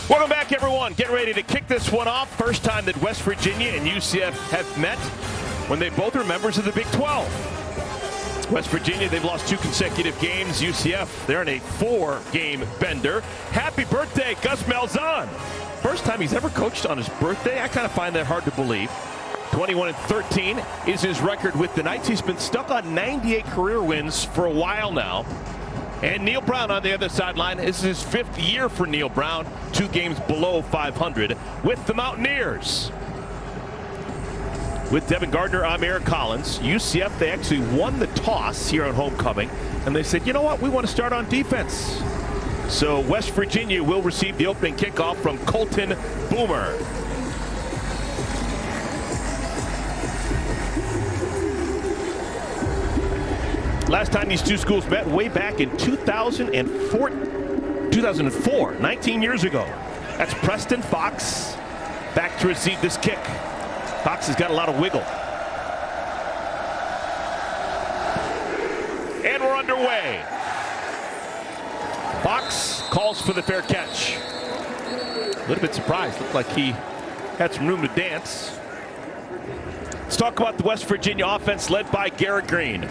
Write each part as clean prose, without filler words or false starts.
Welcome back, everyone. Get ready to kick this one off. First time that West Virginia and UCF have met when they both are members of the Big 12. West Virginia, they've lost 2 consecutive games. UCF, they're in a 4-game bender. Happy birthday, Gus Malzahn. First time he's ever coached on his birthday. I kind of find that hard to believe. 21-13 is his record with the Knights. He's been stuck on 98 career wins for a while now. And Neil Brown on the other sideline. This is his 5th year for Neil Brown. 2 games below 500 with the Mountaineers. With Devin Gardner, I'm Eric Collins. UCF, they actually won the toss here on homecoming. And they said, you know what, we want to start on defense. So West Virginia will receive the opening kickoff from Colton Boomer. Last time these two schools met way back in 2004, 19 years ago. That's Preston Fox back to receive this kick. Fox has got a lot of wiggle. And we're underway. Fox calls for the fair catch. A little bit surprised. Looked like he had some room to dance. Let's talk about the West Virginia offense led by Garrett Green.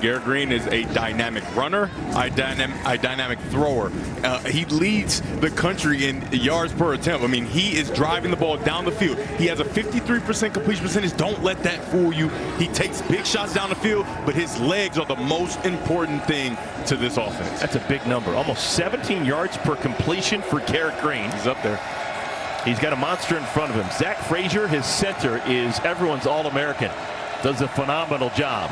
Garrett Green is a dynamic runner, a dynamic thrower. He leads the country in yards per attempt. I mean, he is driving the ball down the field. He has a 53% completion percentage. Don't let that fool you. He takes big shots down the field, but his legs are the most important thing to this offense. That's a big number. Almost 17 yards per completion for Garrett Green. He's up there. He's got a monster in front of him. Zach Frazier, his center, is everyone's All-American. Does a phenomenal job.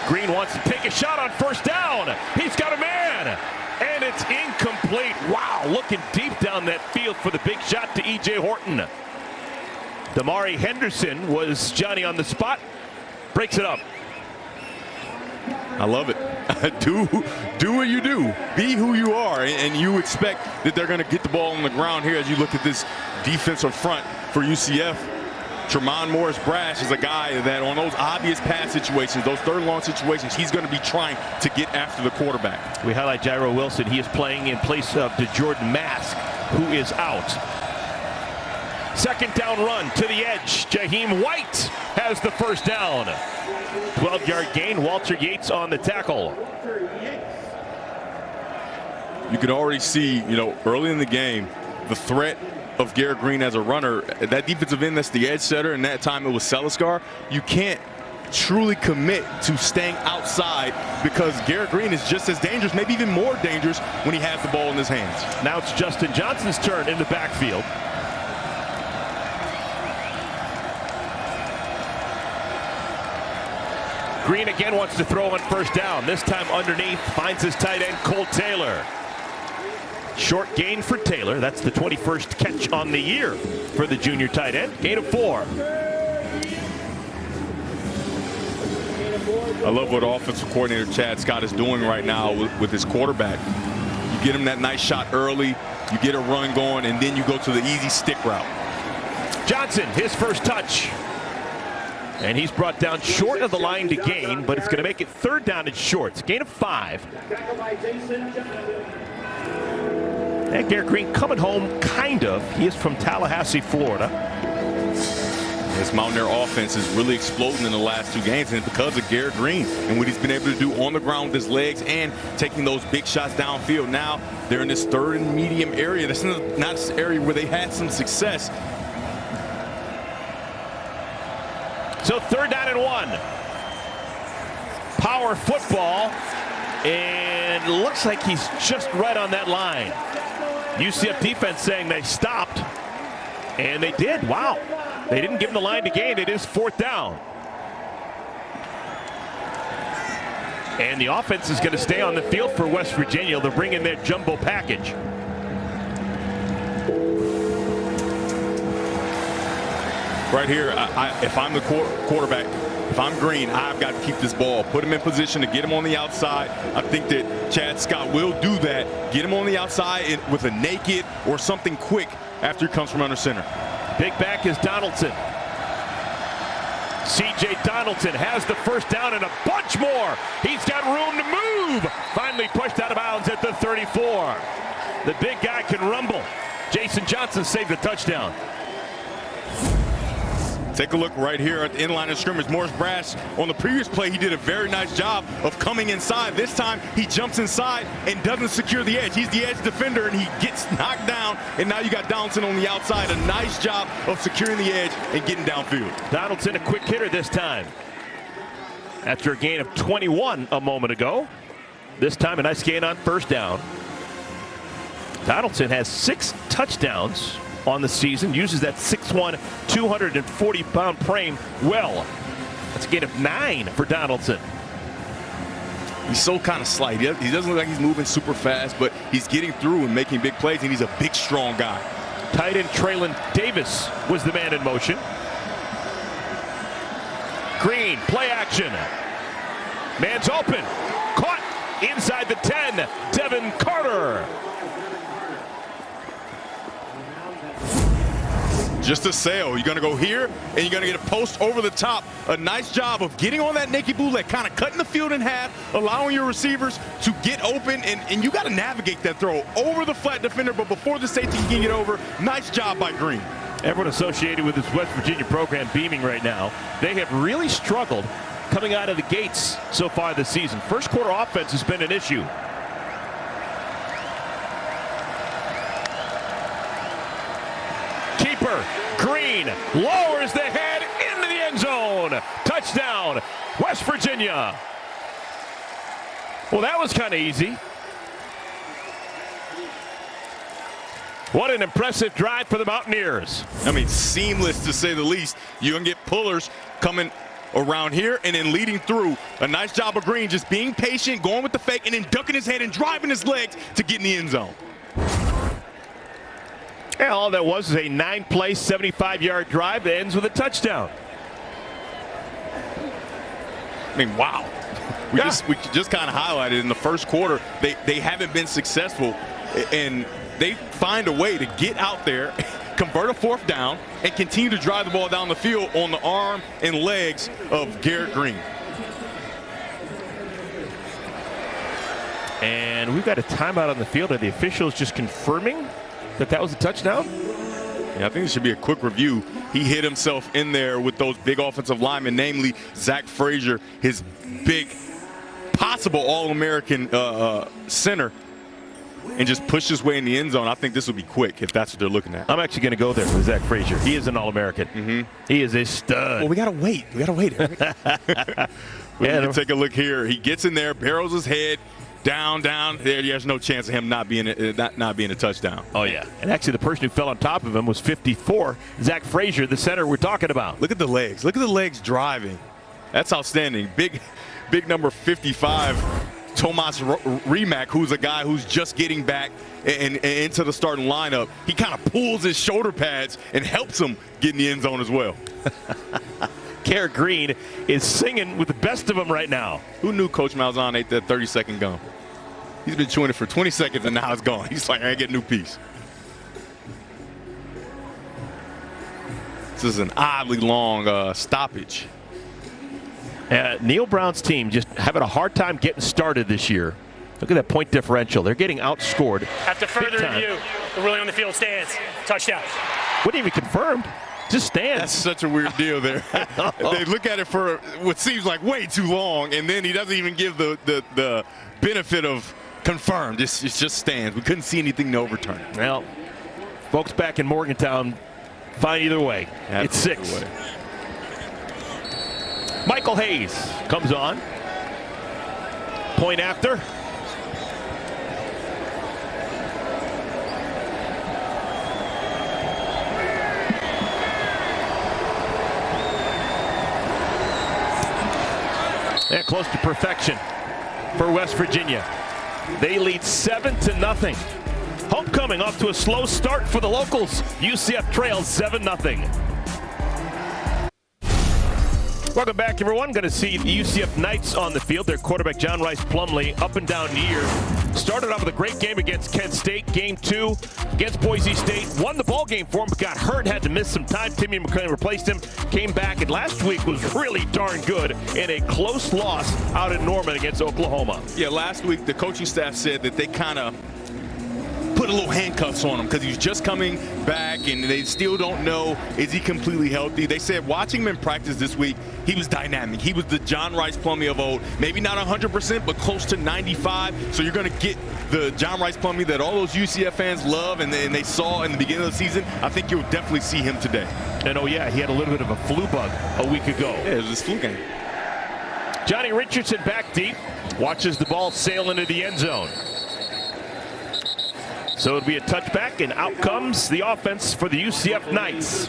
Green wants to take a shot on first down. He's got a man, and it's incomplete. Wow, looking deep down that field for the big shot to E.J. Horton. Damari Henderson was Johnny on the spot. Breaks it up. I love it. Do what you do. Be who you are, and you expect that they're going to get the ball on the ground here as you look at this defensive front for UCF. Tremont Morris-Brash is a guy that on those obvious pass situations, those third and long situations, he's going to be trying to get after the quarterback. We highlight Jairo Wilson. He is playing in place of DeJordan Mask, who is out. Second down run to the edge. Jaheim White has the first down. 12-yard gain. Walter Yates on the tackle. You could already see, early in the game, the threat of Garrett Green as a runner. That defensive end, that's the edge setter, and that time it was Seliskar. You can't truly commit to staying outside because Garrett Green is just as dangerous, maybe even more dangerous when he has the ball in his hands. Now it's Justin Johnson's turn in the backfield. Green again wants to throw on first down. This time underneath, finds his tight end, Cole Taylor. Short gain for Taylor. That's the 21st catch on the year for the junior tight end. Gain of 4. I love what offensive coordinator Chad Scott is doing right now with his quarterback. You get him that nice shot early, you get a run going, and then you go to the easy stick route. Johnson, his first touch. And he's brought down short of the line to gain, but it's going to make it third down and short. Gain of 5. And Garrett Green coming home, kind of. He is from Tallahassee, Florida. This Mountaineer offense is really exploding in the last 2 games, and it's because of Garrett Green and what he's been able to do on the ground with his legs and taking those big shots downfield. Now they're in this third and medium area. This is not this area where they had some success. So third down and 1. Power football, and looks like he's just right on that line. UCF defense saying they stopped, and they did. Wow. They didn't give him the line to gain. It is fourth down. And the offense is going to stay on the field for West Virginia. They'll bring in their jumbo package. Right here, if I'm the quarterback, if I'm Green, I've got to keep this ball, put him in position to get him on the outside. I think that Chad Scott will do that, get him on the outside with a naked or something quick after he comes from under center. Big back is Donaldson. C.J. Donaldson has the first down and a bunch more. He's got room to move. Finally pushed out of bounds at the 34. The big guy can rumble. Jason Johnson saved the touchdown. Take a look right here at the inline of scrimmage. Morris Brash, on the previous play, he did a very nice job of coming inside. This time, he jumps inside and doesn't secure the edge. He's the edge defender, and he gets knocked down. And now you got Donaldson on the outside. A nice job of securing the edge and getting downfield. Donaldson, a quick hitter this time. After a gain of 21 a moment ago. This time, a nice gain on first down. Donaldson has 6 touchdowns on the season, uses that 6'1", 240-pound frame well. That's a gain of 9 for Donaldson. He's so kind of slight. He doesn't look like he's moving super fast, but he's getting through and making big plays, and he's a big, strong guy. Tight end Traylon Davis was the man in motion. Green, play action. Man's open. Caught inside the 10. Devin Carter. Just a sail. You're going to go here, and you're going to get a post over the top. A nice job of getting on that naked bootleg, kind of cutting the field in half, allowing your receivers to get open, and you got to navigate that throw over the flat defender, but before the safety can get over, nice job by Green. Everyone associated with this West Virginia program beaming right now. They have really struggled coming out of the gates so far this season. First quarter offense has been an issue. Keeper, Green, lowers the head into the end zone. Touchdown, West Virginia. Well, that was kind of easy. What an impressive drive for the Mountaineers. I mean, seamless to say the least. You can get pullers coming around here and then leading through. A nice job of Green just being patient, going with the fake, and then ducking his head and driving his legs to get in the end zone. And all that was a 9-play, 75-yard drive that ends with a touchdown. I mean, wow. We just kind of highlighted in the first quarter, they haven't been successful, and they find a way to get out there, convert a fourth down, and continue to drive the ball down the field on the arm and legs of Garrett Green. And we've got a timeout on the field. Are the officials just confirming that was a touchdown? Yeah, I think it should be a quick review. He hit himself in there with those big offensive linemen, namely Zach Frazier, his big possible All-American center, and just pushed his way in the end zone. I think this will be quick if that's what they're looking at. I'm actually going to go there with Zach Frazier. He is an All-American. Mm-hmm. He is a stud. Well, we got to wait. We got to wait. Take a look here. He gets in there, barrels his head, down. There's no chance of him not being a touchdown. Oh, yeah. And actually, the person who fell on top of him was 54, Zach Frazier, the center we're talking about. Look at the legs. Look at the legs driving. That's outstanding. Big number 55, Tomas Rimac, who's a guy who's just getting back and into the starting lineup. He kind of pulls his shoulder pads and helps him get in the end zone as well. Garrett Green is singing with the best of them right now. Who knew Coach Malzahn ate that 30-second gum? He's been chewing it for 20 seconds, and now it's gone. He's like, I get a new piece. This is an oddly long stoppage. Neil Brown's team just having a hard time getting started this year. Look at that point differential. They're getting outscored. After further review, the ruling on the field stands. Touchdown. Wasn't even confirmed. Just stands. That's such a weird deal there. They look at it for what seems like way too long, and then he doesn't even give the benefit of confirmed. It just stands. We couldn't see anything to overturn. Well, folks back in Morgantown, fine either way. It's 6. Michael Hayes comes on. Point after. And close to perfection for West Virginia. They lead 7-0. Homecoming off to a slow start for the locals. UCF trails 7-0. Welcome back, everyone. Going to see the UCF Knights on the field. Their quarterback, John Rice Plumlee, up and down year. Started off with a great game against Kent State. Game 2 against Boise State. Won the ball game for him, but got hurt, had to miss some time. Timmy McClain replaced him, came back, and last week was really darn good in a close loss out in Norman against Oklahoma. Yeah, last week the coaching staff said that they kind of put put a little handcuffs on him because he's just coming back and they still don't know, is he completely healthy? They said watching him in practice this week, he was dynamic. He was the John Rice Plumlee of old. Maybe not 100%, but close to 95. So you're going to get the John Rice Plumlee that all those UCF fans love and they saw in the beginning of the season. I think you'll definitely see him today. And oh yeah, he had a little bit of a flu bug a week ago. Yeah, it was his flu game. Johnny Richardson back deep, watches the ball sail into the end zone. So it'll be a touchback, and out comes the offense for the UCF Knights.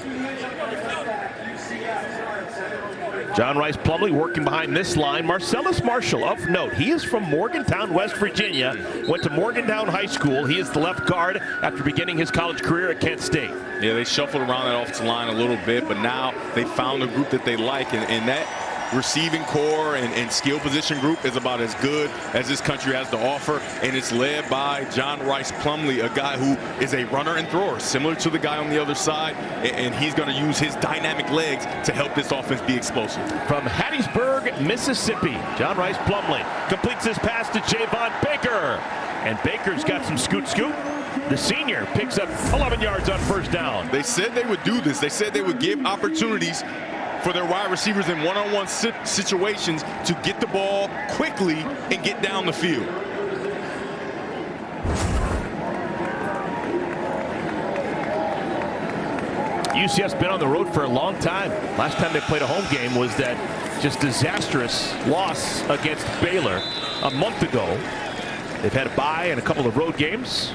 John Rice Plumlee working behind this line. Marcellus Marshall, of note, he is from Morgantown, West Virginia. Went to Morgantown High School. He is the left guard after beginning his college career at Kent State. Yeah, they shuffled around that offensive line a little bit, but now they found a group that they like, and that receiving core and skill position group is about as good as this country has to offer, and it's led by John Rice Plumlee, a guy who is a runner and thrower, similar to the guy on the other side, and he's going to use his dynamic legs to help this offense be explosive. From Hattiesburg, Mississippi, John Rice Plumlee completes his pass to Javon Baker, and Baker's got some scoot. The senior picks up 11 yards on first down. They said they would do this. They said they would give opportunities for their wide receivers in one-on-one situations to get the ball quickly and get down the field. UCF's been on the road for a long time. Last time they played a home game was that just disastrous loss against Baylor a month ago. They've had a bye and a couple of road games.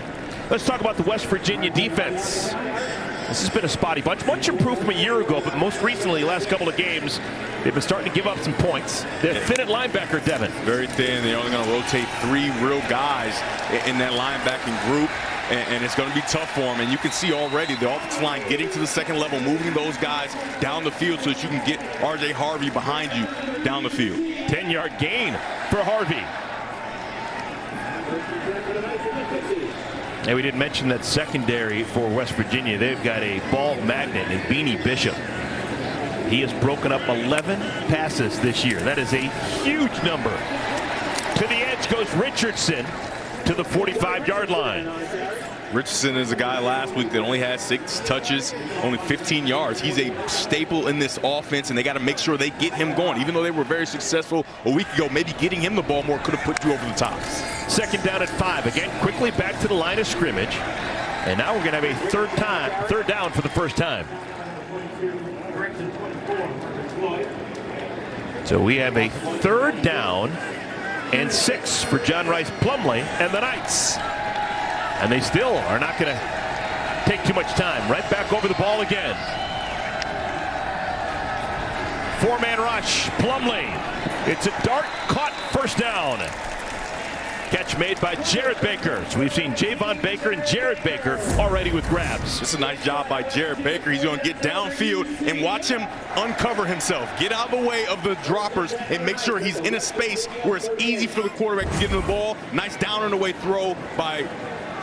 Let's talk about the West Virginia defense. This has been a spotty bunch. Much improved from a year ago, but most recently, last couple of games, they've been starting to give up some points. They're thin at linebacker, Devin. Very thin. They're only going to rotate 3 real guys in that linebacking group, and it's going to be tough for them. And you can see already the offensive line getting to the second level, moving those guys down the field so that you can get R.J. Harvey behind you down the field. 10-yard gain for Harvey. And we didn't mention that secondary for West Virginia. They've got a ball magnet in Beanie Bishop. He has broken up 11 passes this year. That is a huge number. To the edge goes Richardson to the 45-yard line. Richardson is a guy last week that only had 6 touches, only 15 yards. He's a staple in this offense, and they got to make sure they get him going. Even though they were very successful a week ago, maybe getting him the ball more could have put you over the top. Second down at 5. Again, quickly back to the line of scrimmage. And now we're going to have a third down for the first time. So we have a third down and 6 for John Rice Plumlee and the Knights. And they still are not going to take too much time. Right back over the ball again. 4-man rush. Plumlee. It's a dart caught, first down. Catch made by Jared Baker. So we've seen Javon Baker and Jared Baker already with grabs. This is a nice job by Jared Baker. He's going to get downfield and watch him uncover himself. Get out of the way of the droppers and make sure he's in a space where it's easy for the quarterback to get him the ball. Nice down and away throw by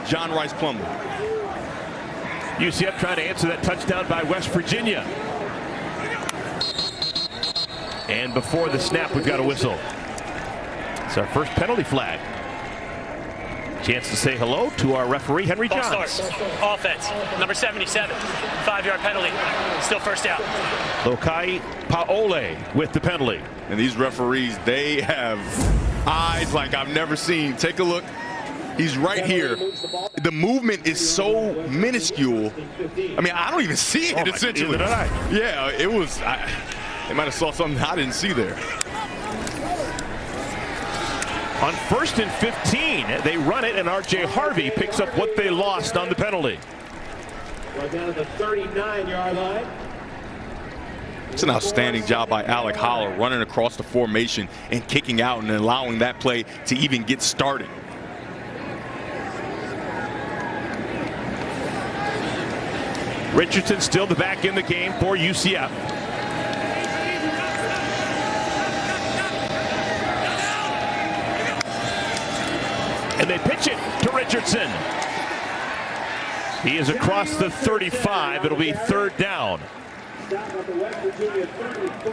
John Rice Plumlee. UCF trying to answer that touchdown by West Virginia. And before the snap, we've got a whistle. It's our first penalty flag. Chance to say hello to our referee, Henry Johns. Ball starts. Offense, number 77, 5-yard penalty. Still first down. Lokai Paole with the penalty. And these referees, they have eyes like I've never seen. Take a look. He's right here. The movement is so minuscule. I mean, I don't even see it, essentially. Yeah, it was. They might have saw something I didn't see there. On 1st and 15, they run it, and R.J. Harvey picks up what they lost on the penalty. Right down to the 39-yard line. It's an outstanding job by Alec Holler, running across the formation and kicking out and allowing that play to even get started. Richardson still the back in the game for UCF. And they pitch it to Richardson. He is across the 35. It'll be third down.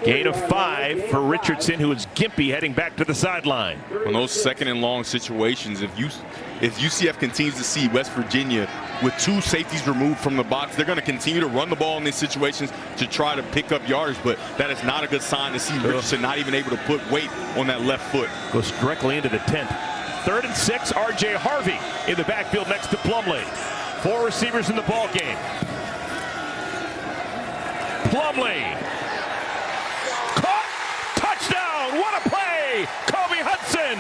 Gain of 5 for Richardson, who is gimpy heading back to the sideline. On those second and long situations, if UCF continues to see West Virginia with 2 safeties removed from the box, they're going to continue to run the ball in these situations to try to pick up yardage, but that is not a good sign to see Richardson not even able to put weight on that left foot. Goes directly into the 10th. 3rd and 6, R.J. Harvey in the backfield next to Plumlee. 4 receivers in the ball game. Plumlee. Caught. Touchdown. What a play. Kobe Hudson.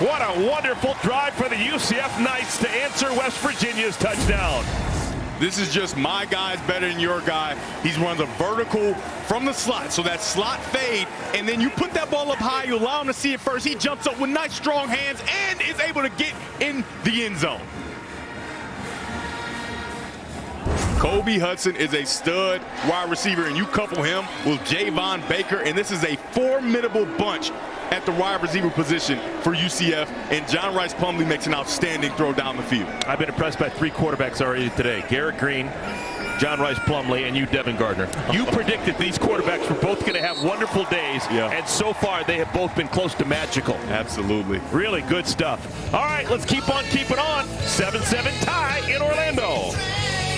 What a wonderful drive for the UCF Knights to answer West Virginia's touchdown. This is just my guy's better than your guy. He's runs a vertical from the slot, so that slot fade, and then you put that ball up high, you allow him to see it first. He jumps up with nice strong hands and is able to get in the end zone. Kobe Hudson is a stud wide receiver, and you couple him with Javon Baker, and this is a formidable bunch at the wide receiver position for UCF, and John Rice Plumlee makes an outstanding throw down the field. I've been impressed by 3 quarterbacks already today. Garrett Green, John Rice Plumlee, and you, Devin Gardner. You predicted these quarterbacks were both going to have wonderful days, and so far they have both been close to magical. Absolutely. Really good stuff. All right, let's keep on keeping on. 7-7 tie in Orlando.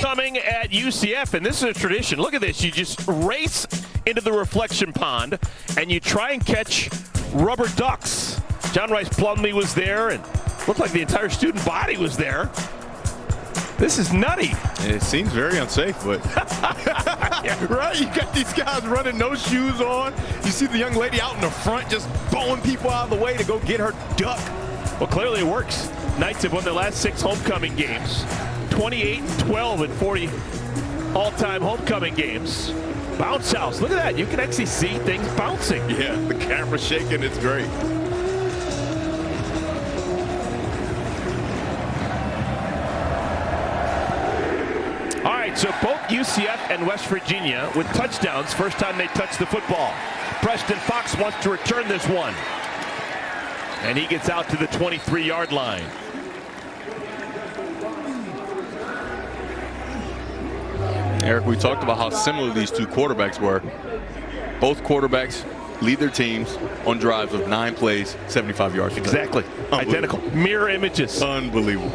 Coming at UCF, and this is a tradition. Look at this. You just race into the reflection pond, and you try and catch rubber ducks. John Rice Plumlee was there, and looked like the entire student body was there. This is nutty. It seems very unsafe, but yeah, right? You got these guys running no shoes on. You see the young lady out in the front just bowling people out of the way to go get her duck. Well, clearly it works. Knights have won their last 6 homecoming games. 28-12 in 40 all-time homecoming games. Bounce house. Look at that. You can actually see things bouncing. Yeah, the camera's shaking. It's great. All right, so both UCF and West Virginia with touchdowns first time they touched the football. Preston Fox wants to return this one. And he gets out to the 23-yard line. Eric, we talked about how similar these 2 quarterbacks were. Both quarterbacks lead their teams on drives of 9 plays, 75 yards. Exactly. Identical. Mirror images. Unbelievable.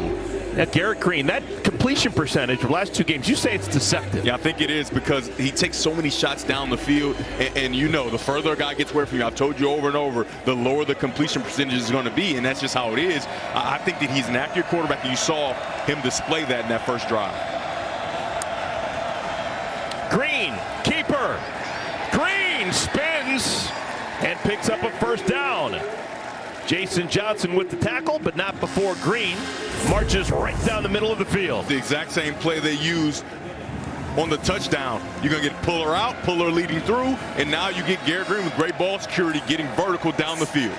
Now, Garrett Green, that completion percentage of the last 2 games, you say it's deceptive. Yeah, I think it is because he takes so many shots down the field. And you know, the further a guy gets away from you, I've told you over and over, the lower the completion percentage is going to be. And that's just how it is. I think that he's an accurate quarterback, and you saw him display that in that first drive. Green, keeper. Green spins and picks up a first down. Jason Johnson with the tackle, but not before Green marches right down the middle of the field. The exact same play they used on the touchdown. You're going to get Puller out, Puller leading through, and now you get Garrett Green with great ball security getting vertical down the field.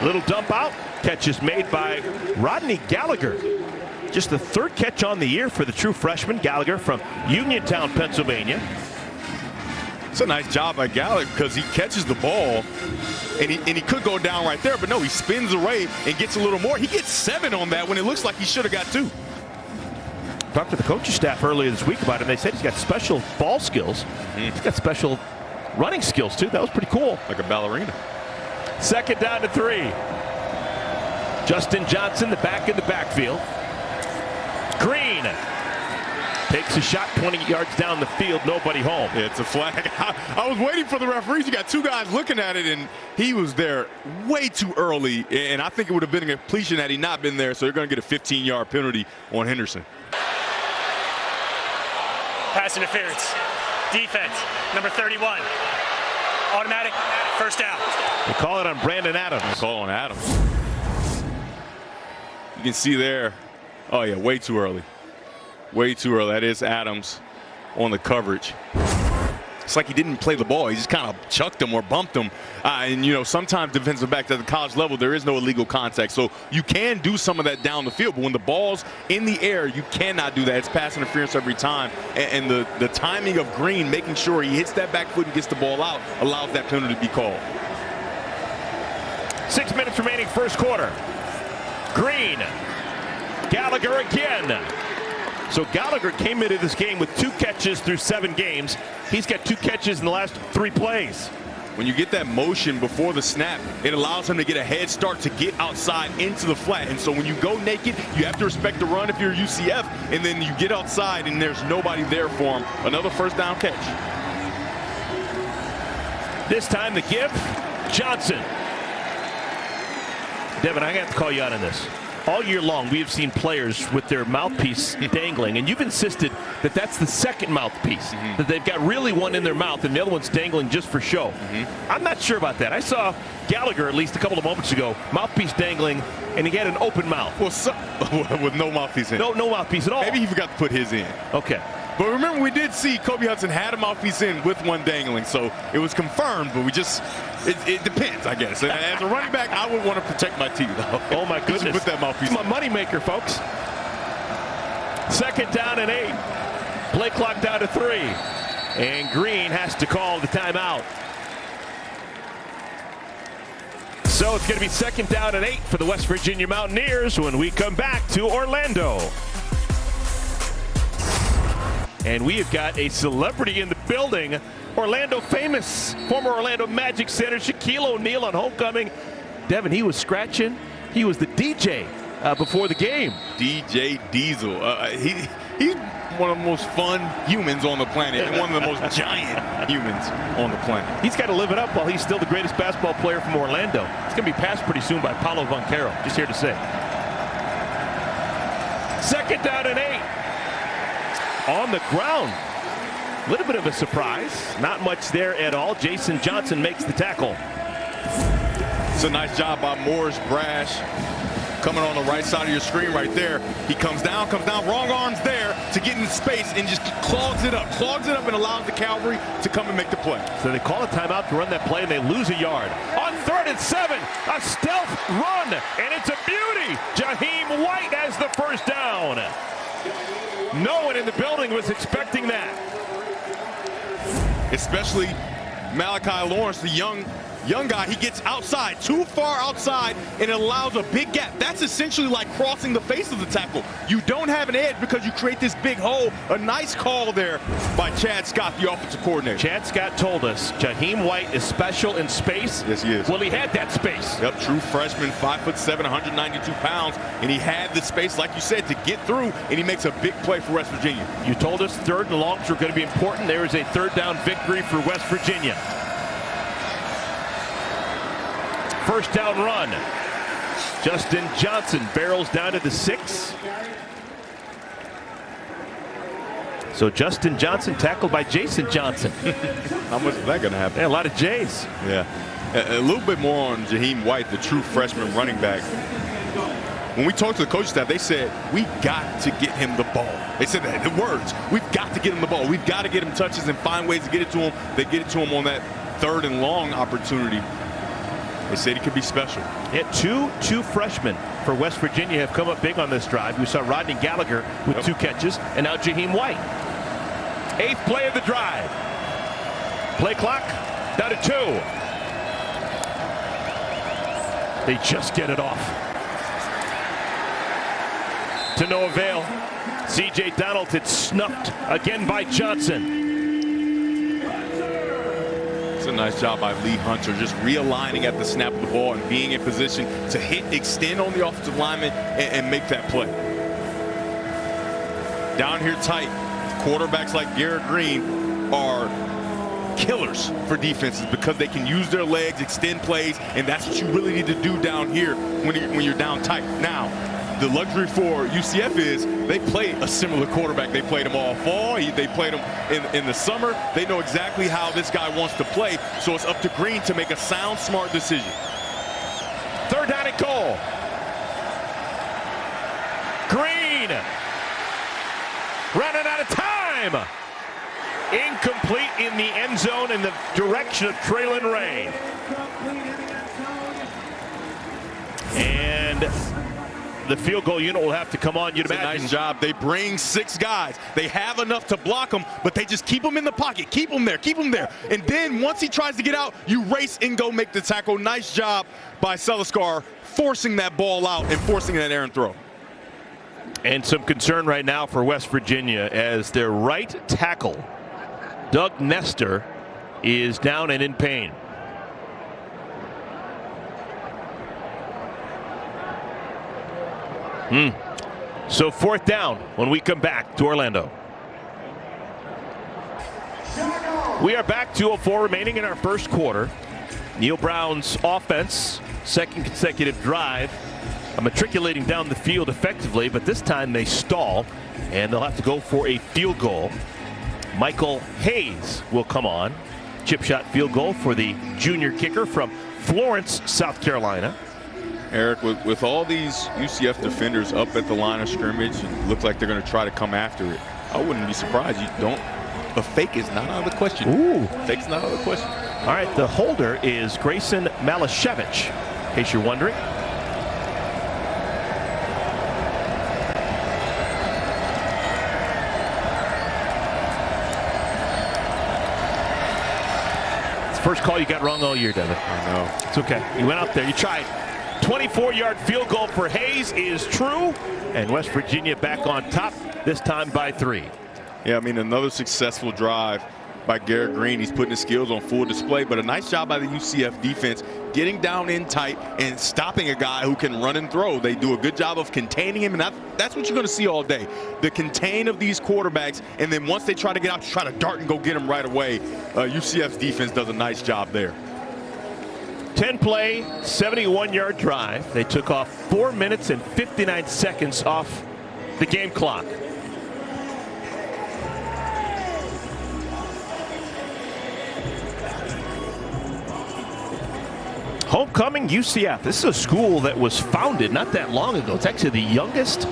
Little dump out. Catch is made by Rodney Gallagher. Just the 3rd catch on the year for the true freshman, Gallagher from Uniontown, Pennsylvania. It's a nice job by Gallagher because he catches the ball, and he could go down right there, but no, he spins away and gets a little more. He gets 7 on that when it looks like he should have got 2. Talked to the coaching staff earlier this week about him. They said he's got special ball skills. He's got special running skills, too. That was pretty cool. Like a ballerina. 2nd down to 3. Justin Johnson, the back in the backfield. Green takes a shot 20 yards down the field, nobody home. Yeah, it's a flag. I was waiting for the referees. You got 2 guys looking at it, and he was there way too early, and I think it would have been a completion had he not been there, so they're going to get a 15-yard penalty on Henderson. Pass interference. Defense, number 31. Automatic, first down. They call it on Brandon Adams. They call on Adams. You can see there. Oh, yeah, way too early. Way too early. That is Adams on the coverage. It's like he didn't play the ball. He just kind of chucked him or bumped him. And, you know, sometimes defensive backs at the college level, there is no illegal contact. So you can do some of that down the field. But when the ball's in the air, you cannot do that. It's pass interference every time. And the timing of Green, making sure he hits that back foot and gets the ball out, allows that penalty to be called. 6 minutes remaining, first quarter. Green. Gallagher again. So Gallagher came into this game with 2 catches through 7 games. He's got 2 catches in the last 3 plays. When you get that motion before the snap, it allows him to get a head start to get outside into the flat. And so when you go naked, you have to respect the run if you're UCF, and then you get outside and there's nobody there for him. Another first down catch. This time the give, Johnson. Devin, I have to call you out on this. All year long, we have seen players with their mouthpiece dangling, and you've insisted that that's the second mouthpiece, that they've got really one in their mouth and the other one's dangling just for show. I'm not sure about that. I saw Gallagher at least a couple of moments ago, mouthpiece dangling, and he had an open mouth. Well, with no mouthpiece in. No mouthpiece at all. Maybe he forgot to put his in. Okay. But remember, we did see Kobe Hudson had a mouthpiece in with one dangling, so it was confirmed, but we just, it depends, I guess. And as a running back, I would want to protect my teeth, though. Oh, my goodness. Put that mouthpiece in. It's my moneymaker, folks. 2nd down and 8. Play clock down to 3. And Green has to call the timeout. So it's going to be 2nd down and 8 for the West Virginia Mountaineers when we come back to Orlando. And we have got a celebrity in the building. Orlando famous, former Orlando Magic center Shaquille O'Neal on homecoming. Devin, he was scratching. He was the DJ before the game. DJ Diesel. He's one of the most fun humans on the planet and one of the most giant humans on the planet. He's got to live it up while he's still the greatest basketball player from Orlando. It's going to be passed pretty soon by Paulo Banchero. Just here to say. 2nd down and 8. On the ground. A little bit of a surprise. Not much there at all. Jason Johnson makes the tackle. It's a nice job by Morris Brash. Coming on the right side of your screen right there. He comes down, wrong arm's there to get in space and just clogs it up and allows the cavalry to come and make the play. So they call a timeout to run that play and they lose a yard. On 3rd and 7, a stealth run, and it's a beauty. Jaheim White has the first down. No one in the building was expecting that. Especially Malachi Lawrence, the young guy. He gets outside, too far outside, and it allows a big gap. That's essentially like crossing the face of the tackle. You don't have an edge because you create this big hole. A nice call there by Chad Scott, the offensive coordinator. Chad Scott told us Jaheim White is special in space. Yes, he is. Well, he had that space. Yep, true freshman, 5'7", 192 pounds, and he had the space, like you said, to get through, and he makes a big play for West Virginia. You told us 3rd and longs were going to be important. There is a 3rd down victory for West Virginia. First down run. Justin Johnson barrels down to the 6. So Justin Johnson tackled by Jason Johnson. How much is that going to happen? Yeah, a lot of J's. Yeah. A little bit more on Jaheim White, the true freshman running back. When we talked to the coaching staff, they said, we got to get him the ball. They said that, the words, we've got to get him the ball. We've got to get him touches and find ways to get it to him. They get it to him on that 3rd and long opportunity. They said he could be special. Yeah, two freshmen for West Virginia have come up big on this drive. We saw Rodney Gallagher with 2 catches, and now Jaheim White. 8th play of the drive. Play clock down to 2. They just get it off. To no avail. C.J. Donaldson snuffed again by Johnson. It's a nice job by Lee Hunter, just realigning at the snap of the ball and being in position to extend on the offensive lineman and make that play. Down here tight, quarterbacks like Garrett Green are killers for defenses because they can use their legs, extend plays, and that's what you really need to do down here when you're down tight. Now, the luxury for UCF is they play a similar quarterback. They played him all fall. They played him in the summer. They know exactly how this guy wants to play, so it's up to Green to make a sound, smart decision. 3rd down and goal. Green running out of time. Incomplete in the end zone in the direction of Traylon Ray. And the field goal unit will have to come on. You'd imagine. It's a nice job. They bring 6 guys. They have enough to block them, but they just keep them in the pocket. Keep them there. Keep them there. And then once he tries to get out, you race and go make the tackle. Nice job by Seliskar forcing that ball out and forcing that errant throw. And some concern right now for West Virginia as their right tackle, Doug Nestor, is down and in pain. So 4th down when we come back to Orlando. We are back, 2:04 remaining in our first quarter. Neil Brown's offense, second consecutive drive, matriculating down the field effectively, but this time they stall and they'll have to go for a field goal. Michael Hayes will come on. Chip shot field goal for the junior kicker from Florence, South Carolina. Eric, with all these UCF defenders up at the line of scrimmage, it looks like they're going to try to come after it. I wouldn't be surprised. A fake is not out of the question. Ooh. Fake's not out of the question. All right, the holder is Grayson Malashevich, in case you're wondering. It's the first call you got wrong all year, Devin. I know. It's okay. You went out there, you tried. 24-yard field goal for Hayes is true, and West Virginia back on top, this time by 3. Yeah, I mean, another successful drive by Garrett Green. He's putting his skills on full display, but a nice job by the UCF defense getting down in tight and stopping a guy who can run and throw. They do a good job of containing him, and that's what you're going to see all day. The contain of these quarterbacks, and then once they try to get out, try to dart and go get him right away. UCF's defense does a nice job there. 10-play, 71-yard drive. They took off 4 minutes and 59 seconds off the game clock. Homecoming UCF. This is a school that was founded not that long ago. It's actually the youngest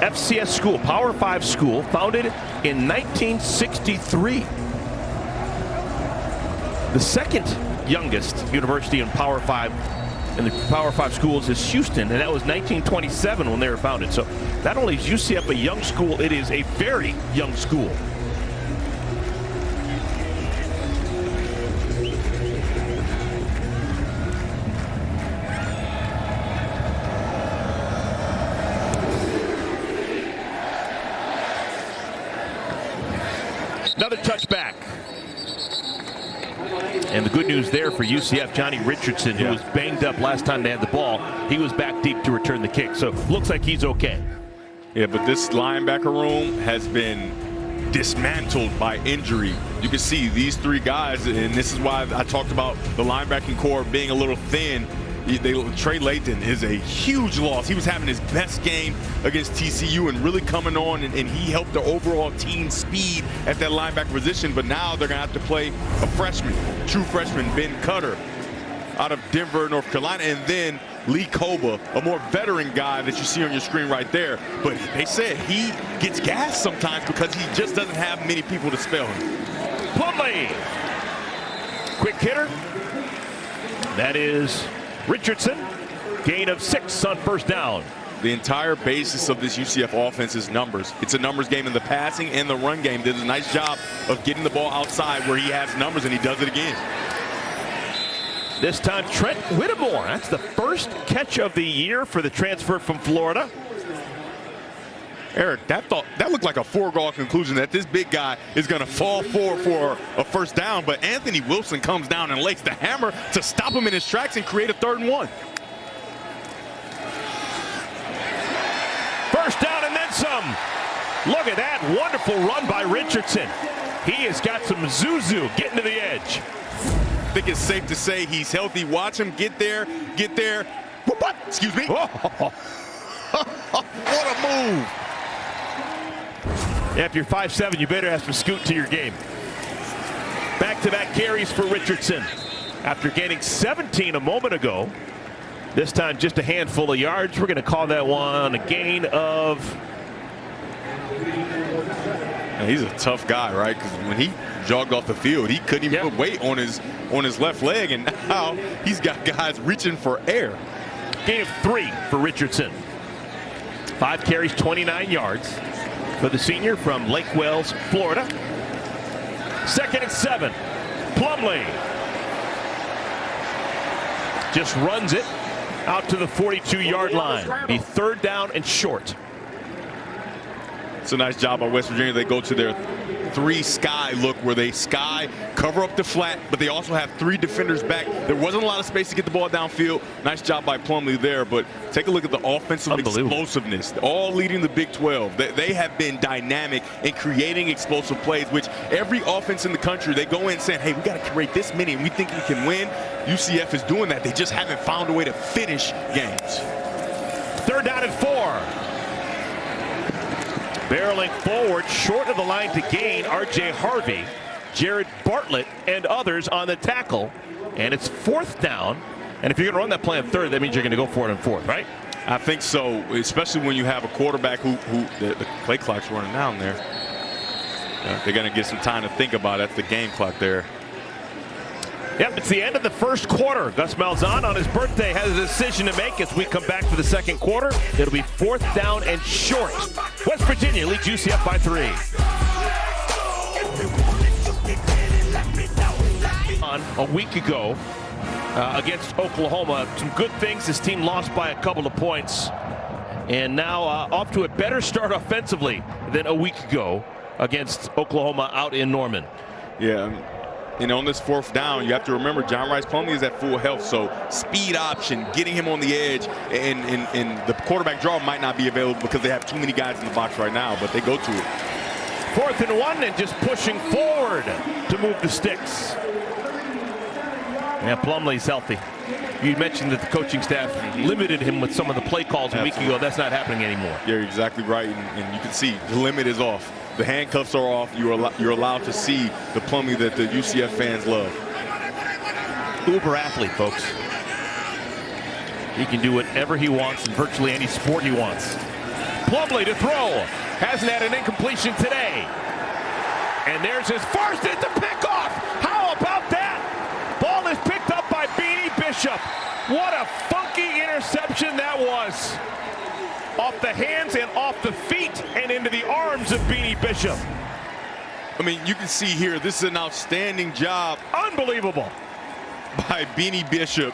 FCS school, Power 5 school, founded in 1963. The second youngest university in Power 5 in the Power 5 schools is Houston, and that was 1927 when they were founded. So not only is UCF a young school, it is a very young school. Another touchback. And the good news there for UCF, Johnny Richardson, who was banged up last time they had the ball, he was back deep to return the kick. So looks like he's okay. Yeah, but this linebacker room has been dismantled by injury. You can see these 3 guys, and this is why I talked about the linebacking core being a little thin. Trey Lathan is a huge loss. He was having his best game against TCU and really coming on, and he helped the overall team speed at that linebacker position. But now they're going to have to play a freshman, true freshman, Ben Cutter, out of Denver, North Carolina, and then Lee Koba, a more veteran guy that you see on your screen right there. But they said he gets gassed sometimes because he just doesn't have many people to spell him. Plumlee. Quick hitter. That is Richardson. Gain of 6 on first down. The entire basis of this UCF offense is numbers. It's a numbers game in the passing and the run game. They did a nice job of getting the ball outside where he has numbers, and he does it again. This time Trent Whittemore. That's the first catch of the year for the transfer from Florida. Eric, that looked like a foregone conclusion that this big guy is going to fall forward for a first down, but Anthony Wilson comes down and lays the hammer to stop him in his tracks and create a 3rd and 1. First down and then some. Look at that wonderful run by Richardson. He has got some zuzu getting to the edge. I think it's safe to say he's healthy. Watch him get there. What? Excuse me. What a move. Yeah, if you're 5'7", you better have some scoot to your game. Back-to-back carries for Richardson. After gaining 17 a moment ago, this time just a handful of yards. We're going to call that one a gain of... And he's a tough guy, right? Because when he jogged off the field, he couldn't even put weight on his left leg, and now he's got guys reaching for air. Gain of 3 for Richardson. 5 carries, 29 yards for the senior from Lake Wales, Florida. 2nd and 7. Plumlee just runs it out to the 42-yard line. The 3rd down and short. It's a nice job by West Virginia. They go to their 3 sky look where they sky, cover up the flat, but they also have 3 defenders back. There wasn't a lot of space to get the ball downfield. Nice job by Plumlee there, but take a look at the offensive explosiveness, all leading the Big 12. They have been dynamic in creating explosive plays, which every offense in the country, they go in saying, hey, we got to create this many and we think we can win. UCF is doing that. They just haven't found a way to finish games. 3rd down and 4. Barreling forward, short of the line to gain. R.J. Harvey, Jared Bartlett, and others on the tackle. And it's 4th down. And if you're going to run that play on 3rd, that means you're going to go for it on 4th, right? I think so, especially when you have a quarterback who the play clock's running down there. They're going to get some time to think about it. That's the game clock there. Yep, it's the end of the 1st quarter. Gus Malzahn on his birthday has a decision to make as we come back for the 2nd quarter. It'll be 4th down and short. West Virginia leads UCF by 3. On a week ago against Oklahoma, some good things. This team lost by a couple of points. And now off to a better start offensively than a week ago against Oklahoma out in Norman. Yeah. And on this 4th down, you have to remember John Rice Plumlee is at full health, so speed option, getting him on the edge, and the quarterback draw might not be available because they have too many guys in the box right now, but they go to it. 4th and 1 and just pushing forward to move the sticks. Yeah, Plumlee's healthy. You mentioned that the coaching staff limited him with some of the play calls a week ago. That's not happening anymore. You're exactly right, and you can see the limit is off. The handcuffs are off. You're allowed to see the Plumlee that the UCF fans love. Uber athlete, folks. He can do whatever he wants in virtually any sport he wants. Plumlee to throw. Hasn't had an incompletion today. And there's his first. It's a pickoff. How about that? Ball is picked up by Beanie Bishop. What a funky interception that was. Off the hands and off the feet and into the arms of Beanie Bishop. I mean, you can see here, this is an outstanding job. Unbelievable. By Beanie Bishop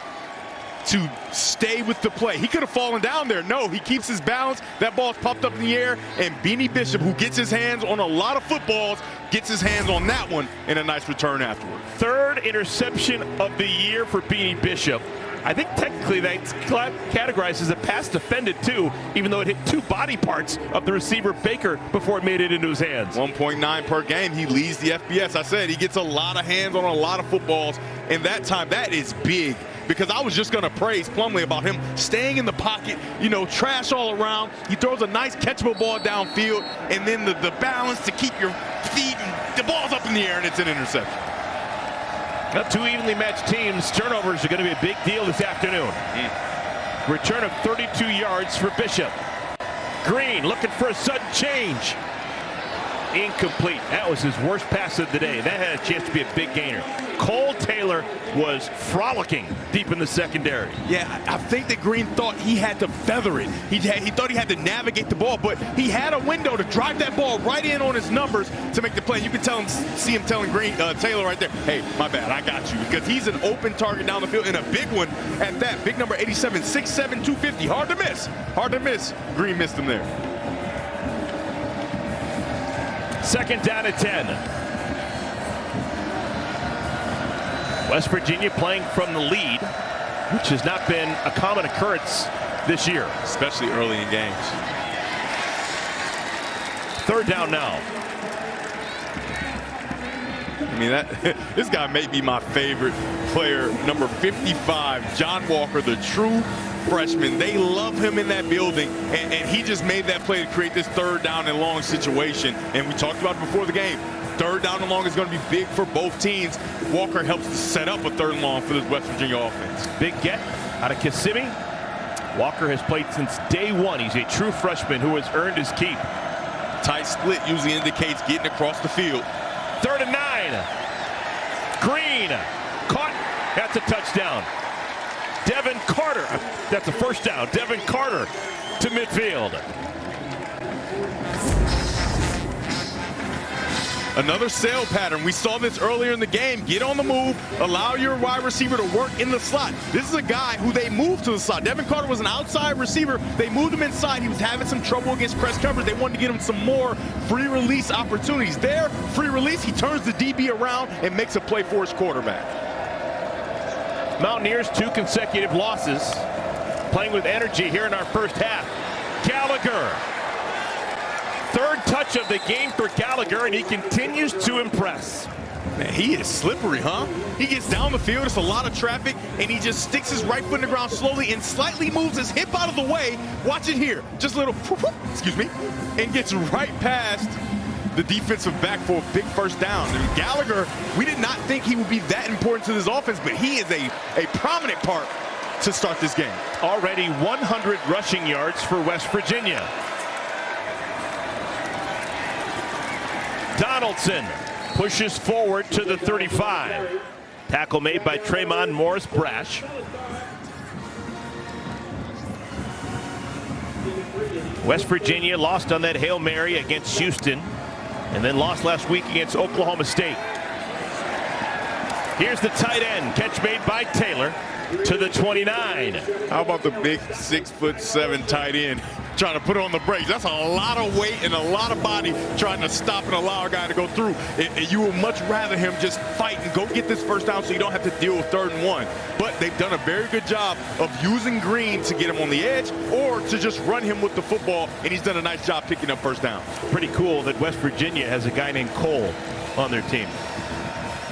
to stay with the play. He could have fallen down there. No, he keeps his balance. That ball's popped up in the air, and Beanie Bishop, who gets his hands on a lot of footballs, gets his hands on that one and a nice return afterward. 3rd interception of the year for Beanie Bishop. I think technically that's categorized as a pass defended too, even though it hit 2 body parts of the receiver Baker before it made it into his hands. 1.9 per game. He leads the FBS. I said he gets a lot of hands on a lot of footballs, and that time, that is big. Because I was just going to praise Plumlee about him staying in the pocket, trash all around. He throws a nice catchable ball downfield, and then the balance to keep your feet, and the ball's up in the air, and it's an interception. Now, 2 evenly matched teams. Turnovers are going to be a big deal this afternoon. Return of 32 yards for Bishop. Green looking for a sudden change. Incomplete. That was his worst pass of the day. That had a chance to be a big gainer. Cole Taylor was frolicking deep in the secondary. Yeah, I think that Green thought he had to feather it. He thought he had to navigate the ball, but he had a window to drive that ball right in on his numbers to make the play. You can see him telling Taylor right there, hey, my bad, I got you. Because he's an open target down the field, and a big one at that. Big number 87, 6'7", 250. Hard to miss. Hard to miss. Green missed him there. 2nd down at 10. West Virginia playing from the lead, which has not been a common occurrence this year. Especially early in games. 3rd down now. I mean, this guy may be my favorite player, number 55, John Walker, the true freshman. They love him in that building, and he just made that play to create this 3rd down and long situation. And we talked about it before the game. 3rd down and long is going to be big for both teams. Walker helps to set up a 3rd and long for this West Virginia offense. Big get out of Kissimmee. Walker has played since day 1. He's a true freshman who has earned his keep. Tight split usually indicates getting across the field. 3rd and 9. Green caught. That's a touchdown. Devin Carter. That's a first down. Devin Carter to midfield. Another sail pattern. We saw this earlier in the game. Get on the move. Allow your wide receiver to work in the slot. This is a guy who they moved to the slot. Devin Carter was an outside receiver. They moved him inside. He was having some trouble against press coverage. They wanted to get him some more free release opportunities. There, free release, he turns the DB around and makes a play for his quarterback. Mountaineers 2 consecutive losses. Playing with energy here in our first half. Gallagher. Third touch of the game for Gallagher, and he continues to impress. Man, he is slippery, huh? He gets down the field, it's a lot of traffic, and he just sticks his right foot in the ground slowly and slightly moves his hip out of the way. Watch it here. Just a little, excuse me, and gets right past the defensive back for a big first down. And Gallagher, we did not think he would be that important to this offense, but he is a prominent part to start this game. Already 100 rushing yards for West Virginia. Donaldson pushes forward to the 35. Tackle made by Tremont Morris-Brash. West Virginia lost on that Hail Mary against Houston, and then lost last week against Oklahoma State. Here's the tight end. Catch made by Taylor to the 29. How about the big 6'7" tight end trying to put on the brakes? That's a lot of weight and a lot of body trying to stop and allow a guy to go through. You would much rather him just fight and go get this first down so you don't have to deal with 3rd and 1. But they've done a very good job of using Green to get him on the edge or to just run him with the football, and he's done a nice job picking up first down. Pretty cool that West Virginia has a guy named Cole on their team.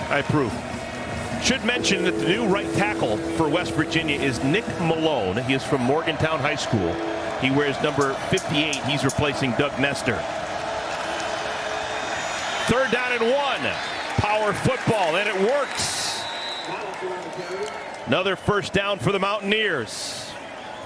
I approve. Should mention that the new right tackle for West Virginia is Nick Malone. He is from Morgantown High School. He wears number 58. He's replacing Doug Nestor. 3rd down and 1. Power football, and it works. Another first down for the Mountaineers.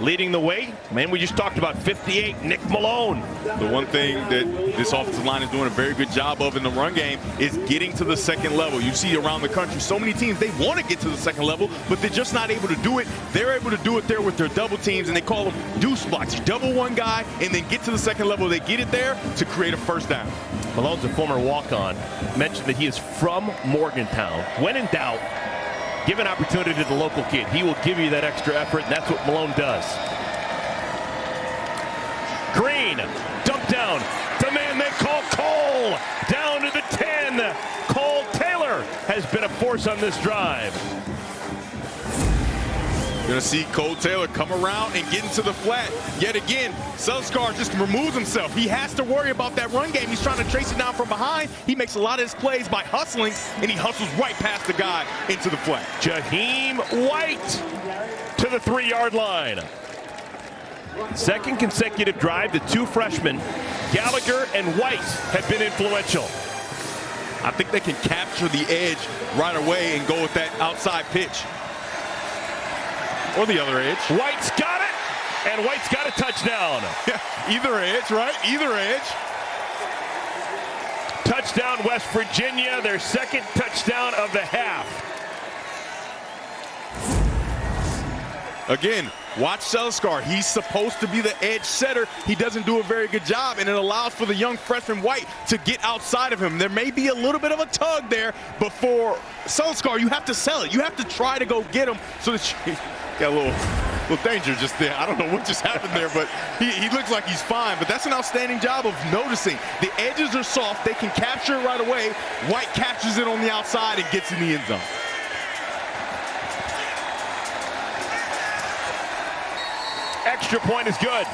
Leading the way, man, we just talked about 58, Nick Malone. The one thing that this offensive line is doing a very good job of in the run game is getting to the second level. You see around the country, so many teams, they want to get to the second level, but they're just not able to do it. They're able to do it there with their double teams, and they call them deuce blocks. You double one guy and then get to the second level. They get it there to create a first down. Malone's a former walk-on. Mentioned that he is from Morgantown. When in doubt, give an opportunity to the local kid. He will give you that extra effort, and that's what Malone does. Green, dump down. The man they call Cole, down to the 10. Cole Taylor has been a force on this drive. You're going to see Cole Taylor come around and get into the flat. Yet again, Selskar just removes himself. He has to worry about that run game. He's trying to trace it down from behind. He makes a lot of his plays by hustling, and he hustles right past the guy into the flat. Jaheim White to the 3-yard line. Second consecutive drive, the 2 freshmen, Gallagher and White, have been influential. I think they can capture the edge right away and go with that outside pitch. Or the other edge. White's got it, and White's got a touchdown. Either edge, right? Either edge. Touchdown, West Virginia, their second touchdown of the half. Again, watch Selskar. He's supposed to be the edge setter. He doesn't do a very good job, and it allows for the young freshman White to get outside of him. There may be a little bit of a tug there, but for Selskar, you have to sell it. You have to try to go get him so that you got a little danger just there. I don't know what just happened there, but he looks like he's fine. But that's an outstanding job of noticing. The edges are soft. They can capture it right away. White captures it on the outside and gets in the end zone. Extra point is good.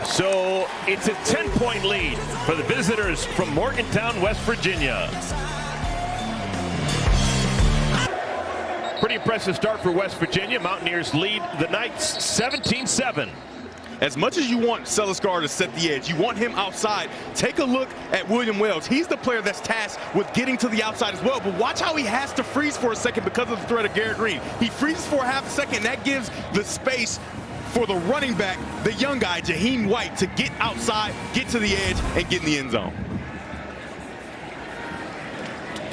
So it's a 10-point lead for the visitors from Morgantown, West Virginia. Pretty impressive start for West Virginia. Mountaineers lead the Knights 17-7. As much as you want Selskar to set the edge, you want him outside, take a look at William Wells. He's the player that's tasked with getting to the outside as well. But watch how he has to freeze for a second because of the threat of Garrett Green. He freezes for a half a second. That gives the space for the running back, the young guy, Jaheim White, to get outside, get to the edge, and get in the end zone.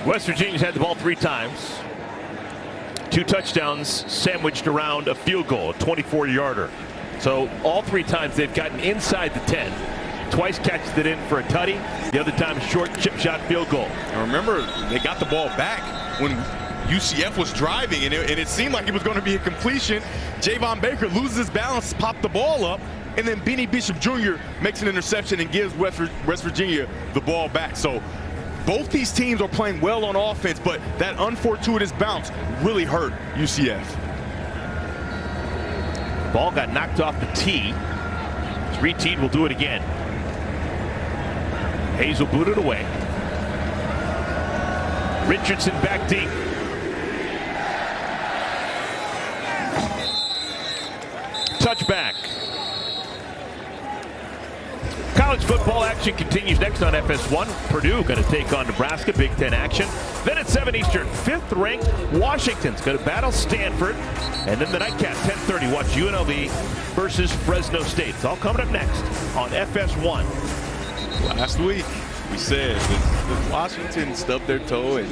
West Virginia's had the ball 3 times. 2 touchdowns sandwiched around a field goal, a 24-yarder. So all 3 times they've gotten inside the 10. Twice catches it in for a tutty. The other time short chip shot field goal. And remember, they got the ball back when UCF was driving, and it seemed like it was going to be a completion. Javon Baker loses his balance, popped the ball up, and then Benny Bishop Jr. makes an interception and gives West Virginia the ball back. So both these teams are playing well on offense, but that unfortuitous bounce really hurt UCF. Ball got knocked off the tee. 3-teed will do it again. Hayes will boot it away. Richardson back deep. Touchback. College football action continues next on FS1. Purdue going to take on Nebraska, Big Ten action. Then at 7 Eastern, 5th-ranked Washington's going to battle Stanford. And then the nightcap, 10:30, watch UNLV versus Fresno State. It's all coming up next on FS1. Last week, we said that Washington stubbed their toe, and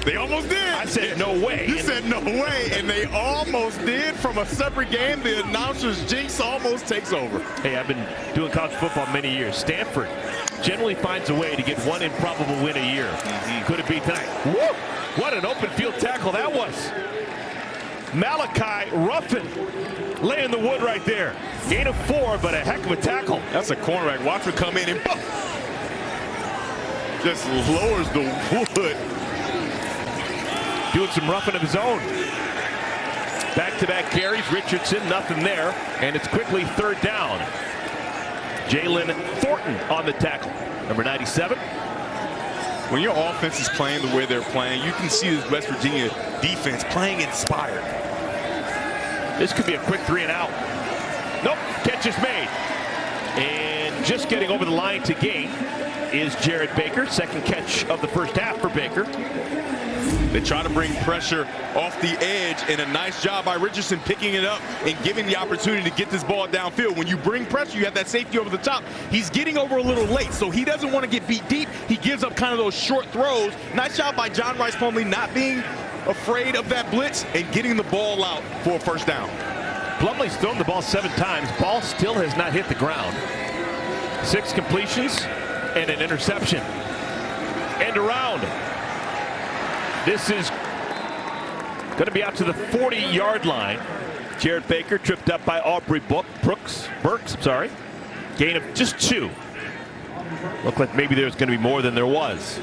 they almost did. I said no way. You said no way, and they almost did. From a separate game, the announcer's jinx almost takes over. Hey, I've been doing college football many years. Stanford generally finds a way to get one improbable win a year. Could it be tonight? Woo! What an open field tackle that was. Malachi Ruffin laying the wood right there. Gain of 4, but a heck of a tackle. That's a cornerback. Watch him come in and just lowers the wood. Doing some roughing of his own. Back-to-back carries. Richardson, nothing there. And it's quickly 3rd down. Jalen Thornton on the tackle. Number 97. When your offense is playing the way they're playing, you can see this West Virginia defense playing inspired. This could be a quick 3-and-out. Nope, catch is made. And just getting over the line to gain is Jared Baker. 2nd catch of the first half for Baker. They try to bring pressure off the edge, and a nice job by Richardson picking it up and giving the opportunity to get this ball downfield. When you bring pressure, you have that safety over the top. He's getting over a little late, so he doesn't want to get beat deep. He gives up kind of those short throws. Nice job by John Rice Plumlee not being afraid of that blitz and getting the ball out for a 1st down. Plumlee's thrown the ball 7 times. Ball still has not hit the ground. 6 completions and an interception. And around. This is going to be out to the 40-yard line. Jared Baker tripped up by Aubrey Burks. Gain of just 2. Looked like maybe there's going to be more than there was.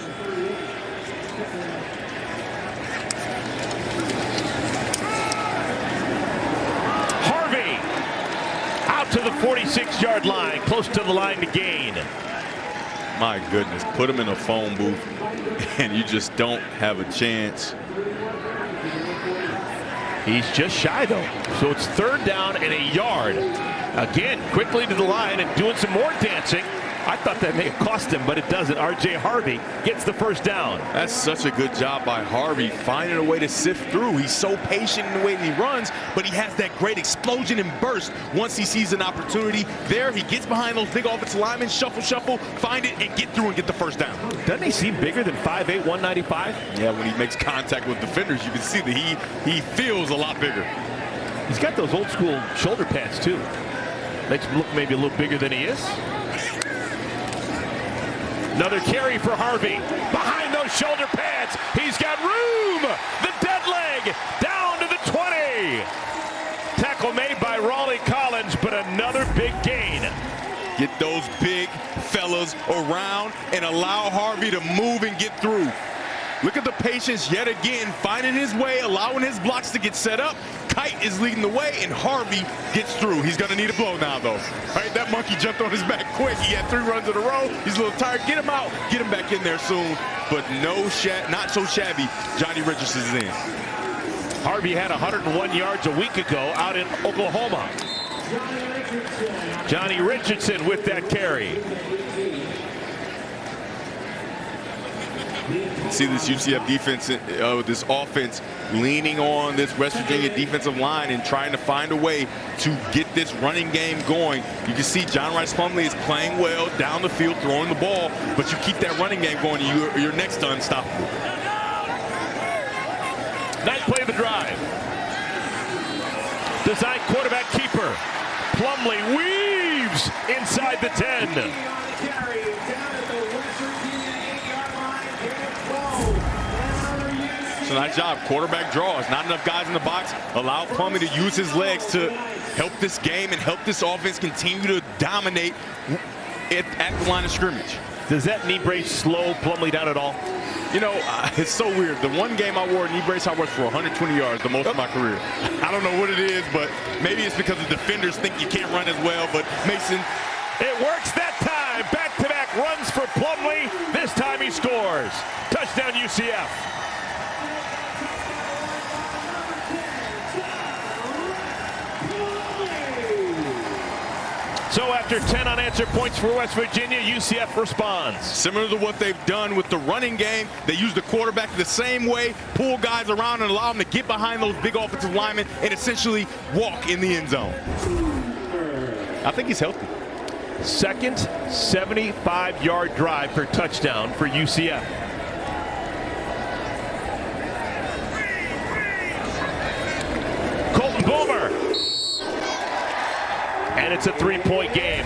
Harvey out to the 46-yard line, close to the line to gain. My goodness, put him in a phone booth and you just don't have a chance. He's just shy though. So it's 3rd down and a yard. Again, quickly to the line and doing some more dancing. I thought that may have cost him, but it doesn't. R.J. Harvey gets the 1st down. That's such a good job by Harvey, finding a way to sift through. He's so patient in the way he runs, but he has that great explosion and burst once he sees an opportunity. There, he gets behind those big offensive linemen, shuffle, find it, and get through and get the 1st down. Doesn't he seem bigger than 5'8", 195? Yeah, when he makes contact with defenders, you can see that he feels a lot bigger. He's got those old school shoulder pads, too. Makes him look maybe a little bigger than he is. Another carry for Harvey. Behind those shoulder pads, he's got room. The dead leg down to the 20. Tackle made by Raleigh Collins, but another big gain. Get those big fellas around and allow Harvey to move and get through. Look at the patience yet again, finding his way, allowing his blocks to get set up. Kite is leading the way, and Harvey gets through. He's going to need a blow now, though. All right, that monkey jumped on his back quick. He had 3 runs in a row. He's a little tired. Get him out. Get him back in there soon. But not so shabby. Johnny Richardson is in. Harvey had 101 yards a week ago out in Oklahoma. Johnny Richardson with that carry. See this UCF defense, this offense leaning on this West Virginia defensive line and trying to find a way to get this running game going. You can see John Rice Plumlee is playing well down the field, throwing the ball, but you keep that running game going, you're next to unstoppable. Ninth play of the drive. Design quarterback keeper. Plumlee weaves inside the 10. So nice job. Quarterback draws. Not enough guys in the box. Allow Plumlee to use his legs to help this game and help this offense continue to dominate at the line of scrimmage. Does that knee brace slow Plumlee down at all? You know, it's so weird. The one game I wore a knee brace, I was for 120 yards the most of my career. I don't know what it is, but maybe it's because the defenders think you can't run as well. But Mason, it works that time. Back-to-back runs for Plumlee. This time he scores. Touchdown UCF. So after 10 unanswered points for West Virginia, UCF responds. Similar to what they've done with the running game, they use the quarterback the same way, pull guys around and allow them to get behind those big offensive linemen and essentially walk in the end zone. I think he's healthy. Second 75-yard drive for touchdown for UCF. Colton Boomer. And it's a three-point game.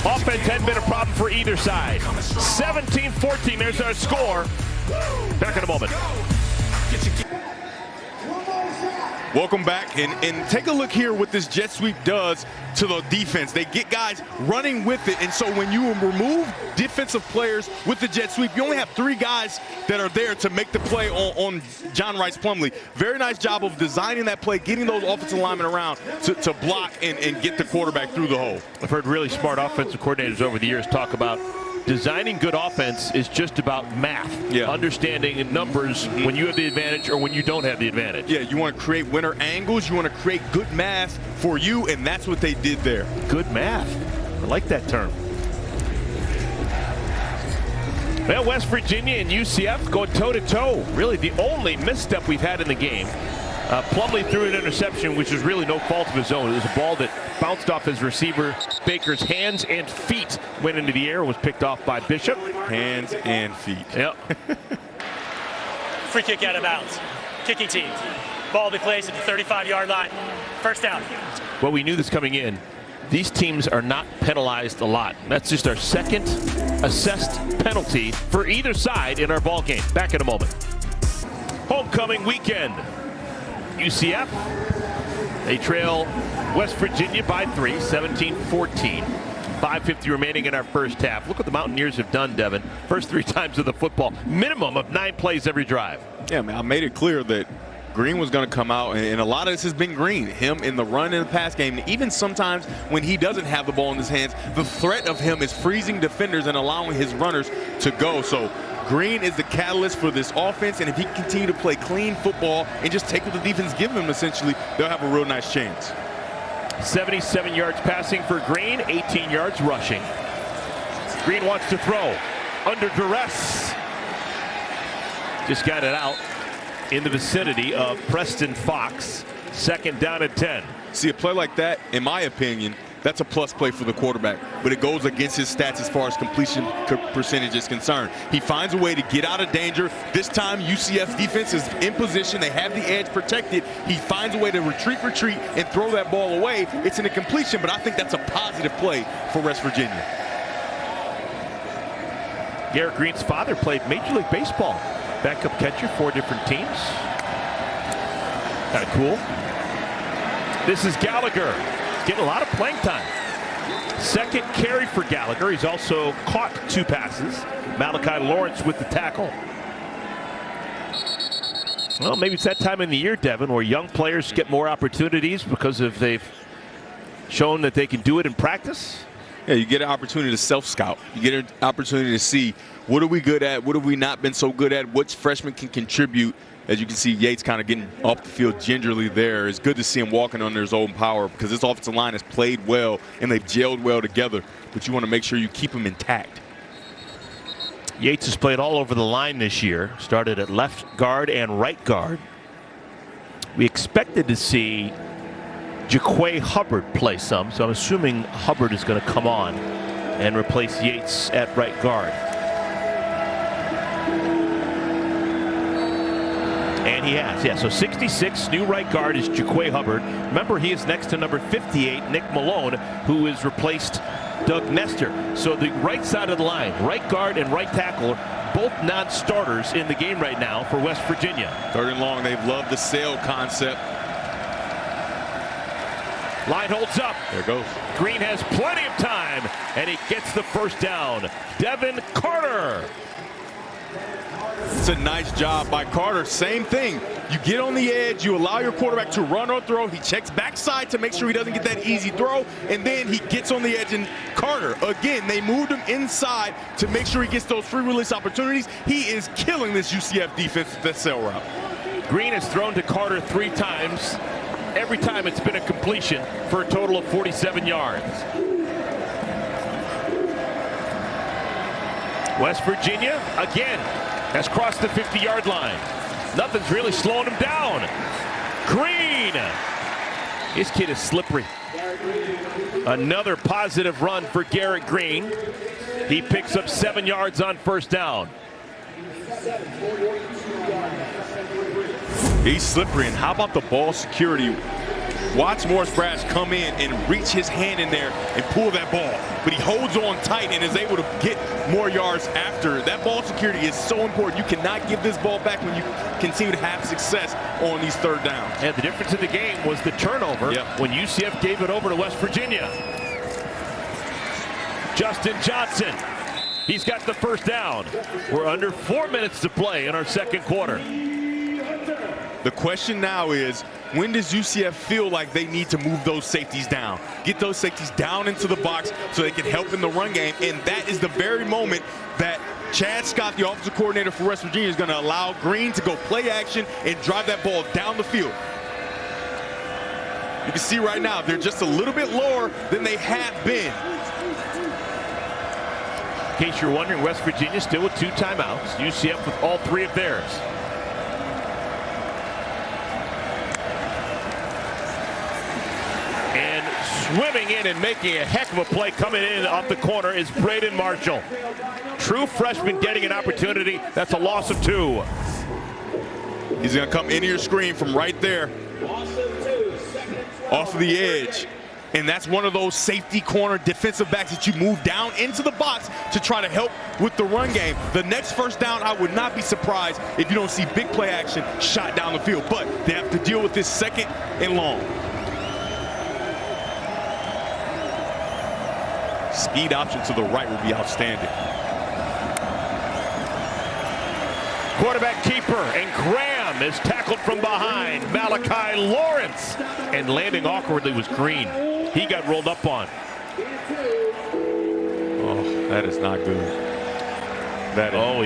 Offense hadn't been a problem for either side. 17-14, there's our score. Back in a moment. Welcome back, and take a look here what this jet sweep does to the defense. They get guys running with it, and so when you remove defensive players with the jet sweep, you only have 3 guys that are there to make the play on John Rice Plumlee. Very nice job of designing that play, getting those offensive linemen around to block and get the quarterback through the hole. I've heard really smart offensive coordinators over the years talk about designing good offense is just about math. Yeah. Understanding numbers when you have the advantage or when you don't have the advantage. Yeah, you want to create winner angles. You want to create good math for you, and that's what they did there. Good math. I like that term. Well, West Virginia and UCF going toe-to-toe. Really the only misstep we've had in the game. Plumlee threw an interception, which was really no fault of his own. It was a ball that bounced off his receiver. Baker's hands and feet went into the air, was picked off by Bishop. Hands and feet. Yep. Free kick out of bounds. Kicking team. Ball be placed at the 35-yard line. First down. Well, we knew this coming in. These teams are not penalized a lot. That's just our second assessed penalty for either side in our ball game. Back in a moment. Homecoming weekend. UCF, they trail West Virginia by 3, 17-14. 5:50 remaining in our first half. Look what the Mountaineers have done, Devin. First 3 times of the football. Minimum of 9 plays every drive. Yeah, man, I made it clear that Green was going to come out, and a lot of this has been Green. Him in the run and the pass game. Even sometimes when he doesn't have the ball in his hands, the threat of him is freezing defenders and allowing his runners to go. So Green is the catalyst for this offense, and if he can continue to play clean football and just take what the defense gives him, essentially, they'll have a real nice chance. 77 yards passing for Green, 18 yards rushing. Green wants to throw under duress. Just got it out in the vicinity of Preston Fox. Second down and 10. See, a play like that, in my opinion, that's a plus play for the quarterback, but it goes against his stats as far as completion percentage is concerned. He finds a way to get out of danger. This time, UCF's defense is in position. They have the edge protected. He finds a way to retreat, and throw that ball away. It's an incompletion, but I think that's a positive play for West Virginia. Garrett Green's father played Major League Baseball. Backup catcher, 4 different teams. Kind of cool. This is Gallagher. Getting a lot of playing time. Second carry for Gallagher. He's also caught 2 passes. Malachi Lawrence with the tackle. Well, maybe it's that time in the year, Devin, where young players get more opportunities because they've shown that they can do it in practice. Yeah, you get an opportunity to self-scout. You get an opportunity to see what are we good at, what have we not been so good at, which freshmen can contribute. As you can see, Yates kind of getting off the field gingerly there. It's good to see him walking under his own power because this offensive line has played well and they've gelled well together, but you want to make sure you keep them intact. Yates has played all over the line this year. Started at left guard and right guard. We expected to see Jaquay Hubbard play some, so I'm assuming Hubbard is going to come on and replace Yates at right guard. And he has, yeah. So 66, new right guard is Jaquay Hubbard. Remember, he is next to number 58, Nick Malone, who has replaced Doug Nestor. So the right side of the line, right guard and right tackle, both non-starters in the game right now for West Virginia. 3rd and long, they've loved the sail concept. Line holds up. There it goes. Green has plenty of time, and he gets the first down. Devin Carter. It's a nice job by Carter. Same thing. You get on the edge, you allow your quarterback to run or throw. He checks backside to make sure he doesn't get that easy throw, and then he gets on the edge. And Carter, again, they moved him inside to make sure he gets those free release opportunities. He is killing this UCF defense with that sail route. Green has thrown to Carter 3 times. Every time it's been a completion for a total of 47 yards. West Virginia, again, has crossed the 50-yard line. Nothing's really slowing him down. Green. This kid is slippery. Another positive run for Garrett Green. He picks up 7 yards on first down. He's slippery, and how about the ball security? Watch Morris Brash come in and reach his hand in there and pull that ball. But he holds on tight and is able to get more yards after. That ball security is so important. You cannot give this ball back when you continue to have success on these 3rd downs. And the difference in the game was the turnover when UCF gave it over to West Virginia. Justin Johnson. He's got the first down. We're under 4 minutes to play in our 2nd quarter. The question now is, when does UCF feel like they need to move those safeties down? Get those safeties down into the box so they can help in the run game. And that is the very moment that Chad Scott, the offensive coordinator for West Virginia, is going to allow Green to go play action and drive that ball down the field. You can see right now, they're just a little bit lower than they have been. In case you're wondering, West Virginia still with 2 timeouts. UCF with all 3 of theirs. And swimming in and making a heck of a play coming in off the corner is Braden Marshall. True freshman getting an opportunity. That's a loss of 2. He's going to come into your screen from right there. Off of the edge. And that's one of those safety corner defensive backs that you move down into the box to try to help with the run game. The next first down, I would not be surprised if you don't see big play action shot down the field. But they have to deal with this 2nd and long. Speed option to the right will be outstanding. Quarterback keeper, and Graham is tackled from behind. Malachi Lawrence, and landing awkwardly was Green. He got rolled up on. Oh, that is not good.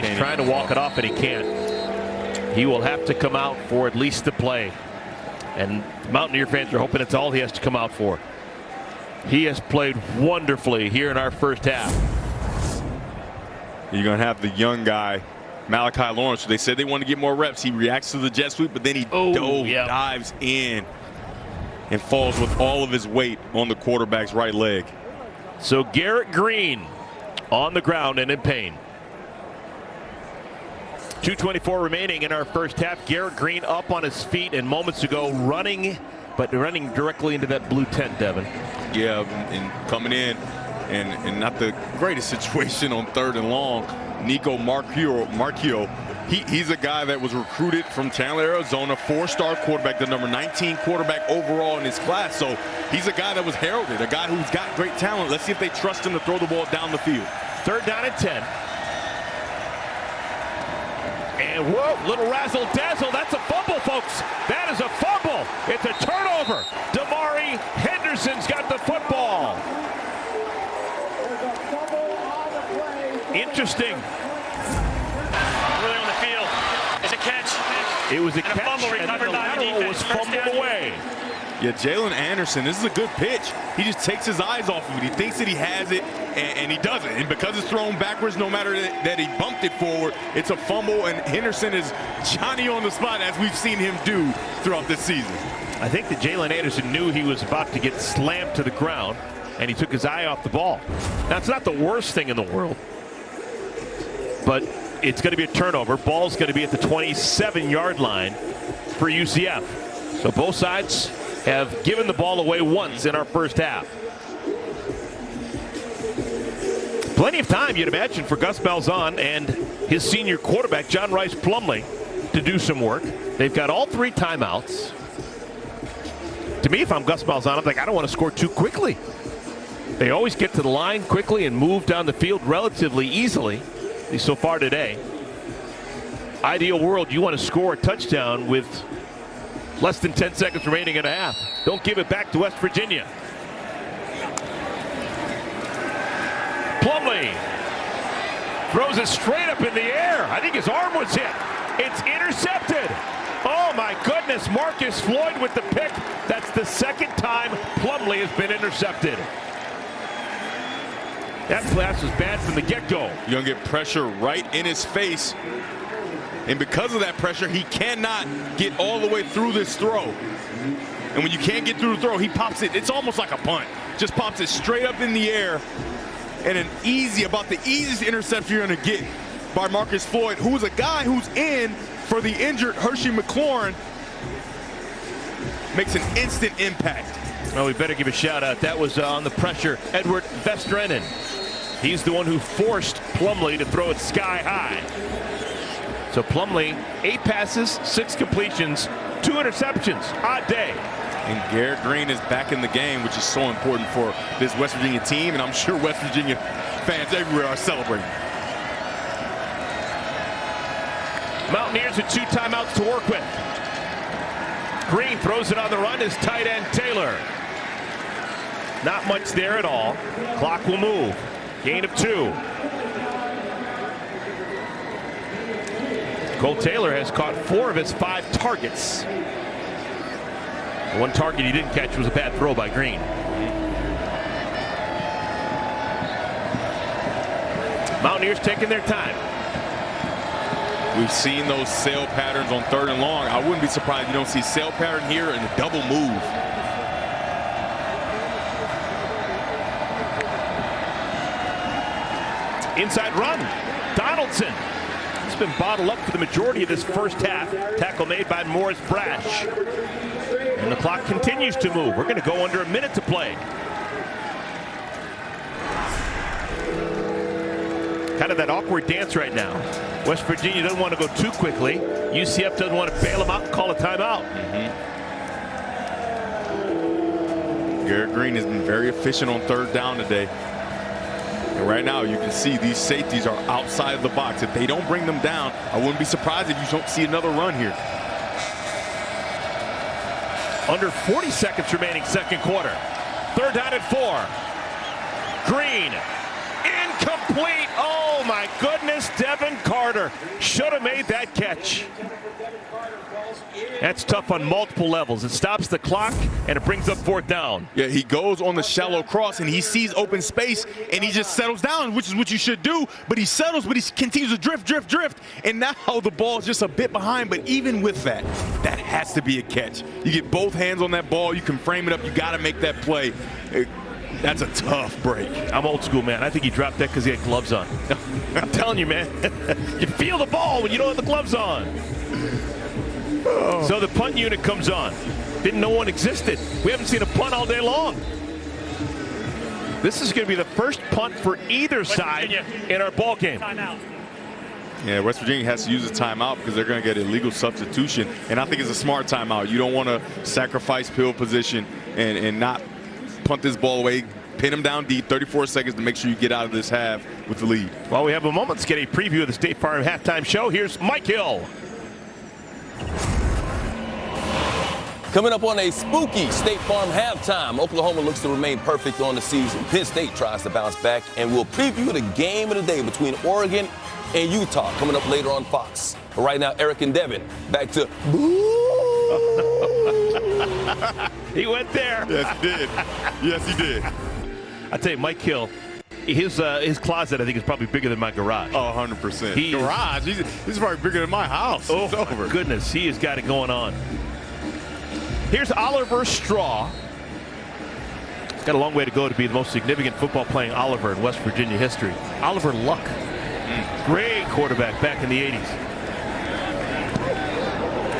He's trying to walk it off, and he can't. He will have to come out for at least the play. And Mountaineer fans are hoping it's all he has to come out for. He has played wonderfully here in our first half. You're going to have the young guy, Malachi Lawrence. They said they want to get more reps. He reacts to the jet sweep, but then he dives in and falls with all of his weight on the quarterback's right leg. So Garrett Green on the ground and in pain. 2:24 remaining in our first half. Garrett Green up on his feet, and moments ago running directly into that blue tent, Devin. Yeah, and coming in and not the greatest situation on 3rd and long. Nico Marchio, he's a guy that was recruited from Chandler, Arizona, 4-star quarterback, the number 19 quarterback overall in his class. So he's a guy that was heralded, a guy who's got great talent. Let's see if they trust him to throw the ball down the field. 3rd down and 10. And whoa, little razzle dazzle. That's a fumble, folks. That is a fumble. It's a turnover. Damari Henderson's got the football. Interesting. Really on the field. It's a catch. It was a catch, a fumble recovered by the defense. Was fumbled away. Yeah, Jalen Anderson, this is a good pitch. He just takes his eyes off of it. He thinks that he has it, and he doesn't. And because it's thrown backwards, no matter that he bumped it forward, it's a fumble, and Henderson is Johnny on the spot, as we've seen him do throughout this season. I think that Jalen Anderson knew he was about to get slammed to the ground, and he took his eye off the ball. Now, it's not the worst thing in the world, but it's going to be a turnover. Ball's going to be at the 27-yard line. for UCF. So both sides have given the ball away once in our first half. Plenty of time, you'd imagine, for Gus Malzahn and his senior quarterback, John Rice Plumlee, to do some work. They've got all 3 timeouts. To me, if I'm Gus Malzahn, I'm like, I don't want to score too quickly. They always get to the line quickly and move down the field relatively easily, at least so far today. Ideal world, you want to score a touchdown with less than 10 seconds remaining in a half. Don't give it back to West Virginia. Plumlee throws it straight up in the air. I think his arm was hit. It's intercepted. Oh my goodness, Marcus Floyd with the pick. That's the second time Plumlee has been intercepted. That pass was bad from the get-go. You're gonna get pressure right in his face. And because of that pressure, he cannot get all the way through this throw. And when you can't get through the throw, he pops it. It's almost like a punt. Just pops it straight up in the air. And about the easiest interception you're going to get by Marcus Floyd, who's a guy who's in for the injured Hershey McLaurin. Makes an instant impact. Well, we better give a shout out. That was on the pressure, Edward Vestrenen. He's the one who forced Plumlee to throw it sky high. So Plumlee, 8 passes, 6 completions, 2 interceptions. Odd day. And Garrett Green is back in the game, which is so important for this West Virginia team, and I'm sure West Virginia fans everywhere are celebrating. Mountaineers with 2 timeouts to work with. Green throws it on the run, his tight end Taylor. Not much there at all. Clock will move. Gain of 2. Cole Taylor has caught 4 of his 5 targets. The 1 target he didn't catch was a bad throw by Green. Mountaineers taking their time. We've seen those sail patterns on 3rd and long. I wouldn't be surprised if you don't see sail pattern here and a double move. Inside run. Donaldson. He's been bottled up for the majority of this first half. Tackle made by Morris Brash. And the clock continues to move. We're going to go under a minute to play. Kind of that awkward dance right now. West Virginia doesn't want to go too quickly. UCF doesn't want to bail them out and call a timeout. Garrett Green has been very efficient on 3rd down today. And right now you can see these safeties are outside of the box. If they don't bring them down, I wouldn't be surprised if you don't see another run here. Under 40 seconds remaining, 2nd quarter. 3rd down and 4. Green. Incomplete. Oh my goodness, Devin Carter should have made that catch. That's tough on multiple levels. It stops the clock and it brings up 4th down. Yeah, he goes on the shallow cross and he sees open space and he just settles down, which is what you should do. But he settles, but he continues to drift. And now the ball is just a bit behind. But even with that, that has to be a catch. You get both hands on that ball, you can frame it up, you got to make that play. That's a tough break. I'm old school, man. I think he dropped that because he had gloves on. I'm telling you, man. You feel the ball when you don't have the gloves on. So the punt unit comes on. Didn't know one existed. We haven't seen a punt all day long. This is going to be the first punt for either side in our ball game. Timeout. Yeah, West Virginia has to use a timeout because they're going to get illegal substitution. And I think it's a smart timeout. You don't want to sacrifice field position and not punt this ball away. Pin him down deep, 34 seconds to make sure you get out of this half with the lead. While we have a moment, let's get a preview of the State Farm halftime show. Here's Mike Hill. Coming up on a spooky State Farm halftime, Oklahoma looks to remain perfect on the season. Penn State tries to bounce back, and we'll preview the game of the day between Oregon and Utah coming up later on Fox. But right now, Eric and Devin, back to He went there. Yes, he did. Yes, he did. I tell you, Mike Hill, his closet, I think, is probably bigger than my garage. Oh, 100%. Garage? This is probably bigger than my house. Oh, it's over. My goodness, he has got it going on. Here's Oliver Straw. He's got a long way to go to be the most significant football-playing Oliver in West Virginia history. Oliver Luck. Great quarterback back in the 80s.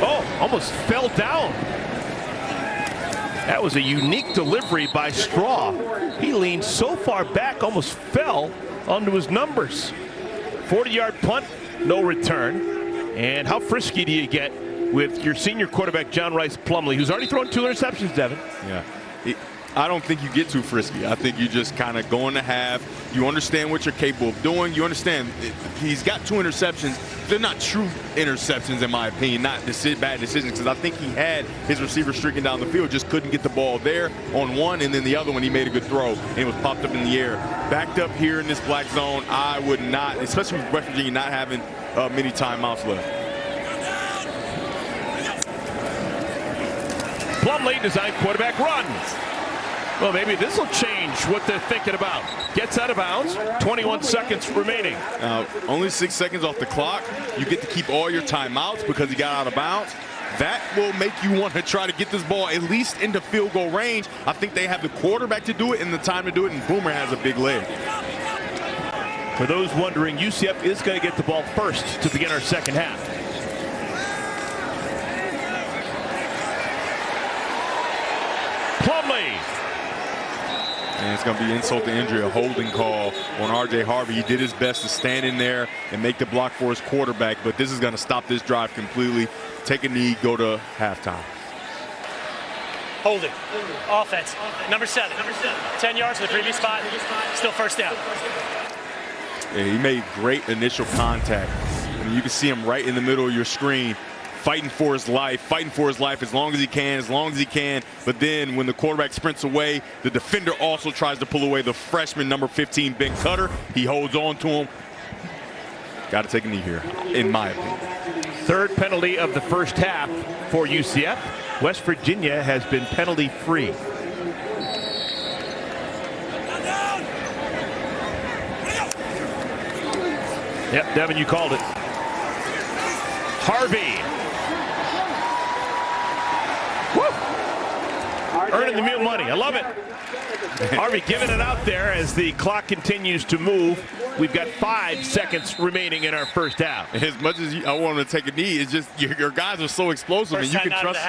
Oh, almost fell down. That was a unique delivery by Straw. He leaned so far back, almost fell onto his numbers. 40-yard punt, no return. And how frisky do you get with your senior quarterback, John Rice Plumlee, who's already thrown 2 interceptions, Devin? Yeah. I don't think you get too frisky. I think you just kind of go in the half. You understand what you're capable of doing. You understand he's got 2 interceptions. They're not true interceptions, in my opinion, not bad decisions, because I think he had his receiver streaking down the field, just couldn't get the ball there on one, and then the other one he made a good throw, and it was popped up in the air. Backed up here in this black zone, I would not, especially with West Virginia not having many timeouts left. Plumlee designed quarterback run. Well, maybe this will change what they're thinking about. Gets out of bounds, 21 seconds remaining. Now, only 6 seconds off the clock. You get to keep all your timeouts because he got out of bounds. That will make you want to try to get this ball at least into field goal range. I think they have the quarterback to do it and the time to do it, and Boomer has a big leg. For those wondering, UCF is going to get the ball first to begin our second half. Plumlee. And it's going to be insult to injury, a holding call on R.J. Harvey. He did his best to stand in there and make the block for his quarterback, but this is going to stop this drive completely. Take a knee, go to halftime. Holding. Offense. Number 7. 10 yards to the previous spot. Still first down. Yeah, he made great initial contact. I mean, you can see him right in the middle of your screen, fighting for his life as long as he can, But then when the quarterback sprints away, the defender also tries to pull away the freshman, number 15, Ben Cutter. He holds on to him. Got to take a knee here, in my opinion. Third penalty of the first half for UCF. West Virginia has been penalty free. Yep, Devin, you called it. Harvey. Woo! Earning the meal money. I love it. Harvey giving it out there as the clock continues to move. We've got 5 seconds remaining in our first half. As much as I want him to take a knee, it's just your guys are so explosive, First and you can trust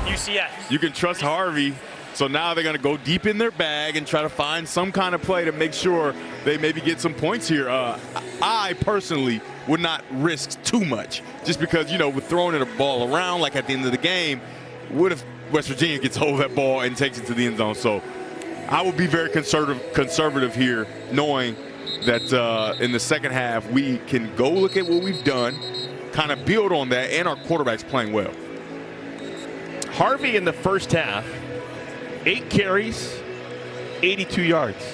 UCF. You can trust Harvey. So now they're going to go deep in their bag and try to find some kind of play to make sure they maybe get some points here. I personally would not risk too much, just because, you know, with throwing the ball around like at the end of the game, what if West Virginia gets hold of that ball and takes it to the end zone? So I would be very conservative here, knowing that in the second half we can go look at what we've done, kind of build on that, and our quarterback's playing well. Harvey in the first half, 8 carries, 82 yards.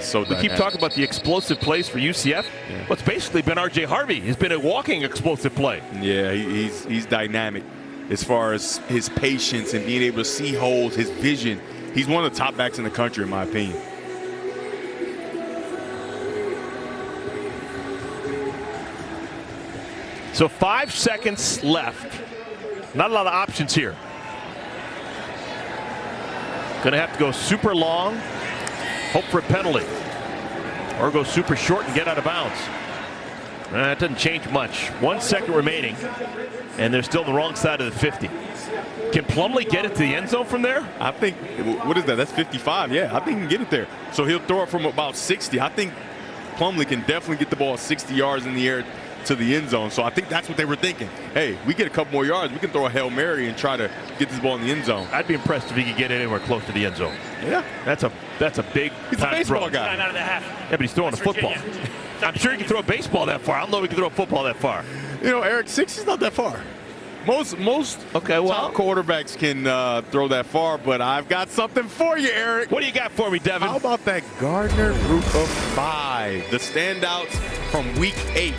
So we keep talking about the explosive plays for UCF. Yeah. What's basically been R.J. Harvey. He's been a walking explosive play. Yeah, he's dynamic as far as his patience and being able to see holes, his vision. He's one of the top backs in the country, in my opinion. So 5 seconds left. Not a lot of options here. Going to have to go super long, hope for a penalty, or go super short and get out of bounds. That doesn't change much. 1 second remaining, and they're still on the wrong side of the 50. Can Plumlee get it to the end zone from there? I think, what is that? That's 55. Yeah, I think he can get it there. So he'll throw it from about 60. I think Plumlee can definitely get the ball 60 yards in the air to the end zone. So I think that's what they were thinking. Hey, we get a couple more yards, we can throw a Hail Mary and try to get this ball in the end zone. I'd be impressed if he could get anywhere close to the end zone. Yeah. That's a big He's a baseball guy. 9 out of the half. Yeah, but he's throwing a football. I'm sure he can throw a baseball that far. I don't know if he can throw a football that far. You know, Eric, 60 is not that far. Most top quarterbacks can throw that far, but I've got something for you, Eric. What do you got for me, Devin? How about that Gardner group of 5? The standouts from week 8.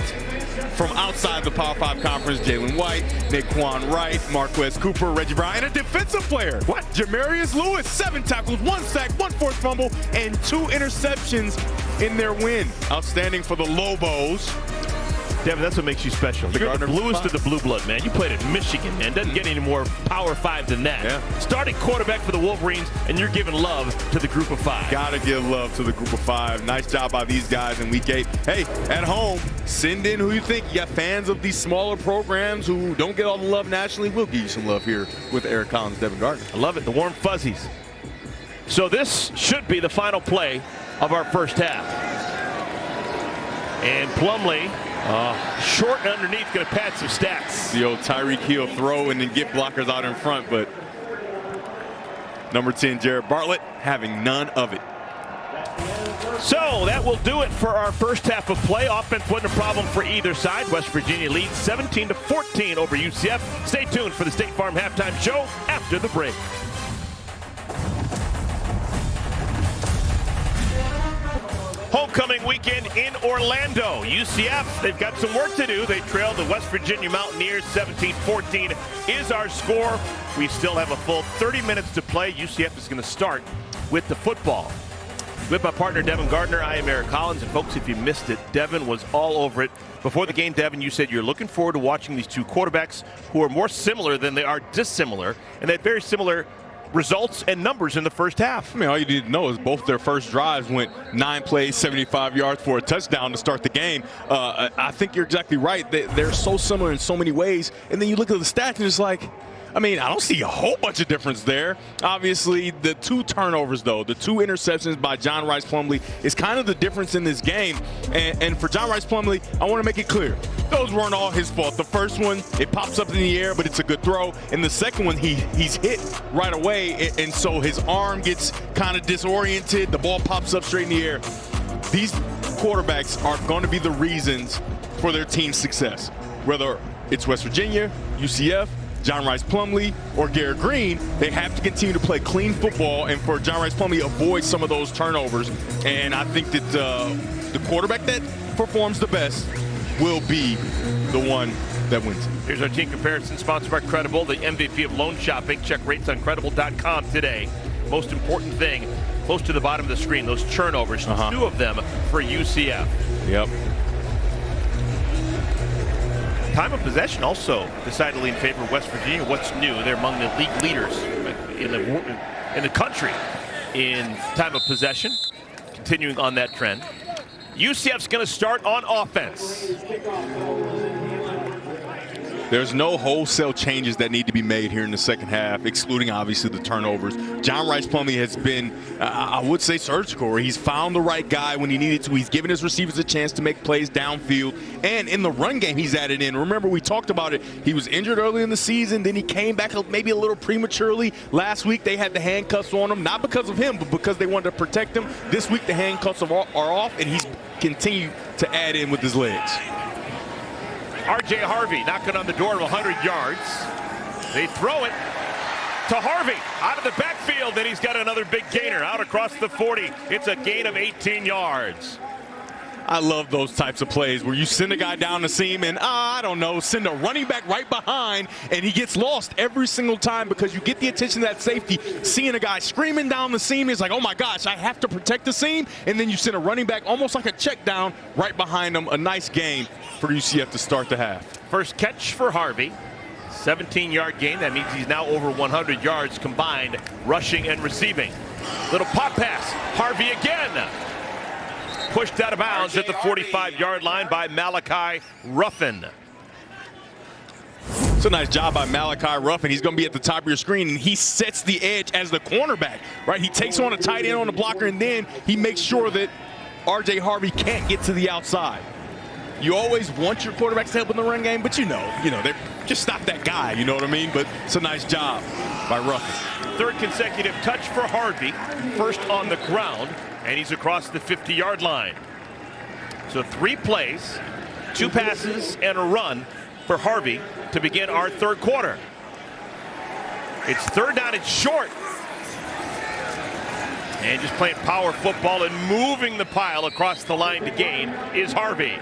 From outside the Power 5 conference, Jalen White, Naquan Wright, Marquez Cooper, Reggie Brown, and a defensive player. What? Jamarius Lewis, 7 tackles, 1 sack, 1 forced fumble, and 2 interceptions in their win. Outstanding for the Lobos. Devin, that's what makes you special. You're the bluest of the blue blood, man. You played at Michigan, man. Doesn't get any more Power 5 than that. Yeah. Starting quarterback for the Wolverines, and you're giving love to the group of 5. Gotta give love to the group of 5. Nice job by these guys in week 8. Hey, at home, send in who you think. You got fans of these smaller programs who don't get all the love nationally. We'll give you some love here with Eric Collins, Devin Gardner. I love it, the warm fuzzies. So this should be the final play of our first half. And Plumlee, short and underneath, going to pad some stats. The old Tyreek Hill throw and then get blockers out in front, but number 10, Jared Bartlett, having none of it. So that will do it for our first half of play. Offense wasn't a problem for either side. West Virginia leads 17-14 over UCF. Stay tuned for the State Farm Halftime Show after the break. Homecoming weekend in Orlando. UCF, they've got some work to do. They trailed the West Virginia Mountaineers 17-14 is our score. We still have a full 30 minutes to play. UCF is going to start with the football. With my partner, Devin Gardner, I am Eric Collins. And folks, if you missed it, Devin was all over it. Before the game, Devin, you said you're looking forward to watching these two quarterbacks who are more similar than they are dissimilar, and they had very similar results and numbers in the first half. I mean, all you need to know is both their first drives went 9 plays, 75 yards for a touchdown to start the game. I think you're exactly right. They're so similar in so many ways. And then you look at the stats and it's like, I mean, I don't see a whole bunch of difference there. Obviously, the 2 turnovers, though, the 2 interceptions by John Rice Plumlee is kind of the difference in this game. And for John Rice Plumlee, I want to make it clear, those weren't all his fault. The first one, it pops up in the air, but it's a good throw. And the second one, he's hit right away, and so his arm gets kind of disoriented. The ball pops up straight in the air. These quarterbacks are going to be the reasons for their team's success. Whether it's West Virginia, UCF, John Rice Plumlee, or Garrett Green, they have to continue to play clean football, and for John Rice Plumlee, avoid some of those turnovers. And I think that the quarterback that performs the best will be the one that wins. Here's our team comparison, sponsored by Credible, the MVP of loan shopping. Check rates on Credible.com today. Most important thing, close to the bottom of the screen, those turnovers, 2 of them for UCF. Yep. Time of possession also decidedly in favor of West Virginia. What's new? They're among the league leaders in the country in time of possession. Continuing on that trend. UCF's going to start on offense. There's no wholesale changes that need to be made here in the second half, excluding obviously the turnovers. John Rice Plumlee has been, I would say, surgical, where he's found the right guy when he needed to. He's given his receivers a chance to make plays downfield. And in the run game, he's added in. Remember, we talked about it. He was injured early in the season. Then he came back maybe a little prematurely. Last week, they had the handcuffs on him, not because of him, but because they wanted to protect him. This week, the handcuffs are off, and he's continued to add in with his legs. R.J. Harvey knocking on the door of 100 yards. They throw it to Harvey out of the backfield. Then he's got another big gainer out across the 40. It's a gain of 18 yards. I love those types of plays where you send a guy down the seam and, I don't know, send a running back right behind, and he gets lost every single time because you get the attention of that safety. Seeing a guy screaming down the seam is like, oh my gosh, I have to protect the seam. And then you send a running back almost like a check down right behind him. A nice gain for UCF to start the half. First catch for Harvey. 17-yard gain. That means he's now over 100 yards combined, rushing and receiving. Little pop pass. Harvey again. Pushed out of bounds at the 45-yard line by Malachi Ruffin. It's a nice job by Malachi Ruffin. He's going to be at the top of your screen, and he sets the edge as the cornerback, right? He takes on a tight end on the blocker, and then he makes sure that R.J. Harvey can't get to the outside. You always want your quarterbacks to help in the run game, but you know, they're just not that guy, you know what I mean? But it's a nice job by Ruffin. 3rd consecutive touch for Harvey, first on the ground, and he's across the 50-yard line. So 3 plays, 2 passes, and a run for Harvey to begin our 3rd quarter. It's 3rd down and short. And just playing power football and moving the pile across the line to gain is Harvey.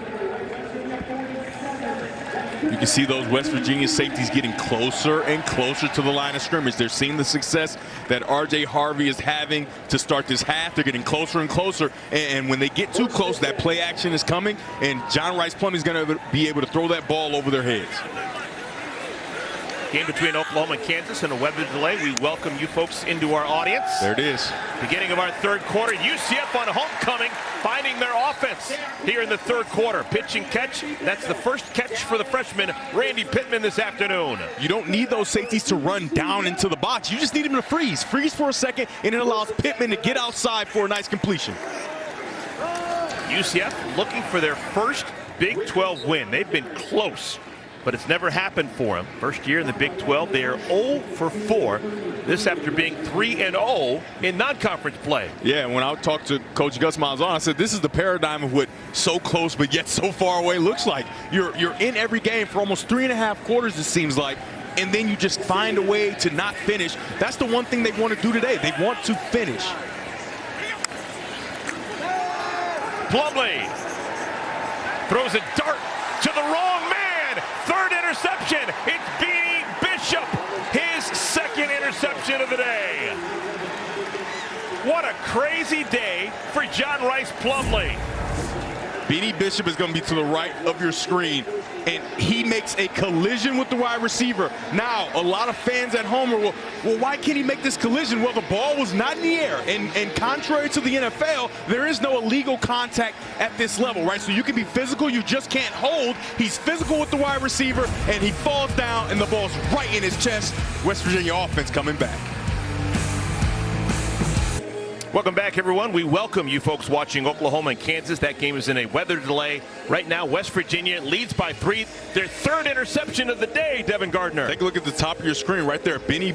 You can see those West Virginia safeties getting closer and closer to the line of scrimmage. They're seeing the success that R.J. Harvey is having to start this half. They're getting closer and closer. And when they get too close, that play action is coming. And John Rice Plumlee is going to be able to throw that ball over their heads. Game between Oklahoma and Kansas and a weather delay. We welcome you folks into our audience. There it is. Beginning of our third quarter. UCF on homecoming, finding their offense here in the third quarter. Pitch and catch. That's the first catch for the freshman, Randy Pittman, this afternoon. You don't need those safeties to run down into the box. You just need them to freeze. Freeze for a second, and it allows Pittman to get outside for a nice completion. UCF looking for their first Big 12 win. They've been close, but it's never happened for them. First year in the Big 12, they are 0 for 4. This after being 3-0 in non-conference play. Yeah, when I talked to Coach Gus Malzahn, I said this is the paradigm of what so close but yet so far away looks like. You're in every game for almost 3.5 quarters, it seems like, and then you just find a way to not finish. That's the one thing they want to do today. They want to finish. Plumlee throws a dart to the wrong man. Third interception. It's Beanie Bishop. His second interception of the day. What a crazy day for John Rice Plumlee. Beanie Bishop is going to be to the right of your screen, and he makes a collision with the wide receiver. Now, a lot of fans at home are, well, why can't he make this collision? Well, the ball was not in the air, and contrary to the NFL, there is no illegal contact at this level, right? So you can be physical, you just can't hold. He's physical with the wide receiver, and he falls down, and the ball's right in his chest. West Virginia offense coming back. Welcome back, everyone. We welcome you folks watching Oklahoma and Kansas. That game is in a weather delay. Right now, West Virginia leads by 3. Their third interception of the day, Devin Gardner. Take a look at the top of your screen right there. Beanie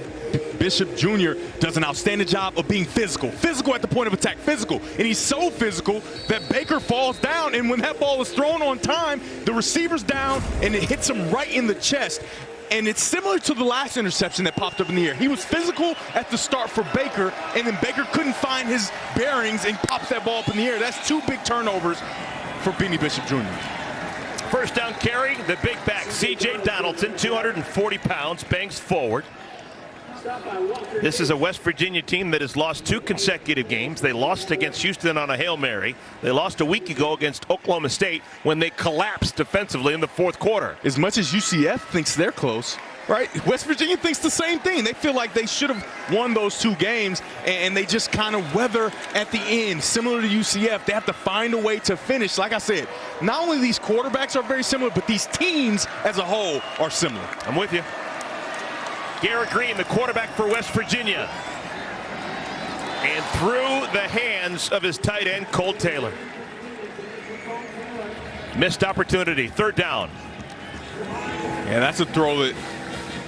Bishop Jr. does an outstanding job of being physical. Physical at the point of attack. Physical. And he's so physical that Baker falls down. And when that ball is thrown on time, the receiver's down, and it hits him right in the chest. And it's similar to the last interception that popped up in the air. He was physical at the start for Baker, and then Baker couldn't find his bearings and pops that ball up in the air. That's 2 big turnovers for Beanie Bishop Jr. First down carry, the big back, C.J. Donaldson, 240 pounds, bangs forward. This is a West Virginia team that has lost 2 consecutive games. They lost against Houston on a Hail Mary. They lost a week ago against Oklahoma State when they collapsed defensively in the fourth quarter. As much as UCF thinks they're close, right? West Virginia thinks the same thing. They feel like they should have won those 2 games, and they just kind of weather at the end. Similar to UCF, they have to find a way to finish. Like I said, not only these quarterbacks are very similar, but these teams as a whole are similar. I'm with you. Garrett Green, the quarterback for West Virginia. And through the hands of his tight end, Cole Taylor. Missed opportunity, third down. Yeah, that's a throw that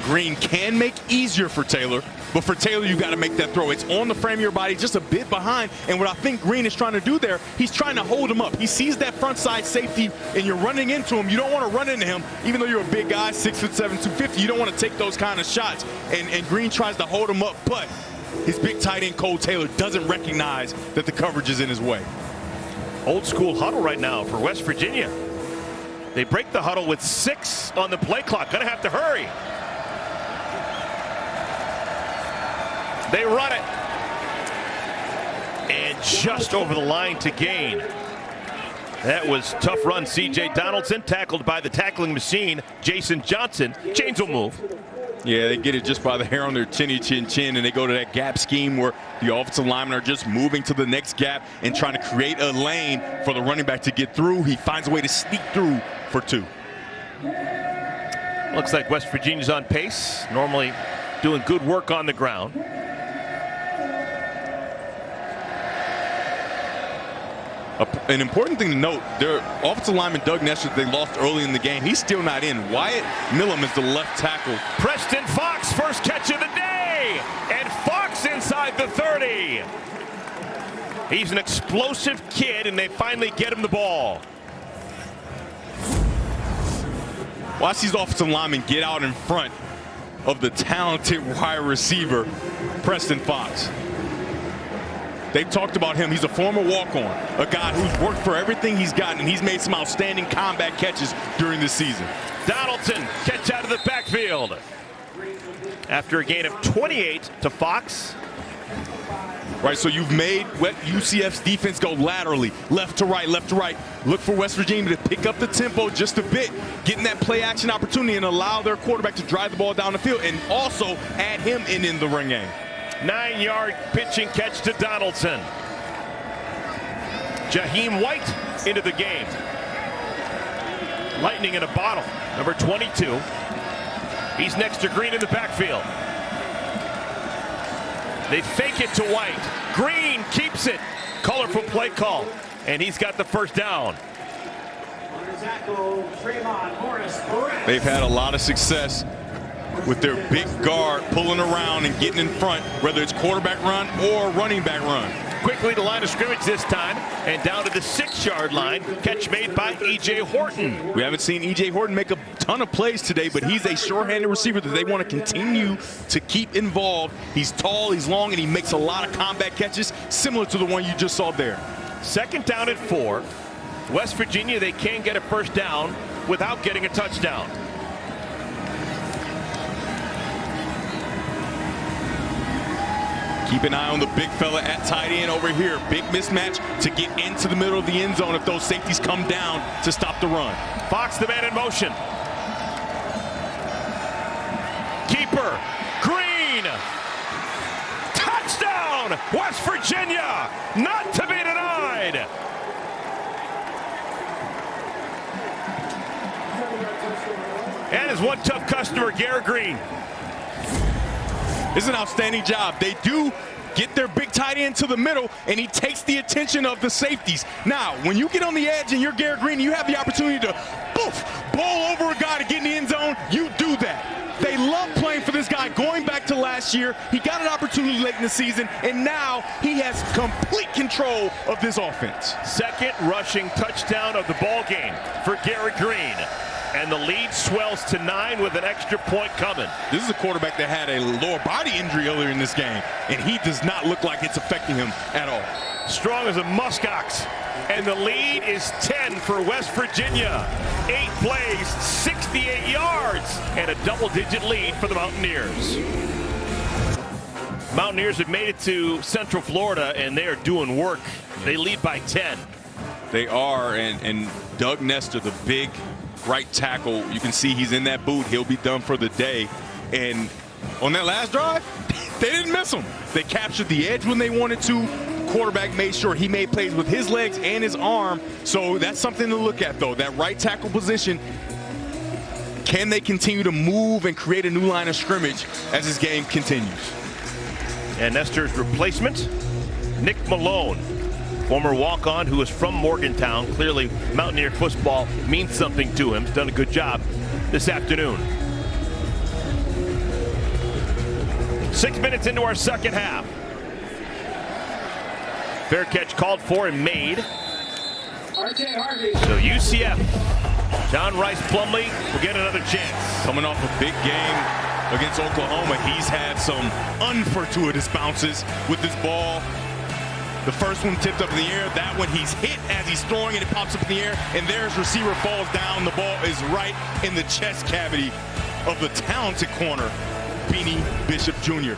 Green can make easier for Taylor. But for Taylor, you got to make that throw. It's on the frame of your body, just a bit behind. And what I think Green is trying to do there, he's trying to hold him up. He sees that front side safety, and you're running into him. You don't want to run into him, even though you're a big guy, 6'7", 250. You don't want to take those kind of shots. And Green tries to hold him up, but his big tight end, Cole Taylor, doesn't recognize that the coverage is in his way. Old school huddle right now for West Virginia. They break the huddle with 6 on the play clock. Gonna have to hurry. They run it. And just over the line to gain. That was tough run. C.J. Donaldson tackled by the tackling machine, Jason Johnson. Chains will move. Yeah, they get it just by the hair on their chinny chin chin, and they go to that gap scheme where the offensive linemen are just moving to the next gap and trying to create a lane for the running back to get through. He finds a way to sneak through for 2. Looks like West Virginia's on pace. Normally doing good work on the ground. An important thing to note, their offensive lineman Doug Nestor, they lost early in the game. He's still not in. Wyatt Millam is the left tackle. Preston Fox, first catch of the day. And Fox inside the 30. He's an explosive kid, and they finally get him the ball. Watch these offensive linemen get out in front of the talented wide receiver, Preston Fox. They talked about him. He's a former walk-on, a guy who's worked for everything he's gotten, and he's made some outstanding combat catches during this season. Donaldson, catch out of the backfield. After a gain of 28 to Fox. Right, so you've made UCF's defense go laterally, left to right, left to right. Look for West Virginia to pick up the tempo just a bit, getting that play action opportunity and allow their quarterback to drive the ball down the field and also add him in the run game. 9-yard pitching catch to Donaldson. Jaheim White into the game. Lightning in a bottle, number 22. He's next to Green in the backfield. They fake it to White. Green keeps it. Colorful play call. And he's got the first down. They've had a lot of success with their big guard pulling around and getting in front, whether it's quarterback run or running back run. Quickly to line of scrimmage this time, and down to the 6-yard line. Catch made by E.J. Horton. We haven't seen E.J. Horton make a ton of plays today, but he's a sure-handed receiver that they want to continue to keep involved. He's tall, he's long, and he makes a lot of combat catches, similar to the one you just saw there. 2nd down at 4. West Virginia, they can't get a first down without getting a touchdown. Keep an eye on the big fella at tight end over here. Big mismatch to get into the middle of the end zone if those safeties come down to stop the run. Fox, the man in motion. Keeper, Green. Touchdown, West Virginia, not to be denied. And his one tough customer, Garrett Green. This is an outstanding job. They do get their big tight end to the middle, and he takes the attention of the safeties. Now, when you get on the edge and you're Garrett Green, you have the opportunity to bowl over a guy to get in the end zone. You do that. They love playing for this guy. Going back to last year, he got an opportunity late in the season, and now he has complete control of this offense. 2nd rushing touchdown of the ball game for Garrett Green. And the lead swells to 9 with an extra point coming. This is a quarterback that had a lower body injury earlier in this game, and he does not look like it's affecting him at all. Strong as a muskox. And the lead is 10 for West Virginia. 8 plays, 68 yards, and a double-digit lead for the Mountaineers. Mountaineers have made it to Central Florida, and they are doing work. They lead by 10. They are, and Doug Nestor, the big right tackle, you can see he's in that boot. He'll be done for the day. And on that last drive, they didn't miss him. They captured the edge when they wanted to. Quarterback made sure he made plays with his legs and his arm. So that's something to look at, though. That right tackle position, can they continue to move and create a new line of scrimmage as this game continues? And Nestor's replacement, Nick Malone. Former walk-on who is from Morgantown. Clearly, Mountaineer football means something to him. He's done a good job this afternoon. 6 minutes into our 2nd half. Fair catch called for and made. So UCF, John Rice Plumlee will get another chance. Coming off a big game against Oklahoma, he's had some unfortuitous bounces with this ball. The first one tipped up in the air. That one he's hit as he's throwing it. It pops up in the air, and there's receiver falls down. The ball is right in the chest cavity of the talented corner, Beanie Bishop Jr.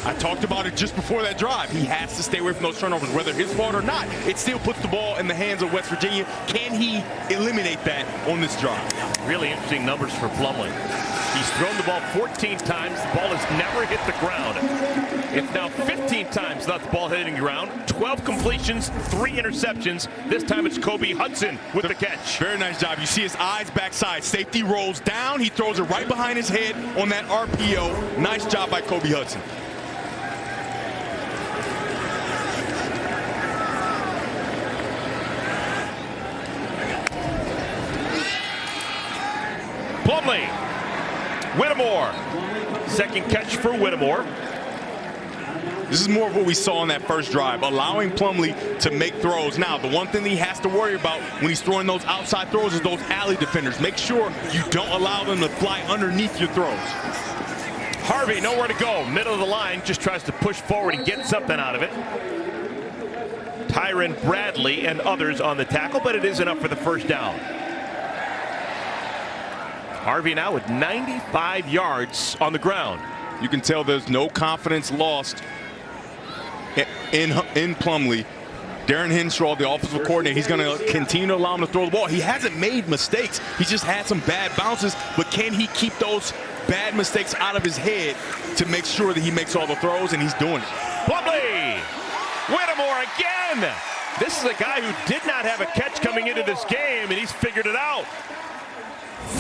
I talked about it just before that drive. He has to stay away from those turnovers, whether his fault or not. It still puts the ball in the hands of West Virginia. Can he eliminate that on this drive? Really interesting numbers for Plumlee. He's thrown the ball 14 times. The ball has never hit the ground. It's now 15 times without the ball hitting the ground. 12 completions, 3 interceptions. This time it's Kobe Hudson with the catch. Very nice job. You see his eyes backside. Safety rolls down. He throws it right behind his head on that RPO. Nice job by Kobe Hudson. Plumlee. Whittemore. 2nd catch for Whittemore. This is more of what we saw on that first drive, allowing Plumlee to make throws. Now, the one thing that he has to worry about when he's throwing those outside throws is those alley defenders. Make sure you don't allow them to fly underneath your throws. Harvey, nowhere to go. Middle of the line, just tries to push forward and get something out of it. Tyron Bradley and others on the tackle, but it is enough for the first down. Harvey now with 95 yards on the ground. You can tell there's no confidence lost in Plumlee. Darren Henshaw, the offensive coordinator, he's going to continue to allow him to throw the ball. He hasn't made mistakes. He's just had some bad bounces, but can he keep those bad mistakes out of his head to make sure that he makes all the throws, and he's doing it. Plumlee, Whittemore again. This is a guy who did not have a catch coming into this game, and he's figured it out.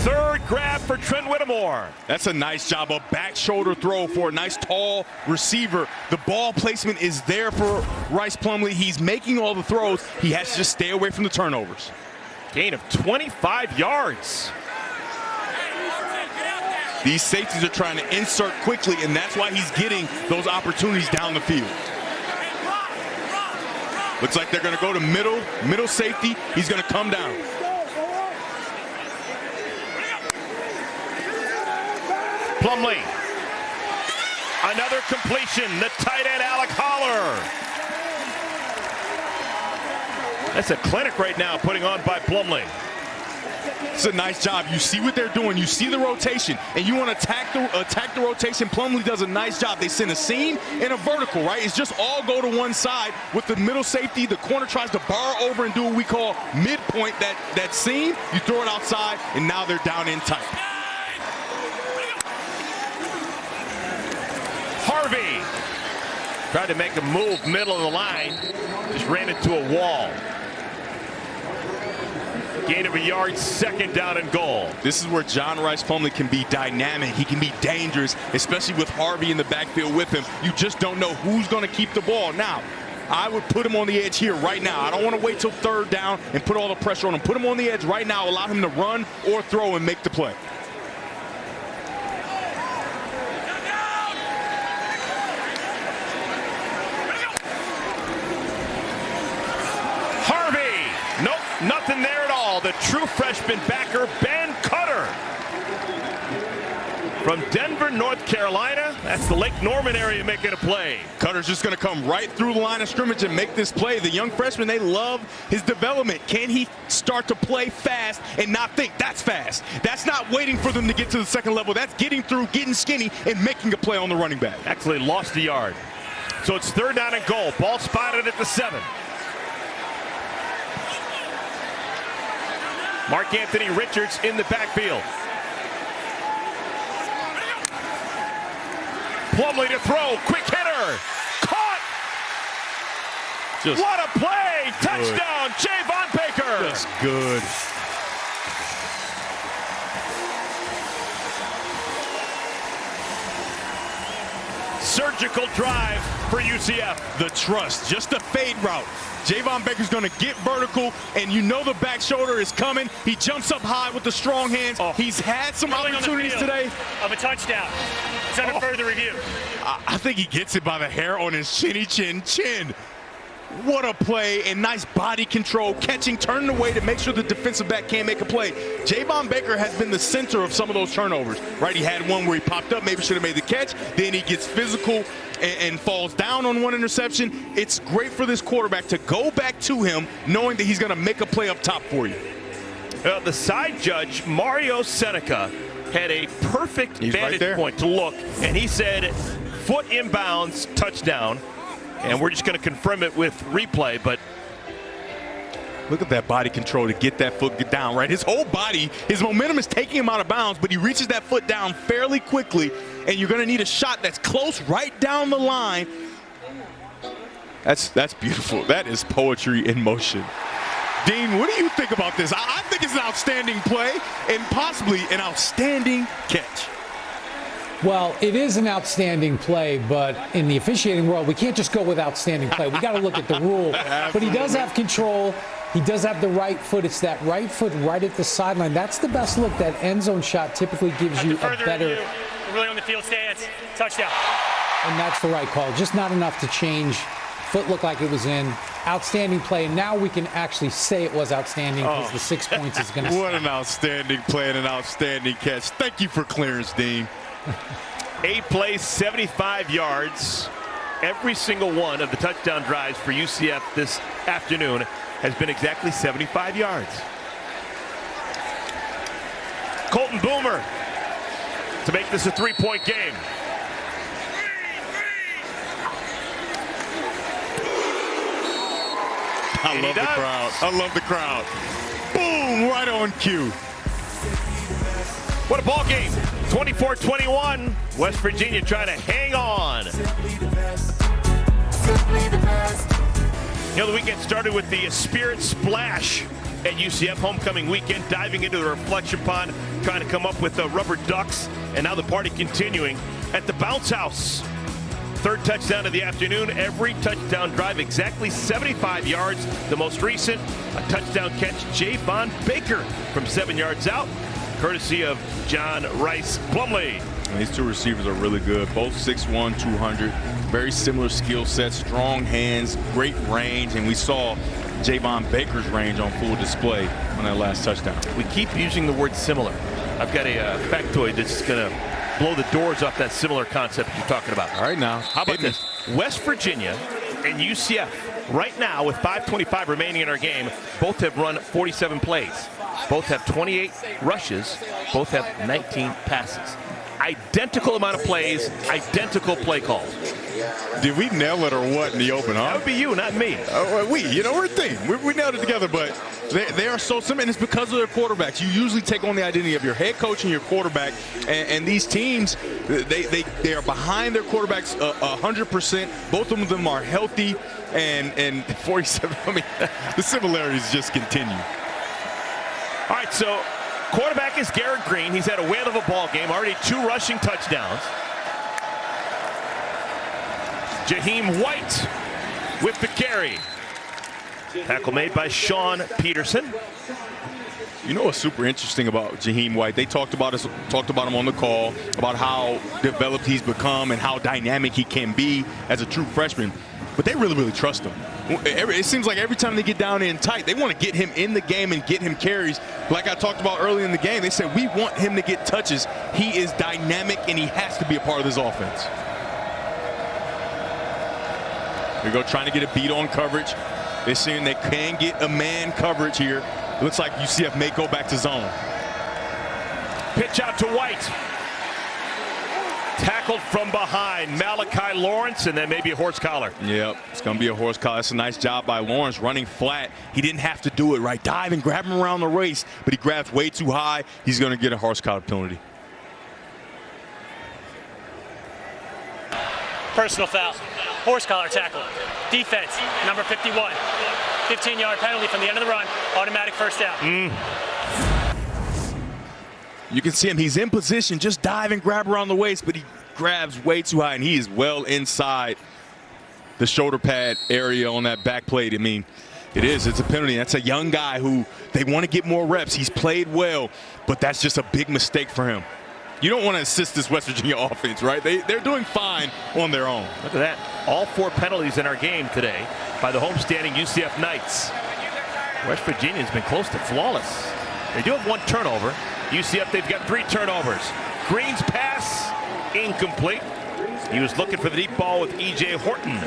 Third grab for Trent Whittemore. That's a nice job, a back shoulder throw for a nice tall receiver. The ball placement is there for Rice Plumlee. He's making all the throws. He has to just stay away from the turnovers. Gain of 25 yards. These safeties are trying to insert quickly, and that's why he's getting those opportunities down the field. Looks like they're going to go to middle safety. He's going to come down. Plumlee. Another completion. The tight end, Alec Holler. That's a clinic right now putting on by Plumlee. It's a nice job. You see what they're doing. You see the rotation, and you want to attack the rotation. Plumlee does a nice job. They send a seam and a vertical, right? It's just all go to one side with the middle safety. The corner tries to bar over and do what we call midpoint, that seam. You throw it outside, and now they're down in tight. Harvey tried to make a move middle of the line, just ran into a wall. Gain of a yard, second down and goal. This is where John Rice Plumlee can be dynamic. He can be dangerous, especially with Harvey in the backfield with him. You just don't know who's going to keep the ball. Now, I would put him on the edge here right now. I don't want to wait till third down and put all the pressure on him. Put him on the edge right now. Allow him to run or throw and make the play. Nothing there at all. The true freshman backer, Ben Cutter. From Denver, North Carolina. That's the Lake Norman area making a play. Cutter's just going to come right through the line of scrimmage and make this play. The young freshman, they love his development. Can he start to play fast and not think that's fast? That's not waiting for them to get to the second level. That's getting through, getting skinny, and making a play on the running back. Actually lost a yard. So it's third down and goal. Ball spotted at the 7. Mark Anthony Richards in the backfield. Plumlee to throw, quick hitter, caught. What a play! Touchdown, Javon Baker. Just good. Surgical drive for UCF. The trust, just a fade route. Javon Baker's going to get vertical, and you know the back shoulder is coming. He jumps up high with the strong hands. He's had some opportunities today. Of a touchdown. It's under further review. I think he gets it by the hair on his chinny chin. What a play, and nice body control, catching, turning away to make sure the defensive back can't make a play. Javon Baker has been the center of some of those turnovers, right? He had one where he popped up, maybe should have made the catch. Then he gets physical and falls down on one interception. It's great for this quarterback to go back to him knowing that he's going to make a play up top for you. The side judge, Mario Seneca, had a perfect vantage point to look, and he said, foot inbounds, touchdown. And we're just going to confirm it with replay, but look at that body control to get that foot down, right? His whole body, his momentum is taking him out of bounds, but he reaches that foot down fairly quickly, and you're going to need a shot that's close right down the line. That's beautiful. That is poetry in motion. Dean, what do you think about this? I think it's an outstanding play and possibly an outstanding catch. Well, it is an outstanding play, but in the officiating world, we can't just go with outstanding play. We got to look at the rule. But he does have control. He does have the right foot. It's that right foot right at the sideline. That's the best look. That end zone shot typically gives you a better. Review. Really on the field stance. Touchdown. And that's the right call. Just not enough to change. Foot looked like it was in. Outstanding play. And now we can actually say it was outstanding because the 6 points is going to What an outstanding play and an outstanding catch. Thank you for clearance, Dean. 8 plays, 75 yards. Every single one of the touchdown drives for UCF this afternoon has been exactly 75 yards. Colton Boomer to make this a 3-point game. I love the crowd. I love the crowd. Boom, right on cue. What a ball game. 24-21. West Virginia trying to hang on. You know, the weekend started with the Spirit Splash at UCF homecoming weekend, diving into the reflection pond, trying to come up with the rubber ducks, and now the party continuing at the Bounce House. Third touchdown of the afternoon. Every touchdown drive exactly 75 yards. The most recent, a touchdown catch, Javon Baker from 7 yards out, courtesy of John Rice Plumlee. These two receivers are really good. Both 6'1", 200. Very similar skill sets, strong hands, great range, and we saw Javon Baker's range on full display on that last touchdown. We keep using the word similar. I've got a factoid that's going to blow the doors off that similar concept you're talking about. All right, now. How about this? West Virginia and UCF right now with 5:25 remaining in our game, both have run 47 plays. Both have 28 rushes. Both have 19 passes. Identical amount of plays, identical play calls. Did we nail it or what in the open, huh? That would be you, not me. We're a team. We nailed it together, but they are so similar, and it's because of their quarterbacks. You usually take on the identity of your head coach and your quarterback, and these teams, they are behind their quarterbacks 100%. Both of them are healthy, and 47, I mean, the similarities just continue. All right, so quarterback is Garrett Green. He's had a whale of a ball game, already 2 rushing touchdowns. Jaheim White with the carry. Tackle made by Sean Peterson. You know what's super interesting about Jaheim White? They talked about him on the call, about how developed he's become and how dynamic he can be as a true freshman. But they really, really trust him. It seems like every time they get down in tight, they want to get him in the game and get him carries. Like I talked about early in the game, they said, we want him to get touches. He is dynamic, and he has to be a part of this offense. Here we go, trying to get a beat on coverage. They're saying they can get a man coverage here. It looks like UCF may go back to zone. Pitch out to White. Tackled from behind, Malachi Lawrence, and then maybe a horse collar. Yep, it's going to be a horse collar. That's a nice job by Lawrence running flat. He didn't have to do it, right? Dive and grab him around the waist, but he grabbed way too high. He's going to get a horse collar penalty. Personal foul. Horse collar tackle. Defense, number 51. 15-yard penalty from the end of the run. Automatic first down. You can see him. He's in position. Just dive and grab around the waist, but he grabs way too high, and he is well inside the shoulder pad area on that back plate. I mean, it's a penalty. That's a young guy who they want to get more reps. He's played well, but that's just a big mistake for him. You don't want to assist this West Virginia offense, right? They're doing fine on their own. Look at that. All 4 penalties in our game today by the homestanding UCF Knights. West Virginia's been close to flawless. They do have 1 turnover. UCF, they've got 3 turnovers. Green's pass, incomplete. He was looking for the deep ball with E.J. Horton.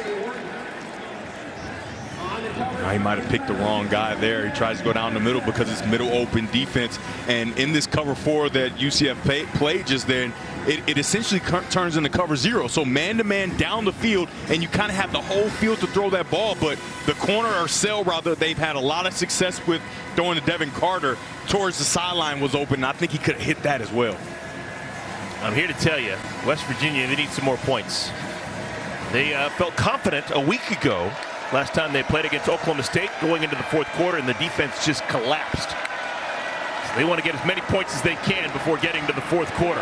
He might have picked the wrong guy there. He tries to go down the middle because it's middle open defense. And in this cover 4 that UCF played just then, it essentially turns into cover 0. So man-to-man down the field, and you kind of have the whole field to throw that ball. But the corner or cell, rather, they've had a lot of success with throwing to Devin Carter towards the sideline was open. And I think he could have hit that as well. I'm here to tell you, West Virginia, they need some more points. They felt confident a week ago. Last time they played against Oklahoma State going into the 4th quarter, and the defense just collapsed. So they want to get as many points as they can before getting to the 4th quarter.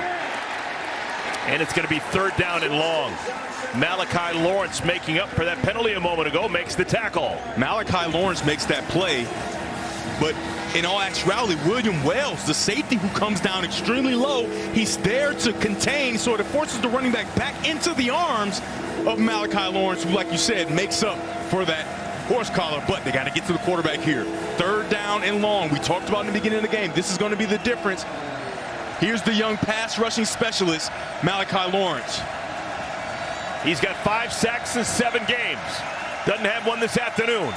And it's going to be 3rd down and long. Malachi Lawrence, making up for that penalty a moment ago, makes the tackle. Malachi Lawrence makes that play, but in all actuality, William Wells, the safety who comes down extremely low, he's there to contain, so it forces the running back into the arms of Malachi Lawrence, who, like you said, makes up for that horse collar, but they got to get to the quarterback here. 3rd down and long. We talked about in the beginning of the game. This is going to be the difference. Here's the young pass rushing specialist, Malachi Lawrence. He's got 5 sacks in 7 games. Doesn't have one this afternoon.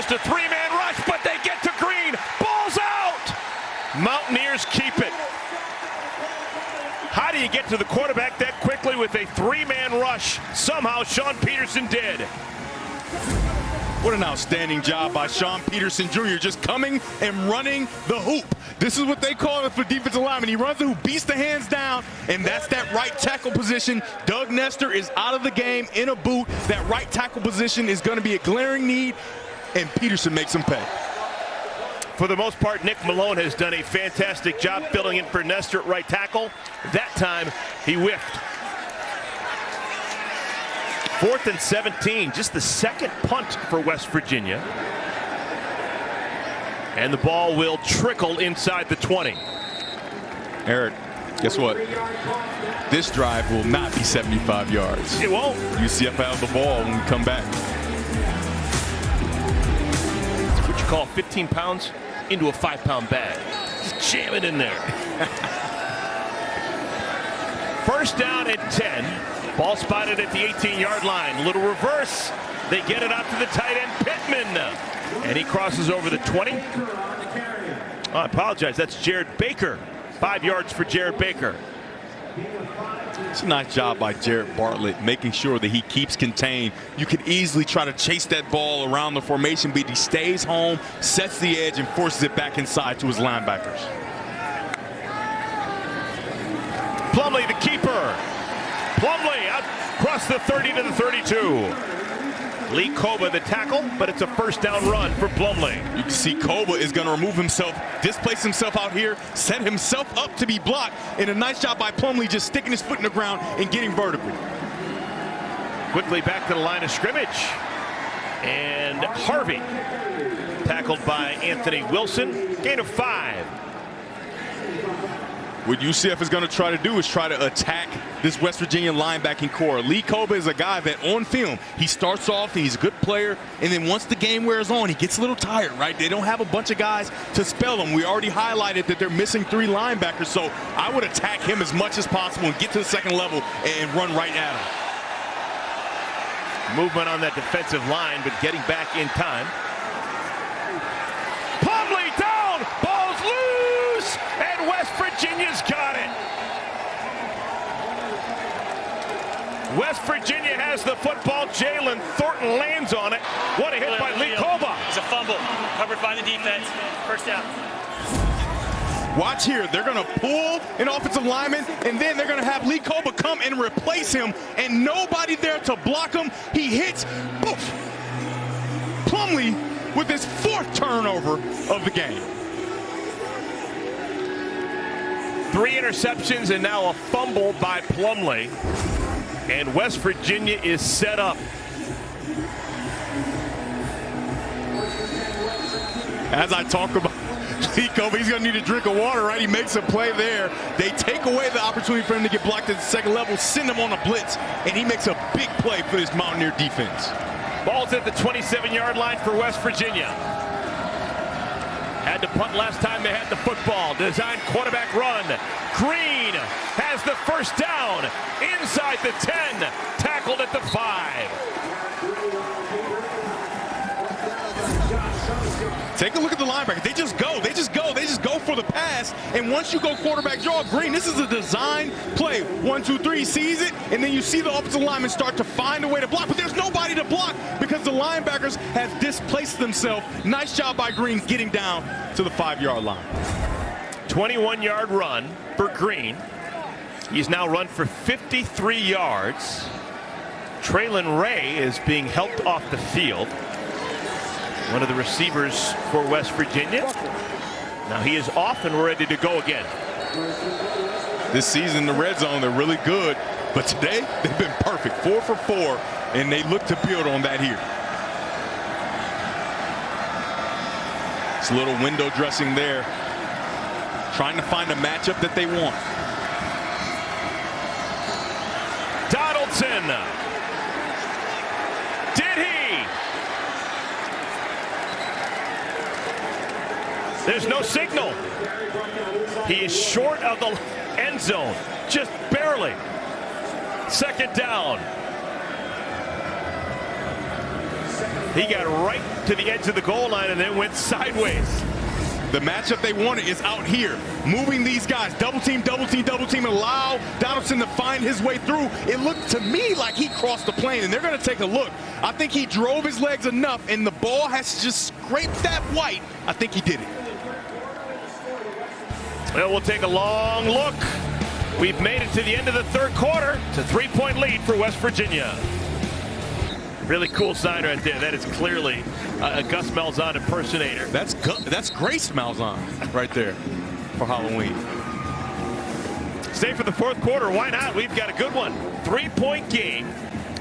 Almost a three-man rush, but they get to Green. Ball's out. Mountaineers keep it. How do you get to the quarterback that quickly with a three-man rush? Somehow Sean Peterson did. What an outstanding job by Sean Peterson Jr. just coming and running the hoop. This is what they call it for defensive lineman. He runs the hoop, beats the hands down, and that's that right tackle position. Doug Nestor is out of the game in a boot. That right tackle position is going to be a glaring need, and Peterson makes him pay. For the most part, Nick Malone has done a fantastic job filling in for Nestor at right tackle. That time, he whiffed. 4th and 17, just the second punt for West Virginia. And the ball will trickle inside the 20. Eric, guess what? This drive will not be 75 yards. It won't. UCF has the ball when we come back. That's what you call 15 pounds into a 5-pound bag. Just jam it in there. First down and 10. Ball spotted at the 18-yard line. Little reverse. They get it out to the tight end, Pittman. And he crosses over the 20. Oh, I apologize. That's Jared Baker. 5 yards for Jared Baker. It's a nice job by Jared Bartlett, making sure that he keeps contained. You could easily try to chase that ball around the formation, but he stays home, sets the edge, and forces it back inside to his linebackers. Plumlee, the keeper. Plumlee out across the 30 to the 32. Lee Koba the tackle, but it's a first down run for Plumlee. You can see Koba is going to remove himself, displace himself out here, set himself up to be blocked, and a nice job by Plumlee just sticking his foot in the ground and getting vertical. Quickly back to the line of scrimmage. And Harvey tackled by Anthony Wilson. Gain of 5. What UCF is going to try to do is try to attack this West Virginia linebacking core. Lee Koba is a guy that on film, he starts off, he's a good player, and then once the game wears on, he gets a little tired, right? They don't have a bunch of guys to spell him. We already highlighted that they're missing 3 linebackers, so I would attack him as much as possible and get to the second level and run right at him. Movement on that defensive line, but getting back in time. Plumlee down, ball's loose, and West Virginia's got it. West Virginia has the football. Jalen Thornton lands on it. What a hit by Lee Koba. It's a fumble, covered by the defense. First down. Watch here, they're going to pull an offensive lineman, and then they're going to have Lee Koba come and replace him, and nobody there to block him. He hits, poof. Plumlee with his 4th turnover of the game. 3 interceptions and now a fumble by Plumlee. And West Virginia is set up. As I talk about Lee Koba, he's going to need a drink of water, right? He makes a play there. They take away the opportunity for him to get blocked at the second level, send him on a blitz, and he makes a big play for this Mountaineer defense. Ball's at the 27-yard line for West Virginia. Had to punt last time they had the football. Design quarterback run. Green has the first down inside the 10. Tackled at the 5. Take a look at the linebackers. They just go. They just go. They just go for the pass. And once you go quarterback draw, Green, this is a design play. 1, 2, 3, sees it, and then you see the offensive linemen start to find a way to block. But there's nobody to block because the linebackers have displaced themselves. Nice job by Green getting down to the 5-yard line. 21-yard run for Green. He's now run for 53 yards. Traylon Ray is being helped off the field. One of the receivers for West Virginia. Now he is off and we're ready to go again. This season in the red zone, they're really good. But today, they've been perfect. 4 for 4, and they look to build on that here. It's a little window dressing there. Trying to find a matchup that they want. Donaldson. Did he? There's no signal. He is short of the end zone, just barely. Second down. He got right to the edge of the goal line and then went sideways. The matchup they wanted is out here. Moving these guys, double team, double team, double team, and allow Donaldson to find his way through. It looked to me like he crossed the plane, and they're going to take a look. I think he drove his legs enough, and the ball has just scraped that white. I think he did it. Well, we'll take a long look. We've made it to the end of the third quarter. It's a 3-point lead for West Virginia. Really cool sign right there. That is clearly a Gus Malzahn impersonator. That's Grace Malzahn right there for Halloween. Stay for the fourth quarter. Why not? We've got a good one. 3-point game.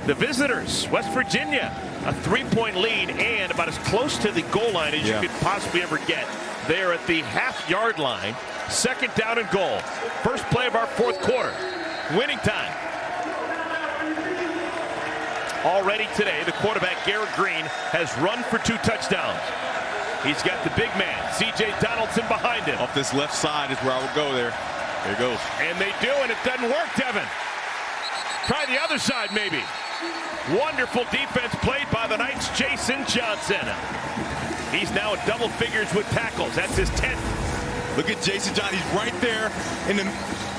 The visitors, West Virginia, a 3-point lead and about as close to the goal line as you could possibly ever get. They're at the half-yard line. Second down and goal. First play of our fourth quarter. Winning time. Already today, the quarterback, Garrett Green, has run for 2 touchdowns. He's got the big man, C.J. Donaldson, behind him. Off this left side is where I would go there. There it goes. And they do, and it doesn't work, Devin. Try the other side, maybe. Wonderful defense played by the Knights' Jason Johnson. He's now at double figures with tackles. That's his 10th. Look at Jason Johnson. He's right there in the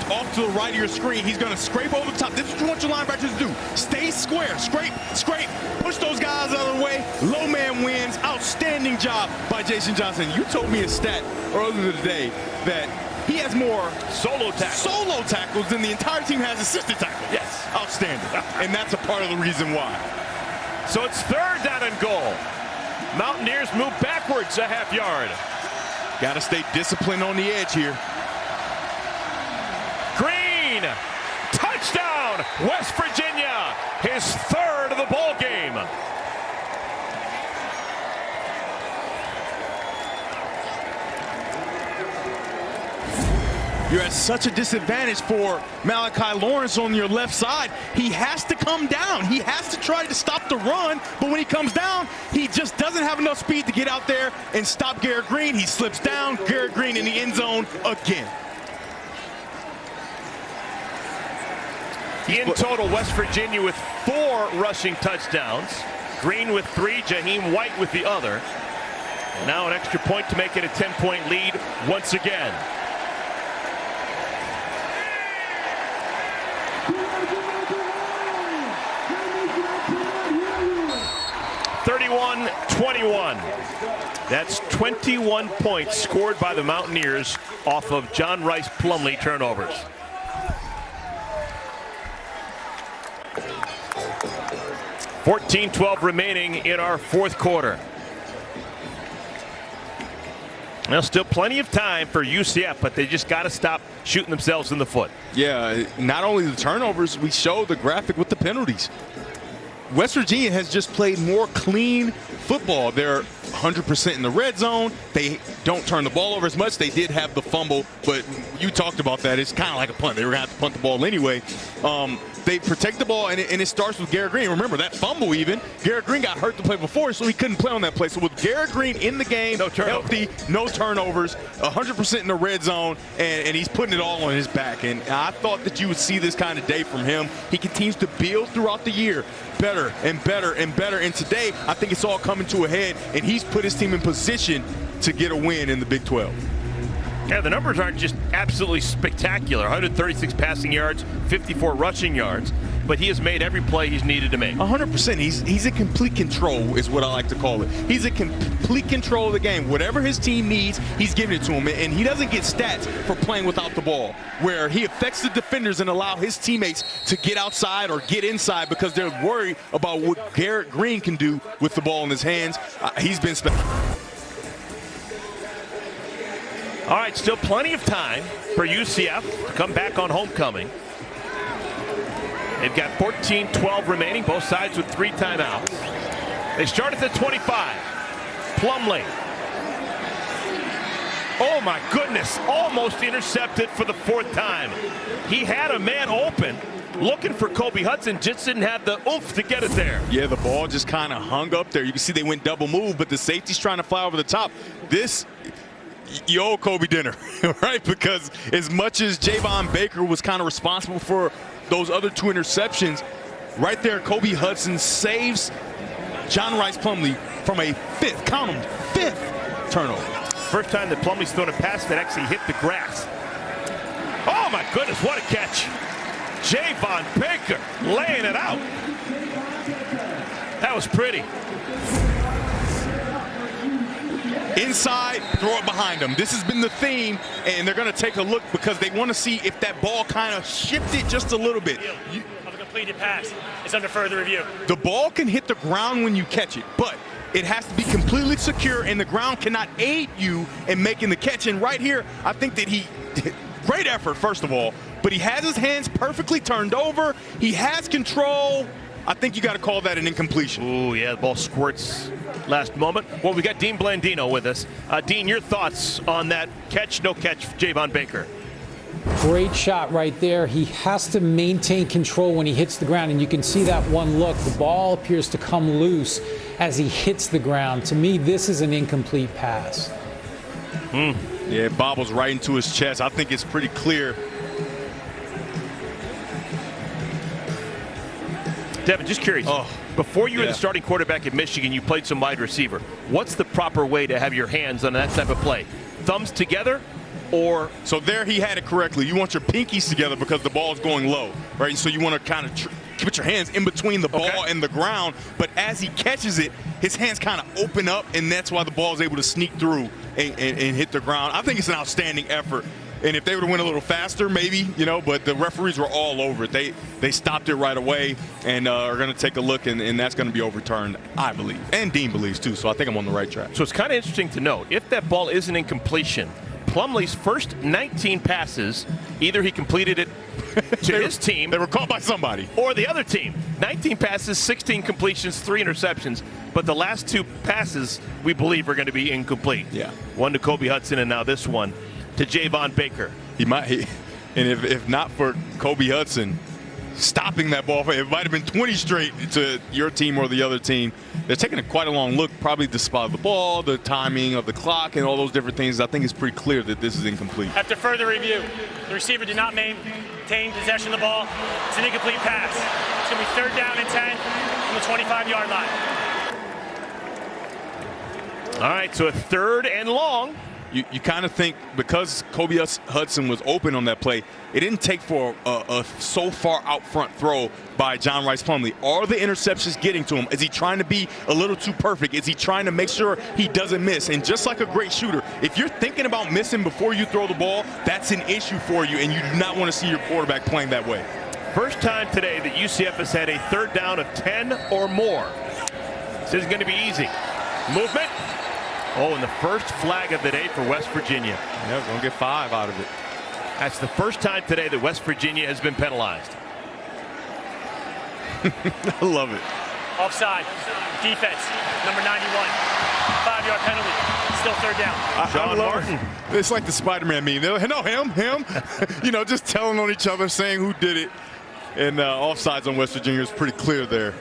off to the right of your screen. He's going to scrape over the top. This is what you want your linebackers to do. Stay square. Scrape, scrape. Push those guys out of the way. Low man wins. Outstanding job by Jason Johnson. You told me a stat earlier today that he has more solo tackles than the entire team has assisted tackles. Yes. Outstanding. And that's a part of the reason why. So it's third down and goal. Mountaineers move backwards a half yard. Got to stay disciplined on the edge here. Green, touchdown, West Virginia, his third of the ball game. You're at such a disadvantage for Malachi Lawrence on your left side. He has to come down. He has to try to stop the run, but when he comes down, he just doesn't have enough speed to get out there and stop Garrett Green. He slips down. Garrett Green in the end zone again. In total, West Virginia with 4 rushing touchdowns. Green with 3, Jaheim White with the other. And now an extra point to make it a 10-point lead once again. 31-21. That's 21 points scored by the Mountaineers off of John Rice Plumlee turnovers. .12 remaining in our fourth quarter. Well, still plenty of time for UCF, but they just got to stop shooting themselves in the foot. Yeah, not only the turnovers, we show the graphic with the penalties. West Virginia has just played more clean football. They're 100% in the red zone. They don't turn the ball over as much. They did have the fumble, but you talked about that. It's kind of like a punt. They were going to have to punt the ball anyway. They protect the ball, and it starts with Garrett Green. Remember, that fumble even, Garrett Green got hurt the play before, so he couldn't play on that play. So with Garrett Green in the game, healthy, no turnovers, 100% in the red zone, and he's putting it all on his back. And I thought that you would see this kind of day from him. He continues to build throughout the year, better and better and better. And today, I think it's all coming to a head, and he's put his team in position to get a win in the Big 12. Yeah, the numbers aren't just absolutely spectacular. 136 passing yards, 54 rushing yards, but he has made every play he's needed to make. 100%. He's in complete control is what I like to call it. He's in complete control of the game. Whatever his team needs, he's giving it to him. And he doesn't get stats for playing without the ball, where he affects the defenders and allow his teammates to get outside or get inside because they're worried about what Garrett Green can do with the ball in his hands. He's been special. All right, still plenty of time for UCF to come back on homecoming. They've got 14-12 remaining, both sides with 3 timeouts. They start at the 25. Plumlee. Oh my goodness, almost intercepted for the 4th time. He had a man open, looking for Kobe Hudson, just didn't have the oomph to get it there. Yeah, the ball just kind of hung up there. You can see they went double move, but the safety's trying to fly over the top. You owe Kobe dinner, right? Because as much as Javon Baker was kind of responsible for those other 2 interceptions, right there, Kobe Hudson saves John Rice Plumlee from a fifth, count them, fifth turnover. First time that Plumlee's thrown a pass that actually hit the grass. Oh my goodness, what a catch. Javon Baker laying it out. That was pretty. Inside, throw it behind them. This has been the theme, and they're going to take a look because they want to see if that ball kind of shifted just a little bit. Of a completed pass. It's under further review. The ball can hit the ground when you catch it, but it has to be completely secure, and the ground cannot aid you in making the catch. And right here, I think that he great effort, first of all, but he has his hands perfectly turned over. He has control. I think you got to call that an incompletion. Ooh, yeah, the ball squirts last moment. Well, we got Dean Blandino with us. Dean, your thoughts on that catch, no catch, Javon Baker? Great shot right there. He has to maintain control when he hits the ground, and you can see that one look. The ball appears to come loose as he hits the ground. To me, this is an incomplete pass. Yeah, it bobbles right into his chest. I think it's pretty clear. Devin, just curious. Before you were the starting quarterback at Michigan, you played some wide receiver. What's the proper way to have your hands on that type of play? Thumbs together, or? So there he had it correctly. You want your pinkies together because the ball is going low, right? So you want to kind of put your hands in between the ball and the ground. But as he catches it, his hands kind of open up, and that's why the ball is able to sneak through and hit the ground. I think it's an outstanding effort. And if they would have went a little faster, maybe, you know, but the referees were all over it. They stopped it right away and are going to take a look, and that's going to be overturned, I believe. And Dean believes, too, so I think I'm on the right track. So it's kind of interesting to note, if that ball is an incompletion, Plumlee's first 19 passes, either he completed it to his team. They were caught by somebody. Or the other team. 19 passes, 16 completions, 3 interceptions. But the last 2 passes, we believe, are going to be incomplete. Yeah. One to Kobe Hudson, and now this one to Javon Baker. And if not for Kobe Hudson stopping that ball, it might have been 20 straight to your team or the other team. They're taking quite a long look, probably the spot of the ball, the timing of the clock, and all those different things. I think it's pretty clear that this is incomplete. After further review, the receiver did not maintain possession of the ball. It's an incomplete pass. It's going to be 3rd down and 10 from the 25-yard line. All right, so a 3rd and long. You kind of think because Kobe Hudson was open on that play, it didn't take for a so far out front throw by John Rice Plumlee. Are the interceptions getting to him? Is he trying to be a little too perfect? Is he trying to make sure he doesn't miss? And just like a great shooter, if you're thinking about missing before you throw the ball, that's an issue for you, and you do not want to see your quarterback playing that way. First time today that UCF has had a 3rd down of 10 or more. This isn't going to be easy. Movement. Oh, and the first flag of the day for West Virginia. Yeah, we're going to get 5 out of it. That's the first time today that West Virginia has been penalized. I love it. Offside. Defense. Number 91. 5-yard penalty. Still 3rd down. Sean Martin. It's like the Spider-Man meme. They're like, no, him. You know, just telling on each other, saying who did it. And offsides on West Virginia is pretty clear there.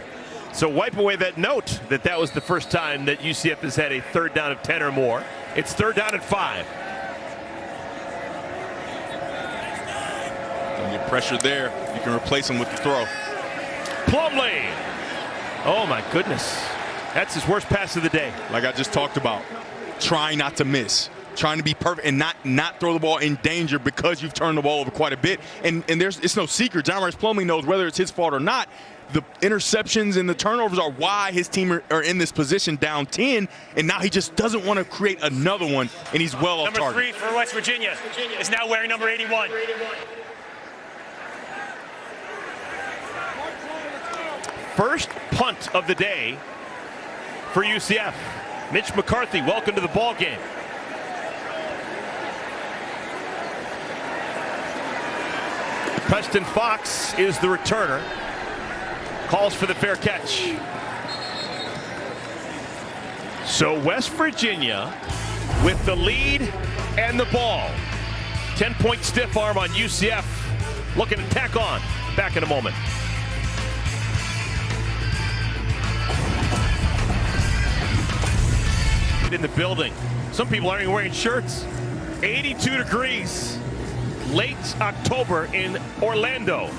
So wipe away that note that was the first time that UCF has had a 3rd down of 10 or more. It's 3rd down and 5. Don't get pressure there. You can replace him with the throw. Plumlee. Oh, my goodness. That's his worst pass of the day. Like I just talked about, trying not to miss. Trying to be perfect and not throw the ball in danger because you've turned the ball over quite a bit. And it's no secret. John Rice Plumlee knows whether it's his fault or not. The interceptions and the turnovers are why his team are in this position down 10, and now he just doesn't want to create another one, and he's well off target. Number 3 for West Virginia is now wearing number 81. First punt of the day for UCF. Mitch McCarthy, welcome to the ball game. Preston Fox is the returner. Calls for the fair catch. So West Virginia with the lead and the ball. 10-point stiff arm on UCF. Looking to tack on. Back in a moment. In the building. Some people aren't even wearing shirts. 82 degrees. Late October in Orlando.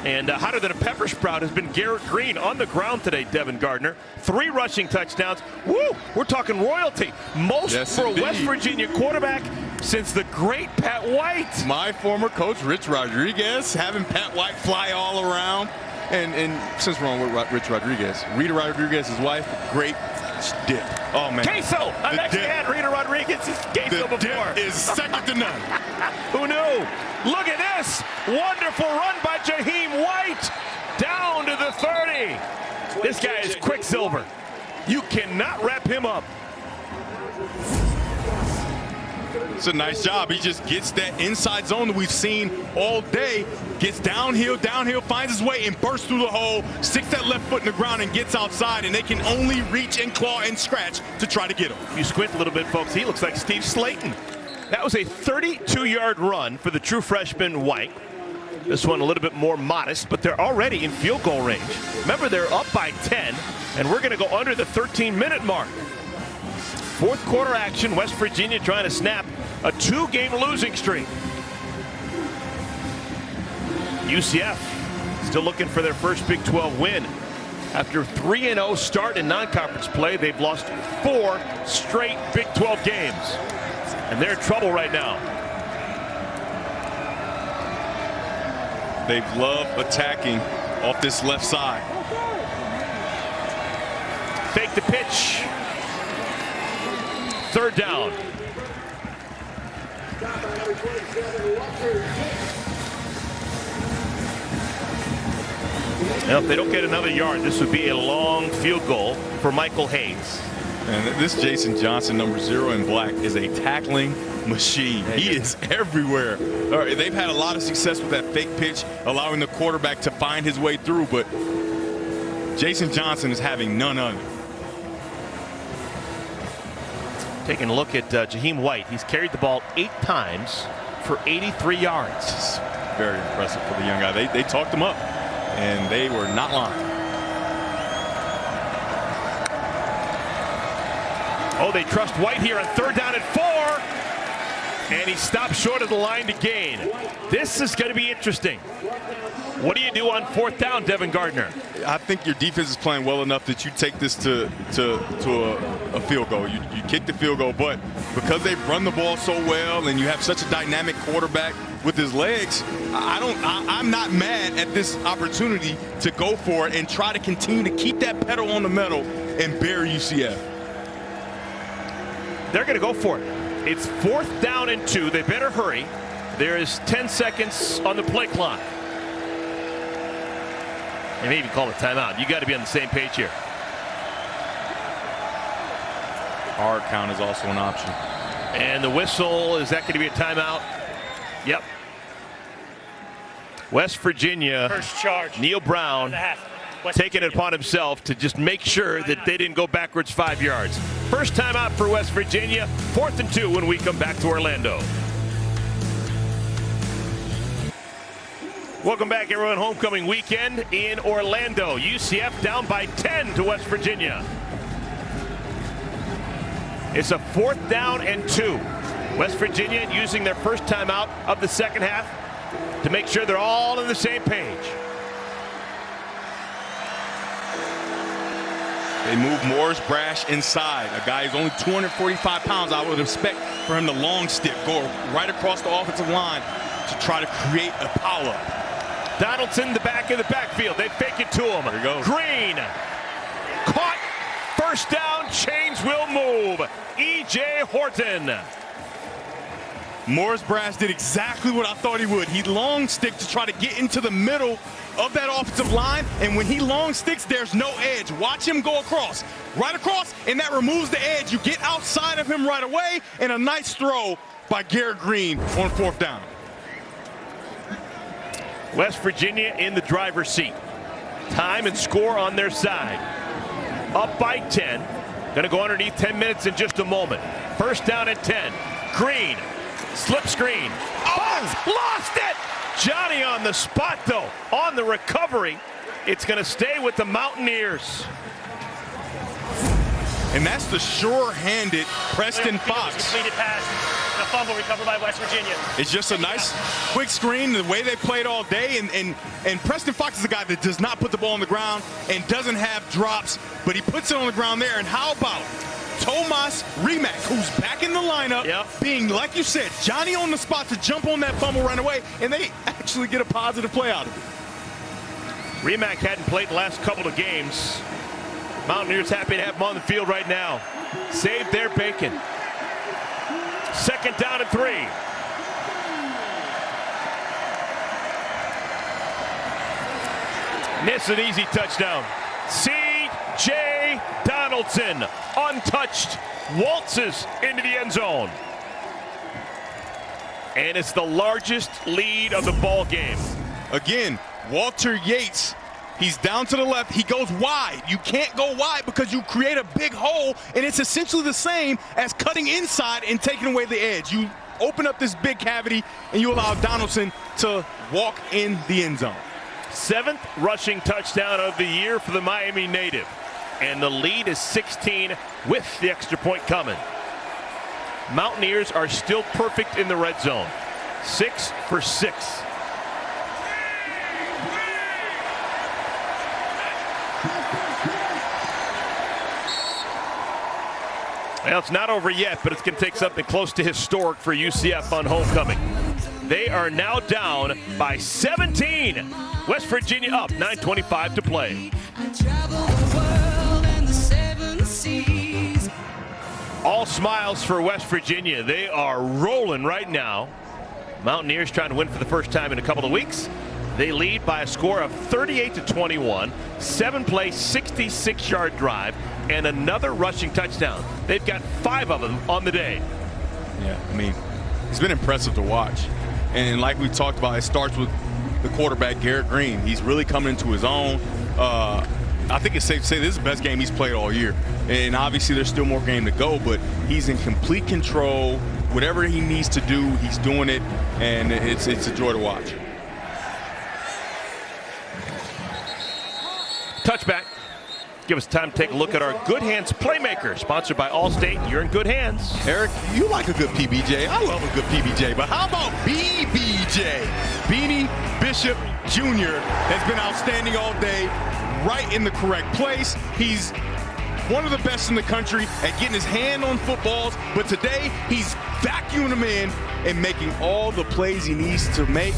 And hotter than a pepper sprout has been Garrett Green on the ground today, Devin Gardner. 3 rushing touchdowns. Woo! We're talking royalty. Most for a West Virginia quarterback since the great Pat White. My former coach, Rich Rodriguez, having Pat White fly all around. And since we're on with Rich Rodriguez, Rita Rodriguez's wife, great dip. Oh, man. Queso! I've actually had Rita Rodriguez's queso before. The dip is second to none. Who knew? Look at this. Wonderful run by Jaheim White. Down to the 30. This guy is Quicksilver. You cannot wrap him up. It's a nice job. He just gets that inside zone that we've seen all day. Gets downhill, finds his way and bursts through the hole, sticks that left foot in the ground and gets outside, and they can only reach and claw and scratch to try to get him. You squint a little bit, folks. He looks like Steve Slayton. That was a 32-yard run for the true freshman White. This one a little bit more modest, but they're already in field goal range. Remember, they're up by 10, and we're going to go under the 13-minute mark. Fourth quarter action, West Virginia trying to snap a 2-game losing streak. UCF still looking for their first Big 12 win. After 3-0 start in non-conference play, they've lost 4 straight Big 12 games. And they're in trouble right now. They love attacking off this left side. Fake the pitch. 3rd down. Now, if they don't get another yard, this would be a long field goal for Michael Hayes. And this Jason Johnson, number 0 in black, is a tackling machine. He is everywhere. All right, they've had a lot of success with that fake pitch, allowing the quarterback to find his way through, but Jason Johnson is having none of it. Taking a look at Jaheim White, he's carried the ball 8 times for 83 yards. It's very impressive for the young guy. They talked him up, and they were not lying. Oh, they trust White here on 3rd down and 4. And he stops short of the line to gain. This is going to be interesting. What do you do on 4th down, Devin Gardner? I think your defense is playing well enough that you take this to a field goal. You kick the field goal, but because they run the ball so well and you have such a dynamic quarterback with his legs, I'm not mad at this opportunity to go for it and try to continue to keep that pedal on the metal and bury UCF. They're going to go for it. It's 4th down and 2. They better hurry. There is 10 seconds on the play clock. They may even call a timeout. You got to be on the same page here. Hard count is also an option. And the whistle, is that going to be a timeout? Yep. West Virginia, First charge. Neil Brown taking it upon himself to just make sure that they didn't go backwards 5 yards. First timeout for West Virginia. 4th and 2 when we come back to Orlando. Welcome back, everyone. Homecoming weekend in Orlando. UCF down by 10 to West Virginia. It's a 4th down and 2. West Virginia using their first timeout of the second half to make sure they're all on the same page. They move Morris Brash inside. A guy who's only 245 pounds. I would expect for him to long stick, go right across the offensive line to try to create a power. Donaldson, the back of the backfield. They fake it to him. There he goes. Green. Caught. First down. Chains will move. E.J. Horton. Morris Brash did exactly what I thought he would. He long stick to try to get into the middle of that offensive line, and when he long sticks, there's no edge. Watch him go across, right across, and that removes the edge. You get outside of him right away, and a nice throw by Garrett Green on 4th down. West Virginia in the driver's seat. Time and score on their side. Up by 10. Going to go underneath 10 minutes in just a moment. First down at 10. Green. Slip screen. Oh, lost it! Johnny on the spot, though. On the recovery. It's going to stay with the Mountaineers. And that's the sure-handed Preston Fox. Completed pass. and a fumble recovered by West Virginia. It's just a nice quick screen, the way they played all day. And Preston Fox is a guy that does not put the ball on the ground and doesn't have drops, but he puts it on the ground there. And how about Tomas Rimac, who's back in the lineup, being, like you said, Johnny on the spot to jump on that fumble right away, and they actually get a positive play out of it. Rimac hadn't played the last couple of games. Mountaineers happy to have him on the field right now. Saved their bacon. 2nd down and 3. Miss an easy touchdown. C.J. Donaldson, untouched, waltzes into the end zone. And it's the largest lead of the ball game. Again, Walter Yates, he's down to the left. He goes wide. You can't go wide because you create a big hole, and it's essentially the same as cutting inside and taking away the edge. You open up this big cavity, and you allow Donaldson to walk in the end zone. 7th rushing touchdown of the year for the Miami native. And the lead is 16 with the extra point coming. Mountaineers are still perfect in the red zone. 6 for 6. Well, it's not over yet, but it's going to take something close to historic for UCF on homecoming. They are now down by 17. West Virginia up, 9:25 to play. All smiles for West Virginia. They are rolling right now. Mountaineers trying to win for the first time in a couple of weeks. They lead by a score of 38-21, 7-play, 66-yard drive, and another rushing touchdown. They've got 5 of them on the day. Yeah, I mean, it's been impressive to watch. And like we talked about, it starts with the quarterback, Garrett Green. He's really coming into his own. I think it's safe to say this is the best game he's played all year. And obviously there's still more game to go, but he's in complete control. Whatever he needs to do, he's doing it, and it's a joy to watch. Touchback. Give us time to take a look at our Good Hands Playmaker, sponsored by Allstate. You're in good hands. Eric, you like a good PBJ. I love a good PBJ, but how about BBJ? Beanie Bishop Jr. has been outstanding all day, right in the correct place. He's one of the best in the country at getting his hand on footballs, but today he's vacuuming them in and making all the plays he needs to make.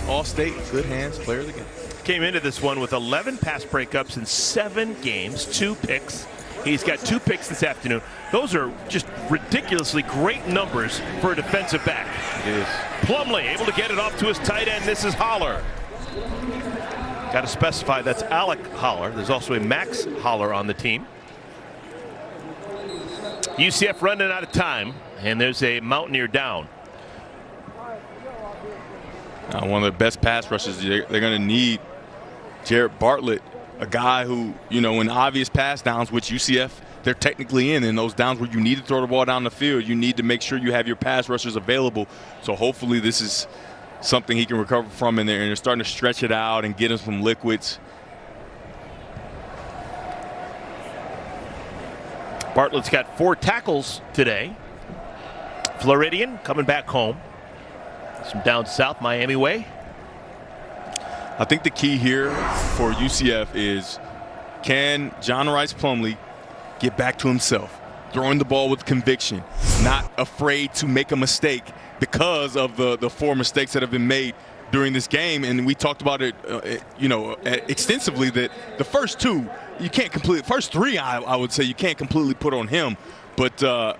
Allstate, good hands, player of the game. Came into this one with 11 pass breakups in 7 games, 2 picks. He's got 2 picks this afternoon. Those are just ridiculously great numbers for a defensive back. It is. Plumlee able to get it off to his tight end. This is Holler. Got to specify that's Alec Holler. There's also a Max Holler on the team. UCF running out of time, and there's a Mountaineer down. One of the best pass rushes they're going to need. Jared Bartlett, a guy who, you know, in obvious pass downs, which UCF, they're technically in those downs where you need to throw the ball down the field, you need to make sure you have your pass rushers available. So hopefully this is something he can recover from in there, and they're starting to stretch it out and get him some liquids. Bartlett's got 4 tackles today. Floridian coming back home. Some down south, Miami way. I think the key here for UCF is, can John Rice Plumlee get back to himself, throwing the ball with conviction, not afraid to make a mistake because of the 4 mistakes that have been made during this game. And we talked about it, extensively, that the first 2 you can't completely, first 3 I would say you can't completely put on him, but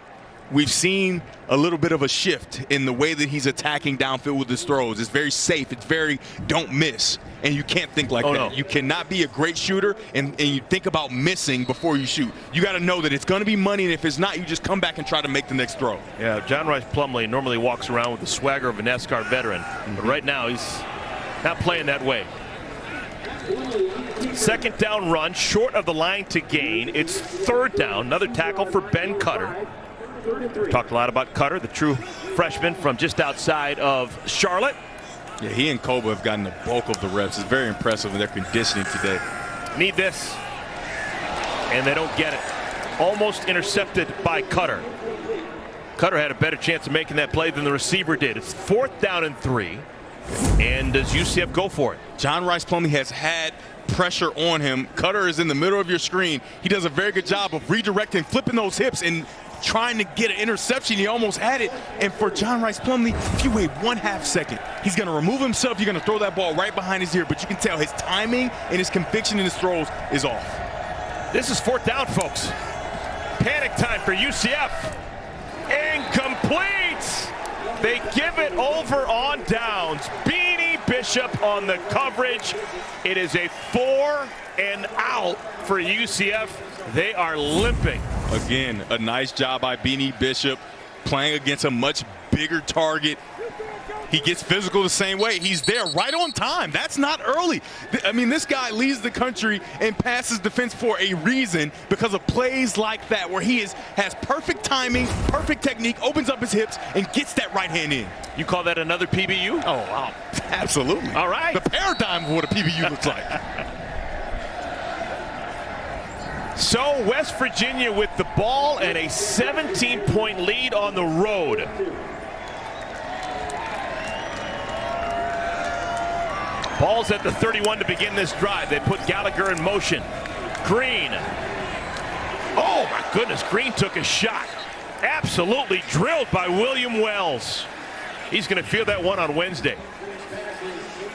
we've seen a little bit of a shift in the way that he's attacking downfield with his throws. It's very safe. It's very don't miss. And you can't think like that. No. You cannot be a great shooter and you think about missing before you shoot. You got to know that it's going to be money, and if it's not, you just come back and try to make the next throw. Yeah, John Rice Plumlee normally walks around with the swagger of a NASCAR veteran. But right now he's not playing that way. 2nd down run, short of the line to gain. It's 3rd down. Another tackle for Ben Cutter. We've talked a lot about Cutter, the true freshman from just outside of Charlotte. Yeah, he and Koba have gotten the bulk of the reps. It's very impressive in their conditioning today. Need this. And they don't get it. Almost intercepted by Cutter. Cutter had a better chance of making that play than the receiver did. It's 4th down and 3. And does UCF go for it? John Rice Plumlee has had pressure on him. Cutter is in the middle of your screen. He does a very good job of redirecting, flipping those hips, and trying to get an interception. He almost had it. And for John Rice Plumlee, if you wait 1/2 second, he's going to remove himself. You're going to throw that ball right behind his ear. But you can tell his timing and his conviction in his throws is off. This is 4th down, folks. Panic time for UCF. Incomplete. They give it over on downs. Beanie Bishop on the coverage. It is a 4 and out for UCF. They are limping. Again, a nice job by Beanie Bishop playing against a much bigger target. He gets physical the same way. He's there right on time. That's not early. I mean, this guy leads the country and passes defense for a reason because of plays like that where he has perfect timing, perfect technique, opens up his hips, and gets that right hand in. You call that another PBU? Oh, wow. Absolutely. All right. The paradigm of what a PBU looks like. So West Virginia with the ball and a 17-point lead on the road. Ball's at the 31 to begin this drive. They put Gallagher in motion. Green. Oh, my goodness. Green took a shot. Absolutely drilled by William Wells. He's going to feel that one on Wednesday.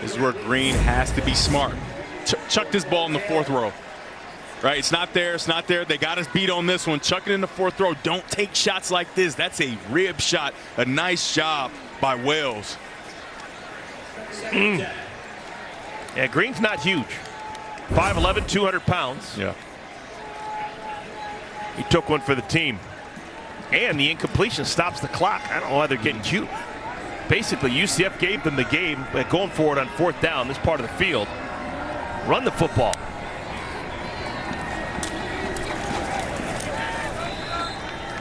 This is where Green has to be smart. Chuck this ball in the 4th row. Right, it's not there, it's not there. They got us beat on this one. Chuck it in the 4th row. Don't take shots like this. That's a rib shot. A nice job by Wells. Yeah, Green's not huge. 5'11", 200 pounds. Yeah. He took one for the team. And the incompletion stops the clock. I don't know why they're getting cute. Basically, UCF gave them the game going forward on 4th down, this part of the field. Run the football.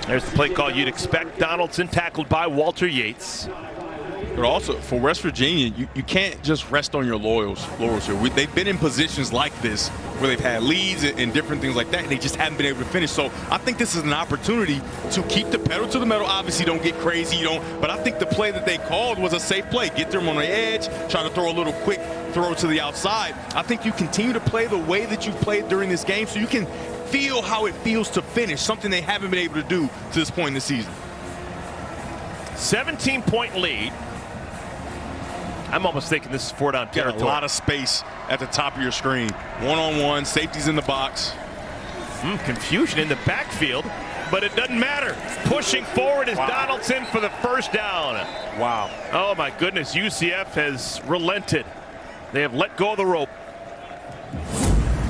There's the play call you'd expect. Donaldson tackled by Walter Yates. But also, for West Virginia, you can't just rest on your laurels here. They've been in positions like this where they've had leads and different things like that, and they just haven't been able to finish. So I think this is an opportunity to keep the pedal to the metal. Obviously, don't get crazy, but I think the play that they called was a safe play. Get them on the edge, try to throw a little quick throw to the outside. I think you continue to play the way that you played during this game so you can feel how it feels to finish, something they haven't been able to do to this point in the season. 17-point lead. I'm almost thinking this is 4 down territory. A lot of space at the top of your screen. One-on-one, safety's in the box. Confusion in the backfield, but it doesn't matter. Pushing forward is Donaldson for the 1st down. Wow. Oh, my goodness. UCF has relented. They have let go of the rope.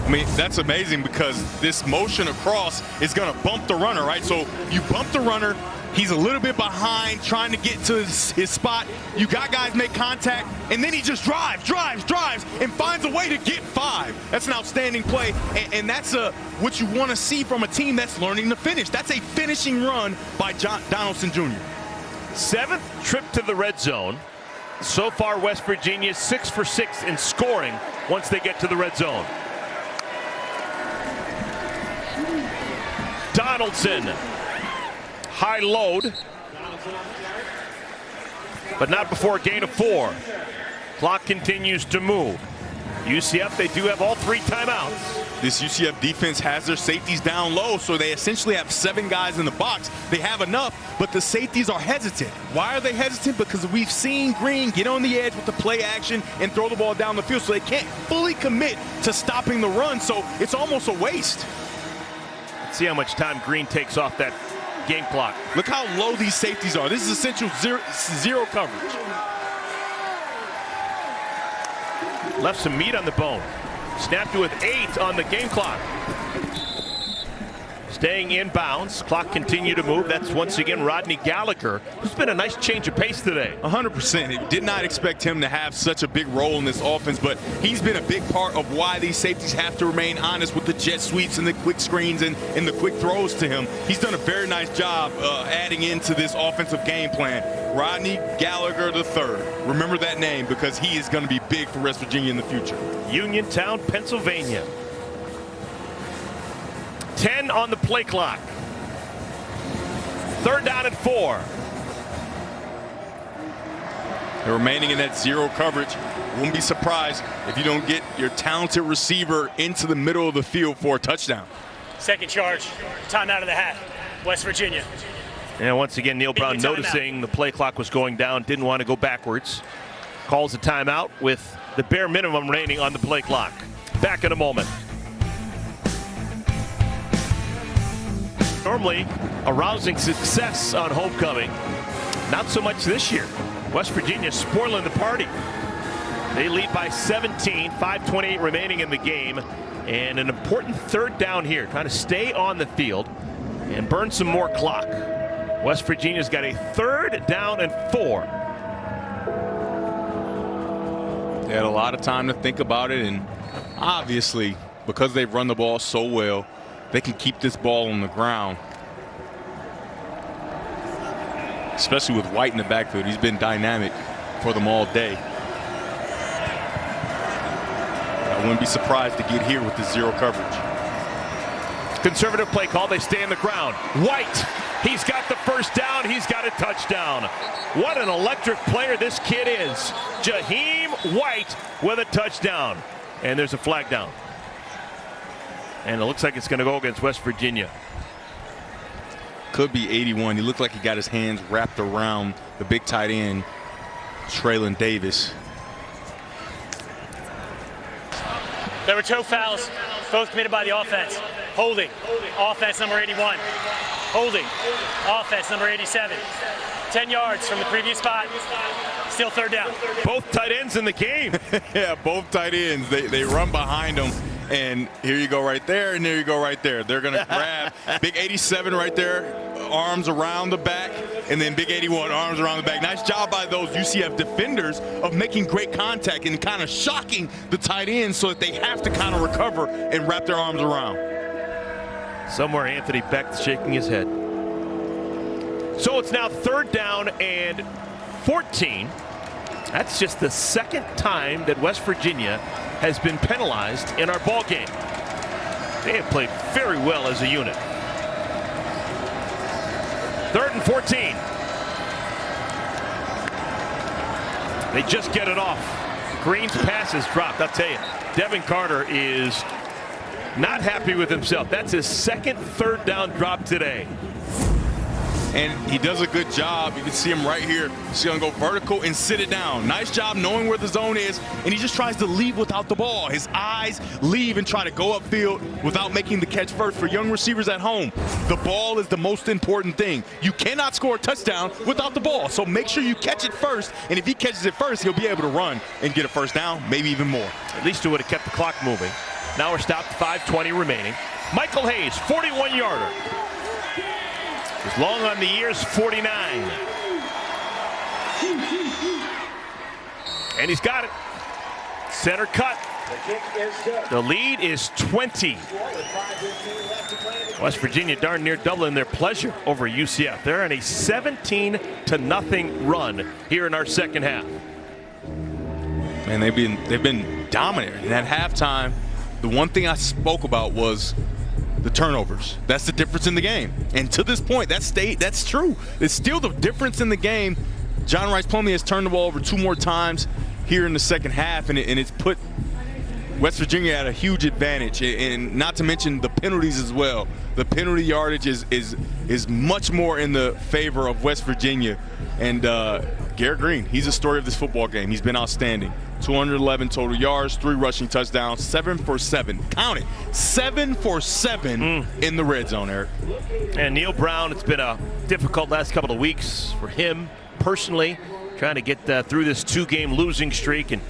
I mean, that's amazing because this motion across is going to bump the runner, right? So you bump the runner. He's a little bit behind trying to get to his spot. You got guys make contact, and then he just drives, and finds a way to get 5. That's an outstanding play, and that's what you want to see from a team that's learning to finish. That's a finishing run by Donaldson Jr. 7th trip to the red zone. So far, West Virginia 6 for 6 in scoring once they get to the red zone. Donaldson. High load, but not before a gain of 4. Clock continues to move. UCF, they do have all 3 timeouts. This UCF defense has their safeties down low, so they essentially have 7 guys in the box. They have enough, but the safeties are hesitant. Why are they hesitant? Because we've seen Green get on the edge with the play action and throw the ball down the field, so they can't fully commit to stopping the run, so it's almost a waste. Let's see how much time Green takes off that game clock. Look how low these safeties are. This is essential zero coverage. Left some meat on the bone. Snapped with 8 on the game clock. Staying in bounds. Clock continue to move. That's once again Rodney Gallagher, who's been a nice change of pace today. 100%. Did not expect him to have such a big role in this offense, but he's been a big part of why these safeties have to remain honest with the jet sweeps and the quick screens and the quick throws to him. He's done a very nice job adding into this offensive game plan. Rodney Gallagher III. Remember that name because he is going to be big for West Virginia in the future. Uniontown, Pennsylvania. 10 on the play clock. 3rd down and 4. They're remaining in that zero coverage. Won't be surprised if you don't get your talented receiver into the middle of the field for a touchdown. Second charge, time out of the half, West Virginia. And once again, Neil Brown noticing the play clock was going down, didn't want to go backwards. Calls a timeout with the bare minimum remaining on the play clock. Back in a moment. Normally a rousing success on homecoming. Not so much this year. West Virginia spoiling the party. They lead by 17, 5:28 remaining in the game. And an important 3rd down here, trying to stay on the field and burn some more clock. West Virginia's got a 3rd down and 4. They had a lot of time to think about it, and obviously, because they've run the ball so well, they can keep this ball on the ground. Especially with White in the backfield. He's been dynamic for them all day. I wouldn't be surprised to get here with the zero coverage. Conservative play call. They stay in the ground. White, he's got the 1st down. He's got a touchdown. What an electric player this kid is. Jaheim White with a touchdown. And there's a flag down. And it looks like it's going to go against West Virginia. Could be 81. He looked like he got his hands wrapped around the big tight end, Traylon Davis. There were 2 fouls, both committed by the offense. Holding, offense number 81. Holding, offense number 87. 10 yards from the previous spot, still 3rd down. Both tight ends in the game. Yeah, both tight ends. They run behind them. And here you go right there, and there you go right there. They're going to grab big 87 right there, arms around the back, and then big 81, arms around the back. Nice job by those UCF defenders of making great contact and kind of shocking the tight ends so that they have to kind of recover and wrap their arms around. Somewhere Anthony Beck shaking his head. So it's now 3rd down and 14. That's just the 2nd time that West Virginia has been penalized in our ball game. They have played very well as a unit. 3rd and 14. They just get it off. Green's pass is dropped. I'll tell you, Devin Carter is not happy with himself. That's his 2nd 3rd down drop today. And he does a good job. You can see him right here. He's going to go vertical and sit it down. Nice job knowing where the zone is, and he just tries to leave without the ball. His eyes leave and try to go upfield without making the catch first. For young receivers at home, the ball is the most important thing. You cannot score a touchdown without the ball, so make sure you catch it first, and if he catches it first, he'll be able to run and get a 1st down, maybe even more. At least it would have kept the clock moving. Now we're stopped, 5:20 remaining. Michael Hayes, 41-yarder. As long on the years, 49. And he's got it. Center cut. The lead is 20. West Virginia darn near doubling their pleasure over UCF. They're on a 17-0 run here in our 2nd half. And they've been dominant. And at halftime, the one thing I spoke about was the turnovers. That's the difference in the game. And to this point, that's true. It's still the difference in the game. John Rice Plumlee has turned the ball over 2 more times here in the 2nd half, and it's put West Virginia at a huge advantage, and not to mention the penalties as well. The penalty yardage is much more in the favor of West Virginia. And Garrett Green, he's a story of this football game. He's been outstanding. 211 total yards, 3 rushing touchdowns, 7 for 7. Count it, 7 for 7 in the red zone, Eric. And Neil Brown, it's been a difficult last couple of weeks for him personally, trying to get through this 2-game losing streak and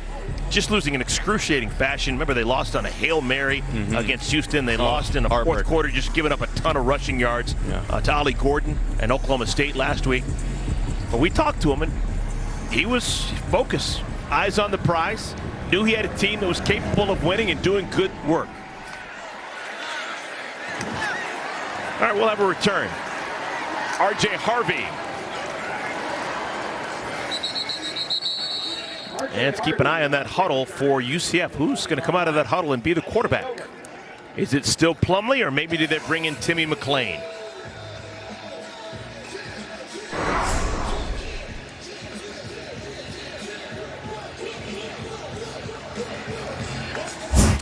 just losing in excruciating fashion. Remember, they lost on a Hail Mary against Houston. They lost in the 4th quarter, just giving up a ton of rushing yards to Ollie Gordon and Oklahoma State last week. But we talked to him, and he was focused. Eyes on the prize, knew he had a team that was capable of winning and doing good work. All right, we'll have a return. R.J. Harvey. And let's keep an eye on that huddle for UCF. Who's going to come out of that huddle and be the quarterback? Is it still Plumlee, or maybe did they bring in Timmy McClain?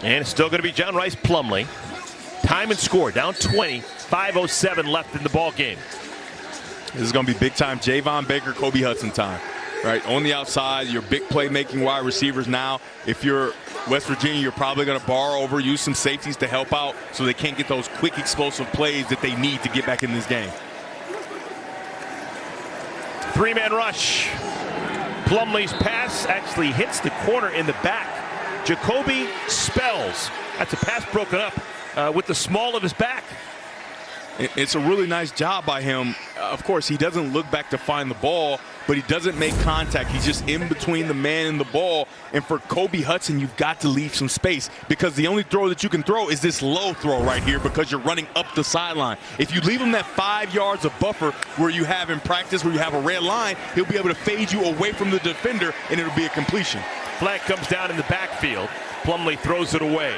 And it's still going to be John Rice Plumlee. Time and score, down 20, 5:07 left in the ball game. This is going to be big time Javon Baker, Kobe Hudson time. Right, on the outside, your big playmaking wide receivers now. If you're West Virginia, you're probably going to borrow over, use some safeties to help out so they can't get those quick, explosive plays that they need to get back in this game. Three-man rush. Plumlee's pass actually hits the corner in the back. Jacoby Spells. That's a pass broken up with the small of his back. It's a really nice job by him. Of course, he doesn't look back to find the ball, but he doesn't make contact. He's just in between the man and the ball. And for Kobe Hudson, you've got to leave some space because the only throw that you can throw is this low throw right here because you're running up the sideline. If you leave him that 5 yards of buffer where you have in practice, where you have a red line, he'll be able to fade you away from the defender, and it'll be a completion. Flag comes down in the backfield. Plumlee throws it away.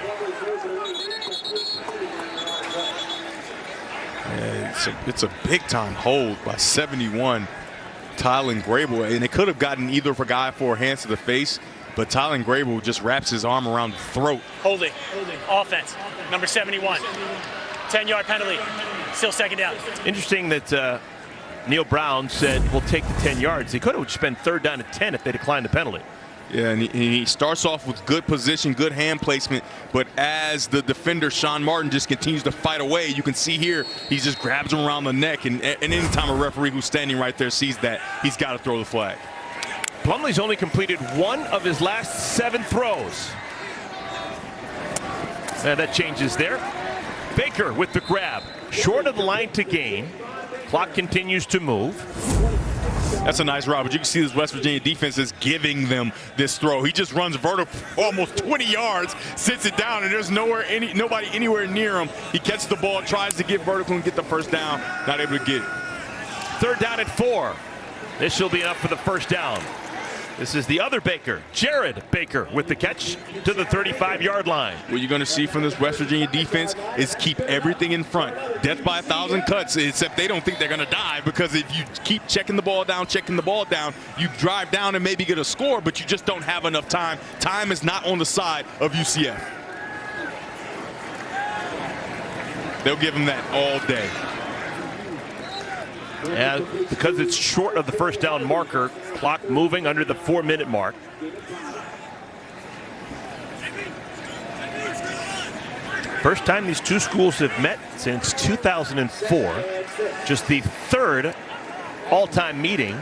It's a big-time hold by 71, Tylen Grable. And it could have gotten either for guy for hands to the face, but Tylen Grable just wraps his arm around the throat. Holding. Offense. Number 71. 10-yard penalty. Still second down. Interesting that Neil Brown said, we'll take the 10 yards. He could have just been third down and 10 if they declined the penalty. Yeah, and he starts off with good position, good hand placement, but as the defender, Sean Martin, just continues to fight away, you can see here, he just grabs him around the neck, and anytime a referee who's standing right there sees that, he's got to throw the flag. Plumlee's only completed one of his last 7 throws. And that changes there. Baker with the grab. Short of the line to gain. Clock continues to move. That's a nice route, but you can see this West Virginia defense is giving them this throw. He just runs vertical almost 20 yards, sits it down, and there's nobody anywhere near him. He catches the ball, tries to get vertical and get the first down, not able to get it. Third down at 4. This will be enough for the first down. This is the other Baker, Jared Baker, with the catch to the 35-yard line. What you're going to see from this West Virginia defense is keep everything in front. Death by 1,000 cuts, except they don't think they're going to die, because if you keep checking the ball down, you drive down and maybe get a score, but you just don't have enough time. Time is not on the side of UCF. They'll give them that all day. And because it's short of the first down marker, clock moving under the 4-minute mark. First time these two schools have met since 2004. Just the third all-time meeting.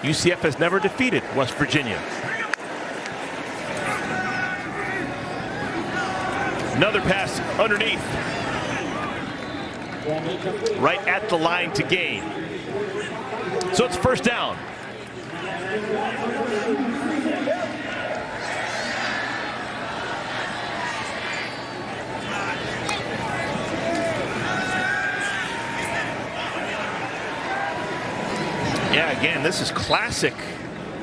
UCF has never defeated West Virginia. Another pass underneath. Right at the line to gain. So it's first down. Yeah, again, this is classic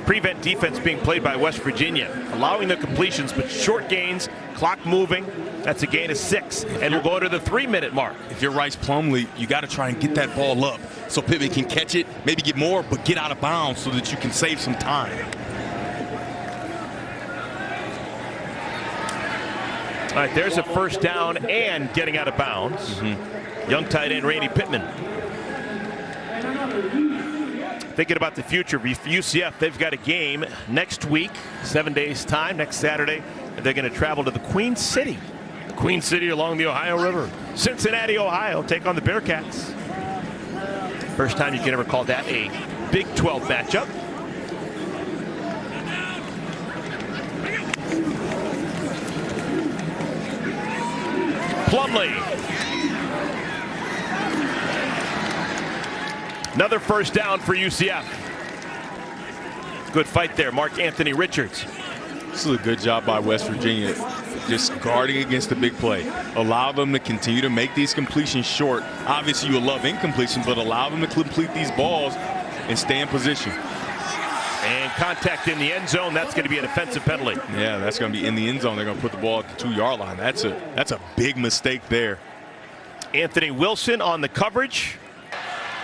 prevent defense being played by West Virginia, allowing the completions, but short gains, clock moving. That's a gain of 6, and we'll go to the 3-minute mark. If you're Rice Plumlee, you got to try and get that ball up so Pittman can catch it, maybe get more, but get out of bounds so that you can save some time. All right, there's a first down and getting out of bounds. Young tight end Randy Pittman. Thinking about the future for UCF, they've got a game next week, 7 days time, next Saturday. They're going to travel to the Queen City. Queen City along the Ohio River. Cincinnati, Ohio, take on the Bearcats. First time you can ever call that a Big 12 matchup. Plumlee. Another first down for UCF. Good fight there, Mark Anthony Richards. This is a good job by West Virginia, just guarding against the big play. Allow them to continue to make these completions short. Obviously, you will love incompletion, but allow them to complete these balls and stay in position. And contact in the end zone. That's going to be a defensive penalty. Yeah, that's going to be in the end zone. They're going to put the ball at the 2-yard line. That's a big mistake there. Anthony Wilson on the coverage.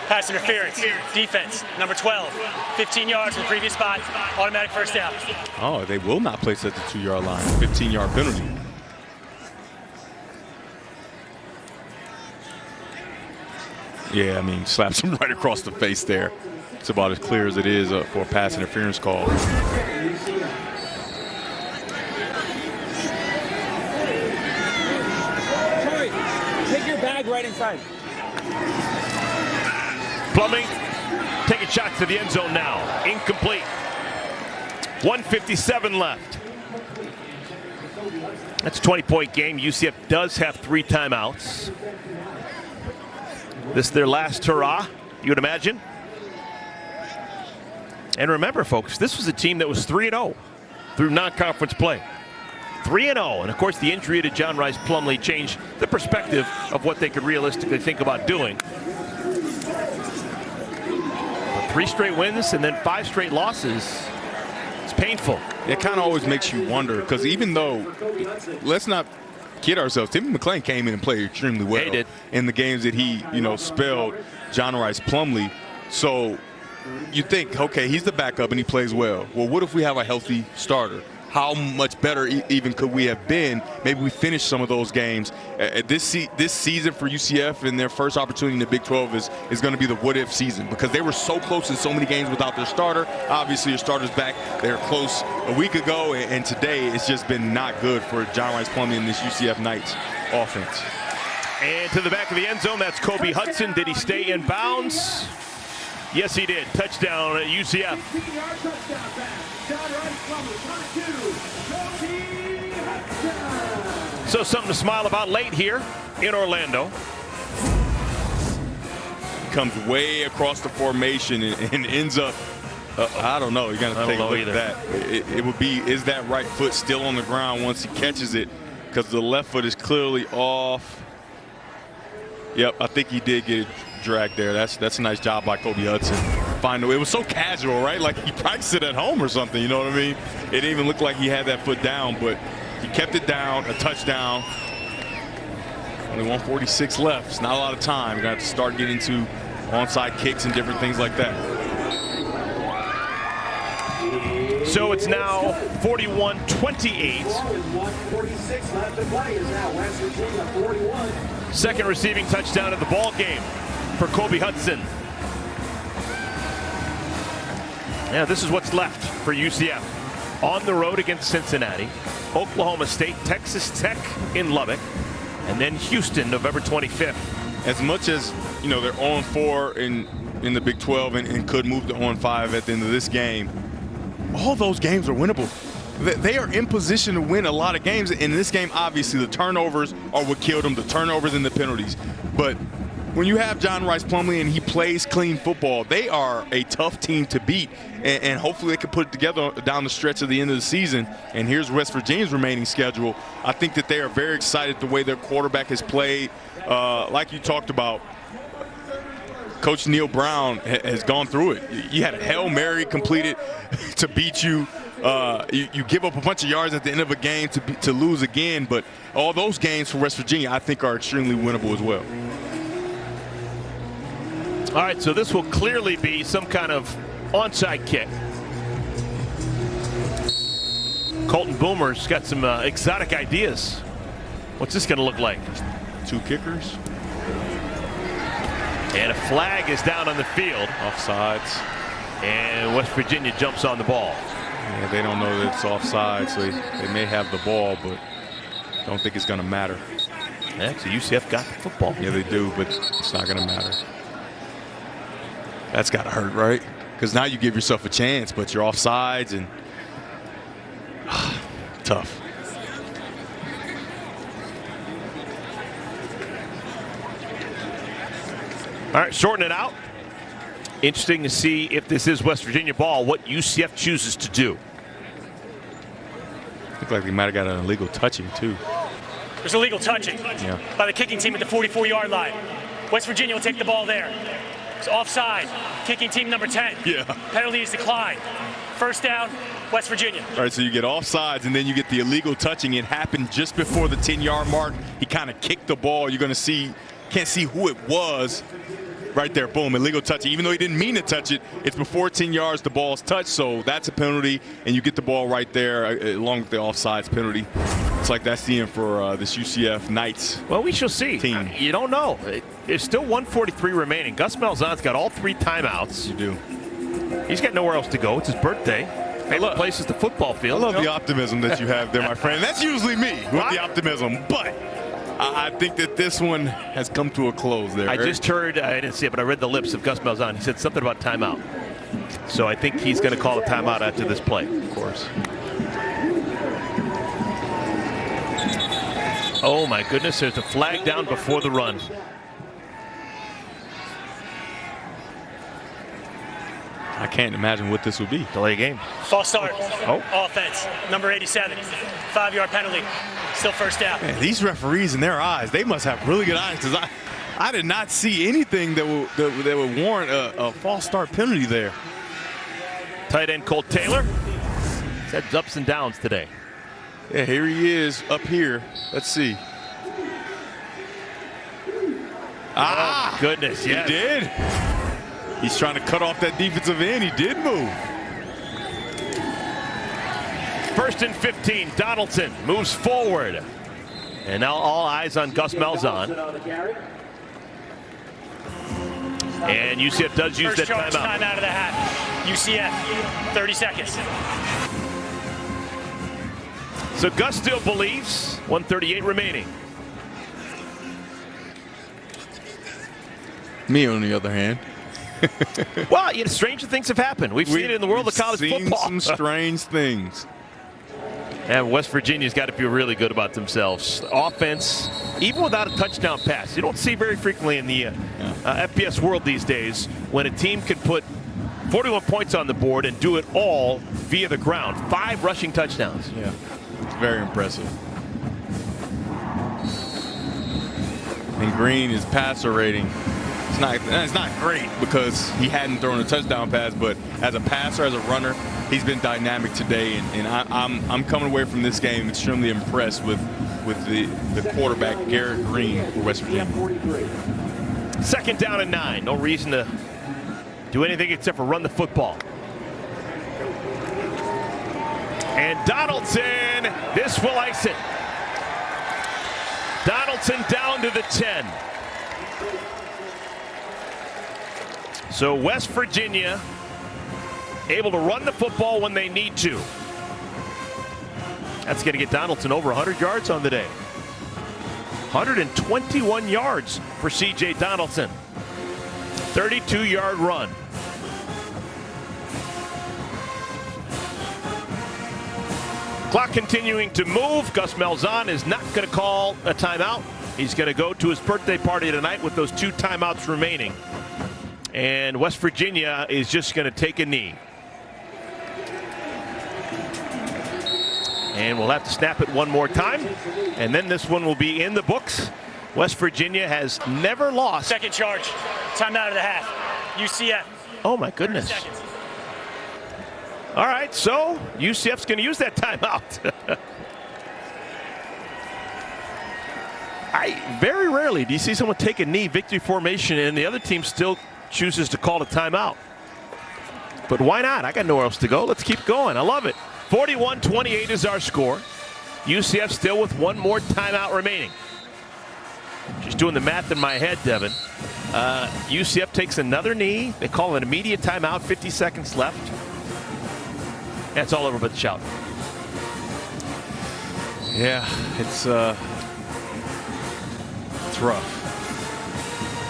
Pass interference. Defense. Number 12. 15 yards from the previous spot. Automatic first down. Oh, they will not place at the 2-yard line. 15-yard penalty. Yeah, I mean, slaps him right across the face there. It's about as clear as it is for a pass interference call. Take your bag right inside. Plumbing taking shots to the end zone now. Incomplete. 1:57 left. That's a 20-point game. UCF does have 3 timeouts. This is their last hurrah, you would imagine. And remember, folks, this was a team that was 3-0 through non-conference play. 3-0. And, of course, the injury to John Rice Plumlee changed the perspective of what they could realistically think about doing. But 3 straight wins and then 5 straight losses. It's painful. It kind of always makes you wonder, because even though, let's not kid ourselves, Timmy McClain came in and played extremely well. He did. In the games that he, spelled John Rice Plumlee. So you think, okay, he's the backup and he plays well. Well, what if we have a healthy starter? How much better even could we have been? Maybe we finish some of those games. This season for UCF and their first opportunity in the Big 12 is going to be the what-if season, because they were so close in so many games without their starter. Obviously, your starter's back. They were close a week ago, and today it's just been not good for John Rice Plumlee and this UCF Knights offense. And to the back of the end zone, that's Kobe Hudson. Did he stay in bounds? Yes, he did. Touchdown at UCF. So something to smile about late here in Orlando. Comes way across the formation and ends up, I don't know. You're going to take a look at that. It would be, is that right foot still on the ground once he catches it? Because the left foot is clearly off. Yep, I think he did get it dragged there. That's a nice job by Kobe Hudson. It was so casual, right? Like he practiced it at home or something, you know what I mean? It didn't even look like he had that foot down, but he kept it down, a touchdown. Only 1:46 left. It's not a lot of time. You're going to have to start getting to onside kicks and different things like that. So it's now 41-28. Second receiving touchdown of the ball game for Kobe Hudson. Yeah, this is what's left for UCF. On the road against Cincinnati, Oklahoma State, Texas Tech in Lubbock, and then Houston, November 25th. As much as, they're 0-4 in the Big 12 and could move to 0-5 at the end of this game, all those games are winnable. They are in position to win a lot of games. In this game, obviously, the turnovers are what killed them, the turnovers and the penalties. But when you have John Rice Plumlee and he plays clean football, they are a tough team to beat. And hopefully they can put it together down the stretch of the end of the season. And here's West Virginia's remaining schedule. I think that they are very excited the way their quarterback has played. Like you talked about, Coach Neil Brown has gone through it. You had a Hail Mary completed to beat you. You give up a bunch of yards at the end of a game to lose again. But all those games for West Virginia, I think, are extremely winnable as well. All right, so this will clearly be some kind of onside kick. Colton Boomer's got some exotic ideas. What's this going to look like? 2 kickers. And a flag is down on the field. Offsides. And West Virginia jumps on the ball. Yeah, they don't know that it's offside, so they may have the ball, but don't think it's going to matter. Actually, UCF got the football. Yeah, they do, but it's not going to matter. That's got to hurt, right? Because now you give yourself a chance, but you're offsides and tough. All right, shorten it out. Interesting to see if this is West Virginia ball, what UCF chooses to do. Looked like they might have got an illegal touching, too. There's illegal touching by the kicking team at the 44-yard line. West Virginia will take the ball there. It's offside. Kicking team number 10. Yeah. Penalty is declined. First down, West Virginia. All right, so you get offsides, and then you get the illegal touching. It happened just before the 10-yard mark. He kind of kicked the ball. You're going to see, can't see who it was. right there, boom, illegal touch. Even though he didn't mean to touch it, it's before 10 yards, the ball's touched, so that's a penalty, and you get the ball right there along with the offsides penalty. It's like that's the end for this UCF Knights. Well, we shall see. Team. You don't know. There's still 1:43 remaining. Gus Malzahn's got all 3 timeouts. You do. He's got nowhere else to go. It's his birthday. Favorite place is the football field. I love the optimism that you have there, my friend. That's usually me with the optimism, but I think that this one has come to a close there. I just heard, I didn't see it, but I read the lips of Gus Malzahn. He said something about timeout. So I think he's going to call a timeout after this play. Of course. Oh, my goodness. There's a flag down before the run. I can't imagine what this would be. Delay game. False start. Oh. Offense. Number 87. 5-yard penalty. Still first down. Man, these referees in their eyes, they must have really good eyes, because I did not see anything that would warrant a false start penalty there. Tight end Colt Taylor. He's had ups and downs today. Yeah, here he is up here. Let's see. Oh, goodness, yes. He did. He's trying to cut off that defensive end. He did move. 1st and 15. Donaldson moves forward. And now all eyes on Gus Malzahn. And UCF does use that First charge, timeout. time out of the hat. UCF, 30 seconds. So Gus still believes. 1:38 remaining. Me, on the other hand. Well, you know, stranger things have happened. We've seen it in the world of college football. Some strange things. And West Virginia's got to feel really good about themselves. Offense, even without a touchdown pass, you don't see very frequently in the FBS world these days when a team can put 41 points on the board and do it all via the ground. 5 rushing touchdowns. Yeah, it's very impressive. And Green, his passer rating, it's not great because he hadn't thrown a touchdown pass, but as a passer, as a runner, he's been dynamic today, and I'm coming away from this game extremely impressed with the quarterback Garrett Green for West Virginia. 2nd down and 9. No reason to do anything except for run the football. And Donaldson, this will ice it. Donaldson down to the 10. So West Virginia able to run the football when they need to. That's going to get Donaldson over 100 yards on the day. 121 yards for C.J. Donaldson. 32-yard run. Clock continuing to move. Gus Malzahn is not going to call a timeout. He's going to go to his birthday party tonight with those 2 timeouts remaining. And West Virginia is just going to take a knee. And we'll have to snap it one more time. And then this one will be in the books. West Virginia has never lost. 2nd charge, time out of the half. UCF. Oh, my goodness. All right, so UCF's going to use that timeout. Very rarely do you see someone take a knee, victory formation, and the other team still chooses to call a timeout. But why not? I got nowhere else to go. Let's keep going. I love it. 41-28 is our score. UCF still with 1 more timeout remaining. Just doing the math in my head, Devin. UCF takes another knee. They call an immediate timeout, 50 seconds left. That's all over but the shout. Yeah, it's rough.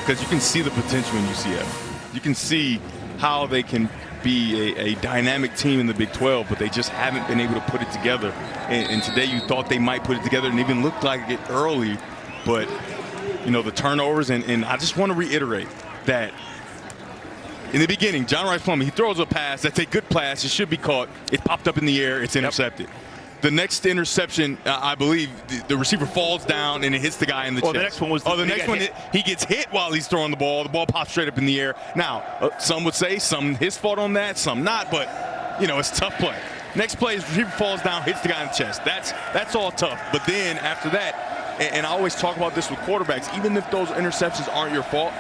Because you can see the potential in UCF. You can see how they can be a dynamic team in the Big 12, but they just haven't been able to put it together. And today you thought they might put it together and even looked like it early. But, you know, the turnovers, and I just want to reiterate that in the beginning, John Rice Plumlee, he throws a pass. That's a good pass. It should be caught. It popped up in the air. It's intercepted. Yep. The next interception, I believe, the receiver falls down and it hits the guy in the chest. The next one was the next one, he gets hit while he's throwing the ball. The ball pops straight up in the air. Now, some would say some his fault on that, some not, but, you know, it's a tough play. Next play is receiver falls down, hits the guy in the chest. That's all tough. But then after that, and I always talk about this with quarterbacks, even if those interceptions aren't your fault,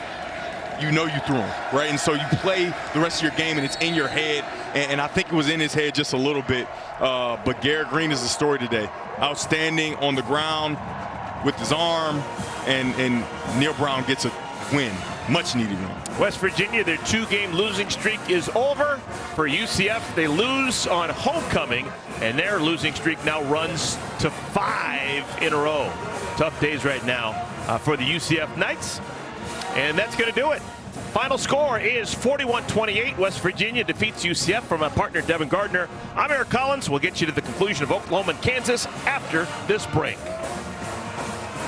you know you threw them, right? And so you play the rest of your game, and it's in your head. And I think it was in his head just a little bit. But Garrett Green is the story today. Outstanding on the ground with his arm, and Neil Brown gets a win. Much needed one. West Virginia, their 2-game losing streak is over. For UCF, they lose on homecoming, and their losing streak now runs to 5 in a row. Tough days right now for the UCF Knights, and that's going to do it. Final score is 41-28. West Virginia defeats UCF. From my partner, Devin Gardner, I'm Eric Collins. We'll get you to the conclusion of Oklahoma and Kansas after this break.